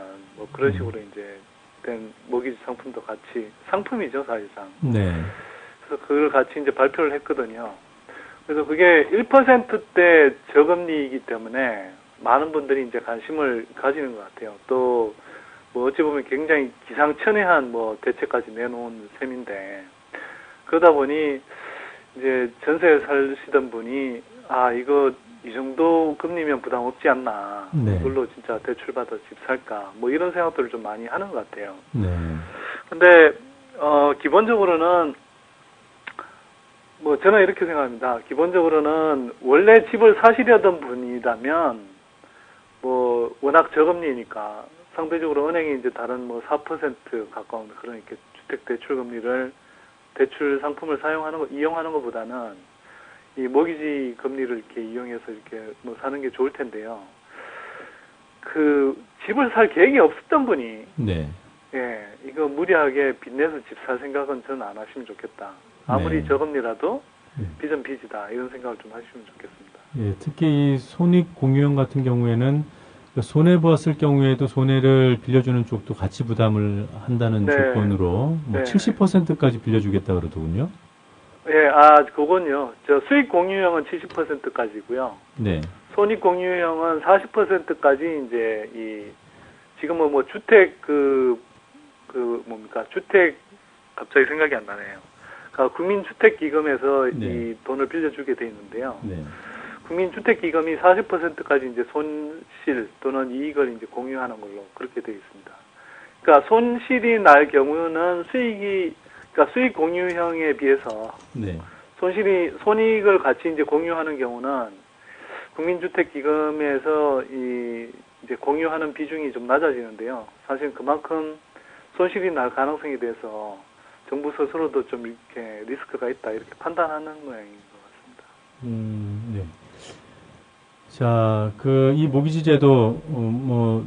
그런 식으로 이제 된 모기지 상품도 같이 상품이죠, 사실상. 네. 그래서 그걸 같이 이제 발표를 했거든요. 그래서 그게 1%대 저금리이기 때문에 많은 분들이 이제 관심을 가지는 것 같아요. 또 어찌 보면 굉장히 기상천외한 대책까지 내놓은 셈인데 그러다 보니 이제 전세 사시던 분이 이거 이 정도 금리면 부담 없지 않나. 네. 이걸로 진짜 대출받아 집 살까. 이런 생각들을 좀 많이 하는 것 같아요. 네. 근데 기본적으로는 저는 이렇게 생각합니다. 기본적으로는 원래 집을 사시려던 분이라면 워낙 저금리니까 상대적으로 은행이 이제 다른 4% 가까운 그런 이렇게 주택 대출 금리를 대출 상품을 이용하는 것보다는 이 모기지 금리를 이렇게 이용해서 이렇게 뭐 사는 게 좋을 텐데요. 그 집을 살 계획이 없었던 분이 네. 예, 이거 무리하게 빚내서 집 살 생각은 저는 안 하시면 좋겠다. 아무리 네. 저금리라도 빚은 빚이다. 이런 생각을 좀 하시면 좋겠습니다. 예, 특히 이 손익 공유형 같은 경우에는 손해 보았을 경우에도 손해를 빌려주는 쪽도 같이 부담을 한다는 네. 조건으로 뭐 네. 70%까지 빌려주겠다 그러더군요. 예, 그건요. 저 수익 공유형은 70%까지고요. 네. 손익 공유형은 40%까지 이제 지금은 뭐 주택 주택 갑자기 생각이 안 나네요. 그러니까 국민주택기금에서 네. 이 돈을 빌려주게 돼 있는데요. 네. 국민주택기금이 40%까지 이제 손실 또는 이익을 이제 공유하는 걸로 그렇게 돼 있습니다. 그러니까 손실이 날 경우는 그러니까 수익 공유형에 비해서 네. 손익을 같이 이제 공유하는 경우는 국민주택기금에서 이제 공유하는 비중이 좀 낮아지는데요. 사실 그만큼 손실이 날 가능성에 대해서 정부 스스로도 좀 이렇게 리스크가 있다 이렇게 판단하는 모양인 것 같습니다. 네. 자, 이 모기지 제도 뭐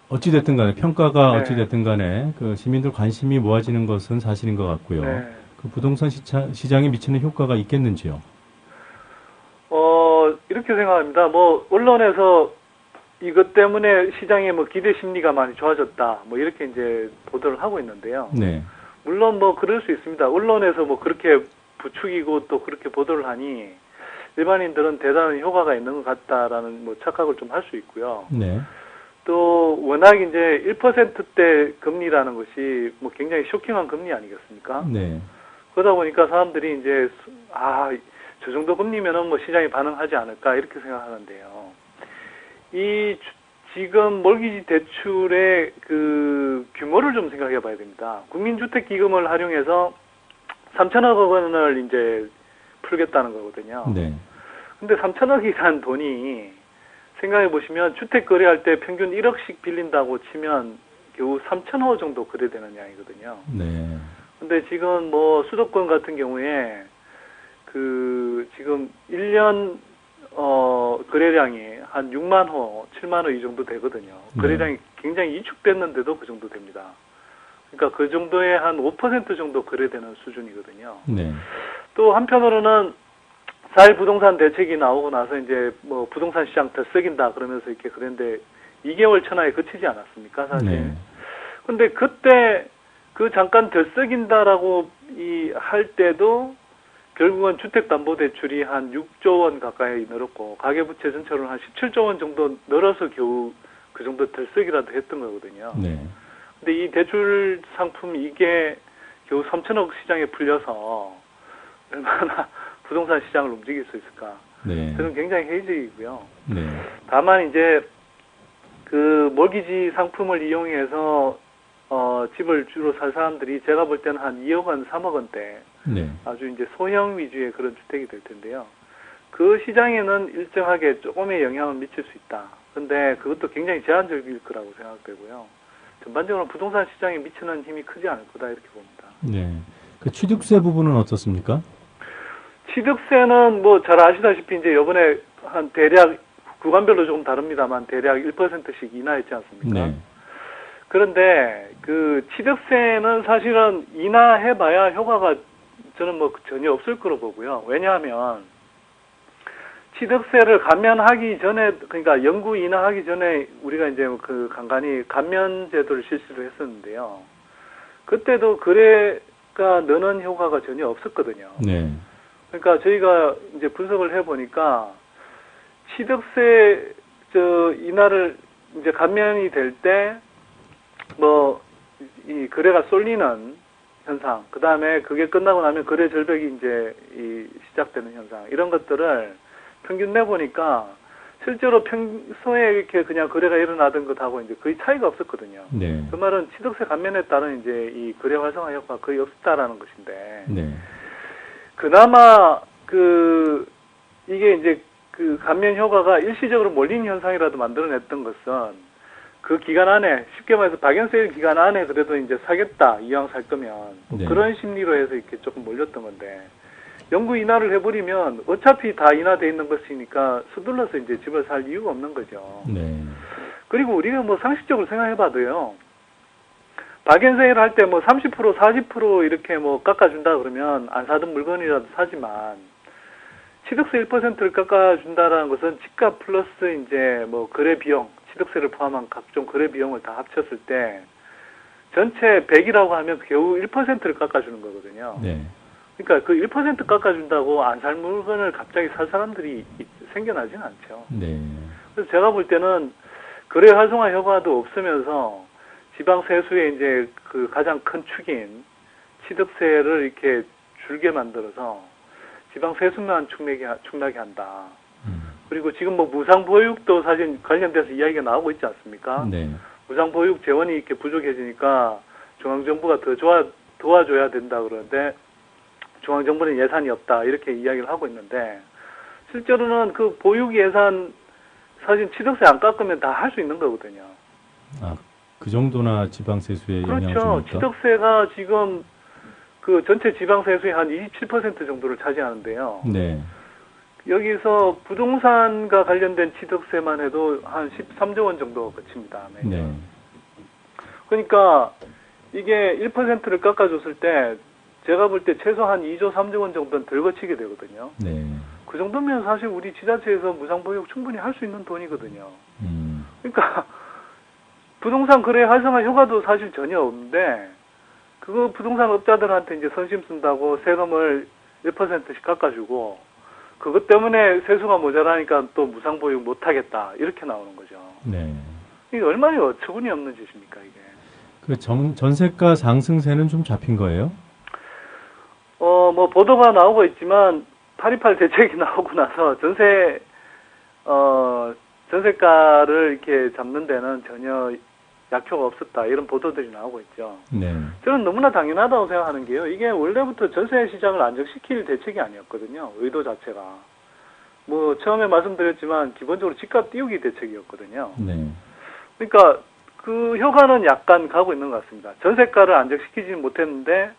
어찌 됐든 간에 평가가 네. 어찌 됐든 간에 그 시민들 관심이 모아지는 것은 사실인 것 같고요. 네. 그 부동산 시장에 미치는 효과가 있겠는지요? 이렇게 생각합니다. 뭐 언론에서 이것 때문에 시장의 뭐 기대 심리가 많이 좋아졌다. 뭐 이렇게 이제 보도를 하고 있는데요. 네. 물론 뭐 그럴 수 있습니다. 언론에서 뭐 그렇게 부추기고 또 그렇게 보도를 하니 일반인들은 대단한 효과가 있는 것 같다라는 뭐 착각을 좀 할 수 있고요. 네. 또 워낙 이제 1%대 금리라는 것이 뭐 굉장히 쇼킹한 금리 아니겠습니까? 네. 그러다 보니까 사람들이 이제 저 정도 금리면은 뭐 시장이 반응하지 않을까 이렇게 생각하는데요. 지금 몰기지 대출의 그 규모를 좀 생각해 봐야 됩니다. 국민주택기금을 활용해서 3천억 원을 이제 풀겠다는 거거든요. 네. 근데 3천억이란 돈이 생각해 보시면 주택 거래할 때 평균 1억씩 빌린다고 치면 겨우 3천억 정도 거래되는 양이거든요. 네. 근데 지금 뭐 수도권 같은 경우에 지금 1년 거래량이 한 6만 호, 7만 호 이 정도 되거든요. 거래량이 굉장히 이축됐는데도 그 정도 됩니다. 그러니까 그 정도의 한 5% 정도 거래되는 수준이거든요. 네. 또 한편으로는 4.1 부동산 대책이 나오고 나서 이제 뭐 부동산 시장 들썩인다 그러면서 이렇게 그랬는데 2개월 천하에 그치지 않았습니까, 사실. 네. 근데 그때 잠깐 들썩인다라고 할 때도 결국은 주택담보대출이 한 6조 원 가까이 늘었고 가계부채 전체로는 한 17조 원 정도 늘어서 겨우 그 정도 들썩이라도 했던 거거든요. 네. 근데 이 대출 상품 이게 겨우 3천억 시장에 풀려서 얼마나 부동산 시장을 움직일 수 있을까? 네. 저는 굉장히 회의적이고요. 네. 다만 이제 그 몰기지 상품을 이용해서 집을 주로 살 사람들이 제가 볼 때는 한 2억 원, 3억 원대 네. 아주 이제 소형 위주의 그런 주택이 될 텐데요. 그 시장에는 일정하게 조금의 영향을 미칠 수 있다. 근데 그것도 굉장히 제한적일 거라고 생각되고요. 전반적으로 부동산 시장에 미치는 힘이 크지 않을 거다 이렇게 봅니다. 네. 그 취득세 부분은 어떻습니까? 취득세는 뭐 잘 아시다시피 이제 이번에 한 대략 구간별로 조금 다릅니다만 대략 1%씩 인하했지 않습니까? 네. 그런데 그 취득세는 사실은 인하해봐야 효과가 저는 뭐 전혀 없을 거로 보고요. 왜냐하면 취득세를 감면하기 전에, 그러니까 영구 인하하기 전에 우리가 이제 그 간간히 감면 제도를 실시를 했었는데요. 그때도 거래가 느는 효과가 전혀 없었거든요. 네. 그러니까 저희가 이제 분석을 해보니까 취득세 인하를 이제 감면이 될 때 뭐 이 거래가 쏠리는 현상, 그 다음에 그게 끝나고 나면 거래 절벽이 이제 시작되는 현상, 이런 것들을 평균 내보니까 실제로 평소에 이렇게 그냥 거래가 일어나던 것하고 이제 거의 차이가 없었거든요. 네. 그 말은 취득세 감면에 따른 이제 이 거래 활성화 효과가 거의 없었다라는 것인데, 네. 그나마 이게 이제 그 감면 효과가 일시적으로 몰린 현상이라도 만들어냈던 것은 그 기간 안에 쉽게 말해서 박연세일 기간 안에 그래도 이제 사겠다 이왕 살 거면 뭐 네. 그런 심리로 해서 이렇게 조금 몰렸던 건데 영구 인하를 해버리면 어차피 다 인하돼 있는 것이니까 서둘러서 이제 집을 살 이유가 없는 거죠. 네. 그리고 우리가 뭐 상식적으로 생각해봐도요. 박연세일 할 때 뭐 30% 40% 이렇게 뭐 깎아준다 그러면 안 사던 물건이라도 사지만 취득세 1%를 깎아준다라는 것은 집값 플러스 이제 뭐 거래 비용 취득세를 포함한 각종 거래 비용을 다 합쳤을 때 전체 100이라고 하면 겨우 1%를 깎아주는 거거든요. 네. 그러니까 그 1% 깎아준다고 안 살 물건을 갑자기 살 사람들이 생겨나진 않죠. 네. 그래서 제가 볼 때는 거래 활성화 효과도 없으면서 지방 세수의 이제 그 가장 큰 축인 취득세를 이렇게 줄게 만들어서 지방 세수만 축나게 한다. 그리고 지금 뭐 무상보육도 사실 관련돼서 이야기가 나오고 있지 않습니까? 네. 무상보육 재원이 이렇게 부족해지니까 중앙정부가 더 도와줘야 된다 그러는데 중앙정부는 예산이 없다 이렇게 이야기를 하고 있는데 실제로는 그 보육 예산 사실 취득세 안 깎으면 다 할 수 있는 거거든요. 아, 그 정도나 지방세수에 영향을 줍니까? 그렇죠. 취득세가 지금 그 전체 지방세수의 한 27% 정도를 차지하는데요. 네. 여기서 부동산과 관련된 취득세만 해도 한 13조 원 정도 거칩니다. 매년. 네. 그러니까 이게 1%를 깎아줬을 때 제가 볼 때 최소 한 2조 3조 원 정도는 덜 거치게 되거든요. 네. 그 정도면 사실 우리 지자체에서 무상보육 충분히 할 수 있는 돈이거든요. 그러니까 부동산 거래 활성화 효과도 사실 전혀 없는데 그거 부동산 업자들한테 이제 선심 쓴다고 세금을 1%씩 깎아주고 그것 때문에 세수가 모자라니까 또 무상보육 못하겠다 이렇게 나오는 거죠. 네. 이게 얼마나 어처구니 없는 짓입니까 이게. 그 전세가 상승세는 좀 잡힌 거예요? 뭐 보도가 나오고 있지만 828 대책이 나오고 나서 전세가를 이렇게 잡는 데는 전혀 약효가 없었다 이런 보도들이 나오고 있죠. 네. 저는 너무나 당연하다고 생각하는 게요. 이게 원래부터 전세 시장을 안정시킬 대책이 아니었거든요. 의도 자체가. 뭐 처음에 말씀드렸지만 기본적으로 집값 띄우기 대책이었거든요. 네. 그러니까 그 효과는 약간 가고 있는 것 같습니다. 전세가를 안정시키지는 못했는데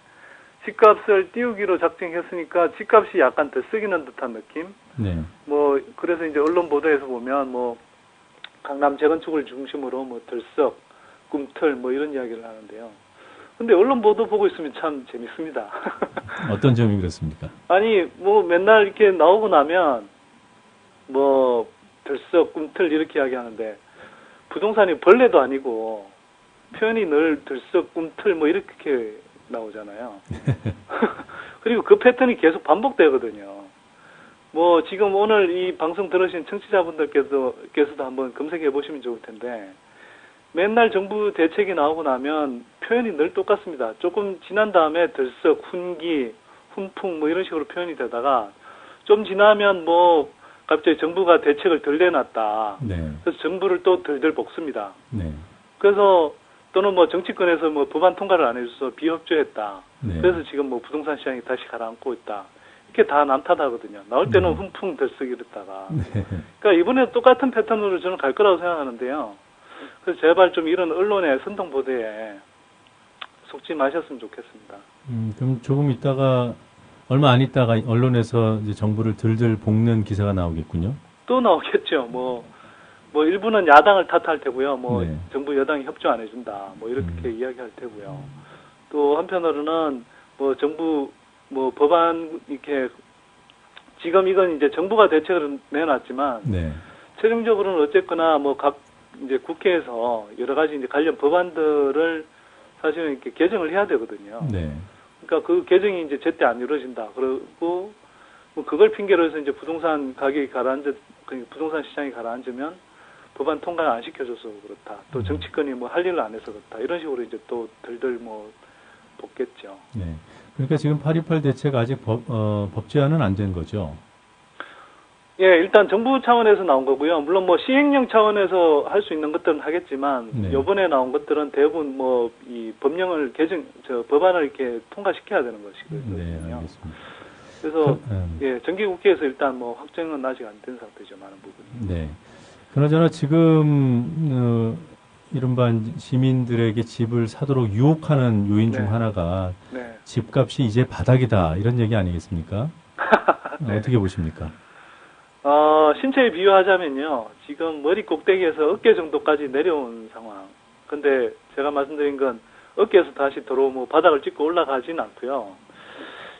집값을 띄우기로 작정했으니까 집값이 약간 더 쓰기는 듯한 느낌. 네. 뭐 그래서 이제 언론 보도에서 보면 뭐 강남 재건축을 중심으로 뭐 들썩, 꿈틀 뭐 이런 이야기를 하는데요. 근데 언론 보도 보고 있으면 참 재밌습니다. 어떤 점이 그렇습니까? 아니 뭐 맨날 이렇게 나오고 나면 뭐 들썩, 꿈틀 이렇게 이야기하는데 부동산이 벌레도 아니고 표현이 늘 들썩, 꿈틀 뭐 이렇게 나오잖아요. 그리고 그 패턴이 계속 반복되거든요. 뭐 지금 오늘 이 방송 들으신 청취자분들께서도 한번 검색해 보시면 좋을 텐데 맨날 정부 대책이 나오고 나면 표현이 늘 똑같습니다. 조금 지난 다음에 들썩, 훈기, 훈풍 뭐 이런 식으로 표현이 되다가 좀 지나면 뭐 갑자기 정부가 대책을 덜 내놨다. 네. 그래서 정부를 또 덜 볶습니다. 네. 그래서 또는 뭐 정치권에서 뭐 법안 통과를 안 해줘서 비협조했다. 네. 그래서 지금 뭐 부동산 시장이 다시 가라앉고 있다. 이렇게 다 남탓하거든요. 나올 때는 훈풍 들썩 이랬다가. 네. 그러니까 이번에 똑같은 패턴으로 저는 갈 거라고 생각하는데요. 그래서 제발 좀 이런 언론의 선동 보도에 속지 마셨으면 좋겠습니다. 그럼 조금 있다가 얼마 안 있다가 언론에서 이제 정부를 들들 볶는 기사가 나오겠군요. 또 나오겠죠. 뭐 일부는 야당을 탓할 테고요. 뭐 네. 정부 여당이 협조 안 해준다. 뭐 이렇게 이야기할 테고요. 또 한편으로는 뭐 정부 뭐 법안 이렇게 지금 이건 이제 정부가 대책을 내놨지만 네. 최종적으로는 어쨌거나 뭐 각 이제 국회에서 여러 가지 이제 관련 법안들을 사실은 이렇게 개정을 해야 되거든요. 네. 그러니까 그 개정이 이제 제때 안 이루어진다. 그리고 뭐 그걸 핑계로 해서 이제 부동산 가격이 부동산 시장이 가라앉으면 법안 통과를 안 시켜줘서 그렇다. 또 정치권이 뭐 할 일을 안 해서 그렇다. 이런 식으로 이제 또 들들 뭐 볶겠죠. 네. 그러니까 지금 828 대책 아직 법 제안은 안 된 거죠? 예, 일단 정부 차원에서 나온 거고요. 물론 뭐 시행령 차원에서 할 수 있는 것들은 하겠지만 네. 이번에 나온 것들은 대부분 뭐 이 법령을 법안을 이렇게 통과시켜야 되는 것이거든요. 네, 알겠습니다. 그래서 예, 정기국회에서 일단 뭐 확정은 아직 안 된 상태죠, 많은 부분이. 네. 그나저나 지금 이른바 시민들에게 집을 사도록 유혹하는 요인 중 네. 하나가 네. 집값이 이제 바닥이다 이런 얘기 아니겠습니까? 네. 어떻게 보십니까? 신체에 비유하자면요. 지금 머리 꼭대기에서 어깨 정도까지 내려온 상황. 근데 제가 말씀드린 건 어깨에서 다시 도로 뭐 바닥을 찍고 올라가진 않고요.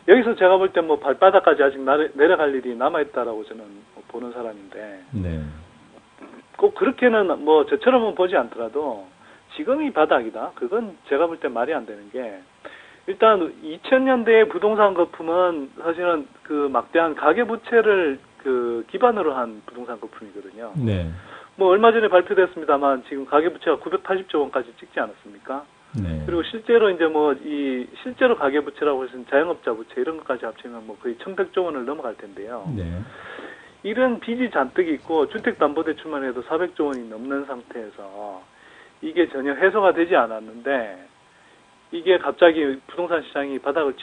여기서 제가 볼 때 뭐 발바닥까지 아직 내려갈 일이 남아있다라고 저는 보는 사람인데. 네. 꼭 그렇게는 뭐 저처럼은 보지 않더라도 지금이 바닥이다. 그건 제가 볼 때 말이 안 되는 게 일단 2000년대의 부동산 거품은 사실은 그 막대한 가계부채를 그 기반으로 한 부동산 거품이거든요. 네. 뭐 얼마 전에 발표됐습니다만 지금 가계부채가 980조 원까지 찍지 않았습니까? 네. 그리고 실제로 이제 뭐 이 실제로 가계부채라고 해서 자영업자 부채 이런 것까지 합치면 뭐 거의 1100조 원을 넘어갈 텐데요. 네. 이런 빚이 잔뜩 있고 주택담보대출만 해도 400조 원이 넘는 상태에서 이게 전혀 해소가 되지 않았는데 이게 갑자기 부동산 시장이 바닥을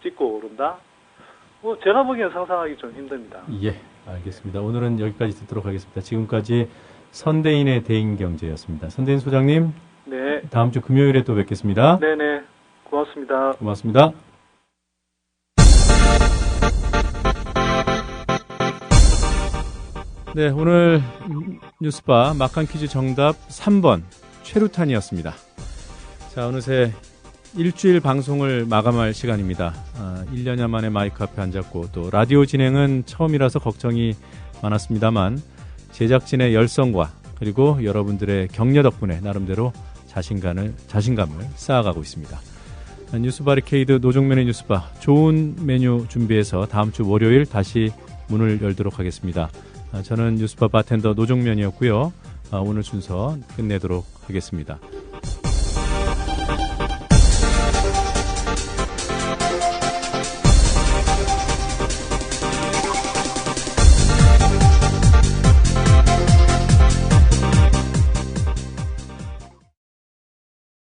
찍고 오른다? 뭐 제가 보기엔 상상하기 좀 힘듭니다. 예, 알겠습니다. 오늘은 여기까지 듣도록 하겠습니다. 지금까지 선대인의 대인경제였습니다. 선대인 소장님, 네. 다음 주 금요일에 또 뵙겠습니다. 네네, 고맙습니다. 고맙습니다. 네, 오늘 뉴스바 막간 퀴즈 정답 3번 최루탄이었습니다. 자, 어느새 일주일 방송을 마감할 시간입니다. 1년여 만에 마이크 앞에 앉았고 또 라디오 진행은 처음이라서 걱정이 많았습니다만 제작진의 열성과 그리고 여러분들의 격려 덕분에 나름대로 자신감을 쌓아가고 있습니다. 뉴스 바리케이드 노종면의 뉴스바 좋은 메뉴 준비해서 다음 주 월요일 다시 문을 열도록 하겠습니다. 저는 뉴스바 바텐더 노종면이었고요. 오늘 순서 끝내도록 하겠습니다.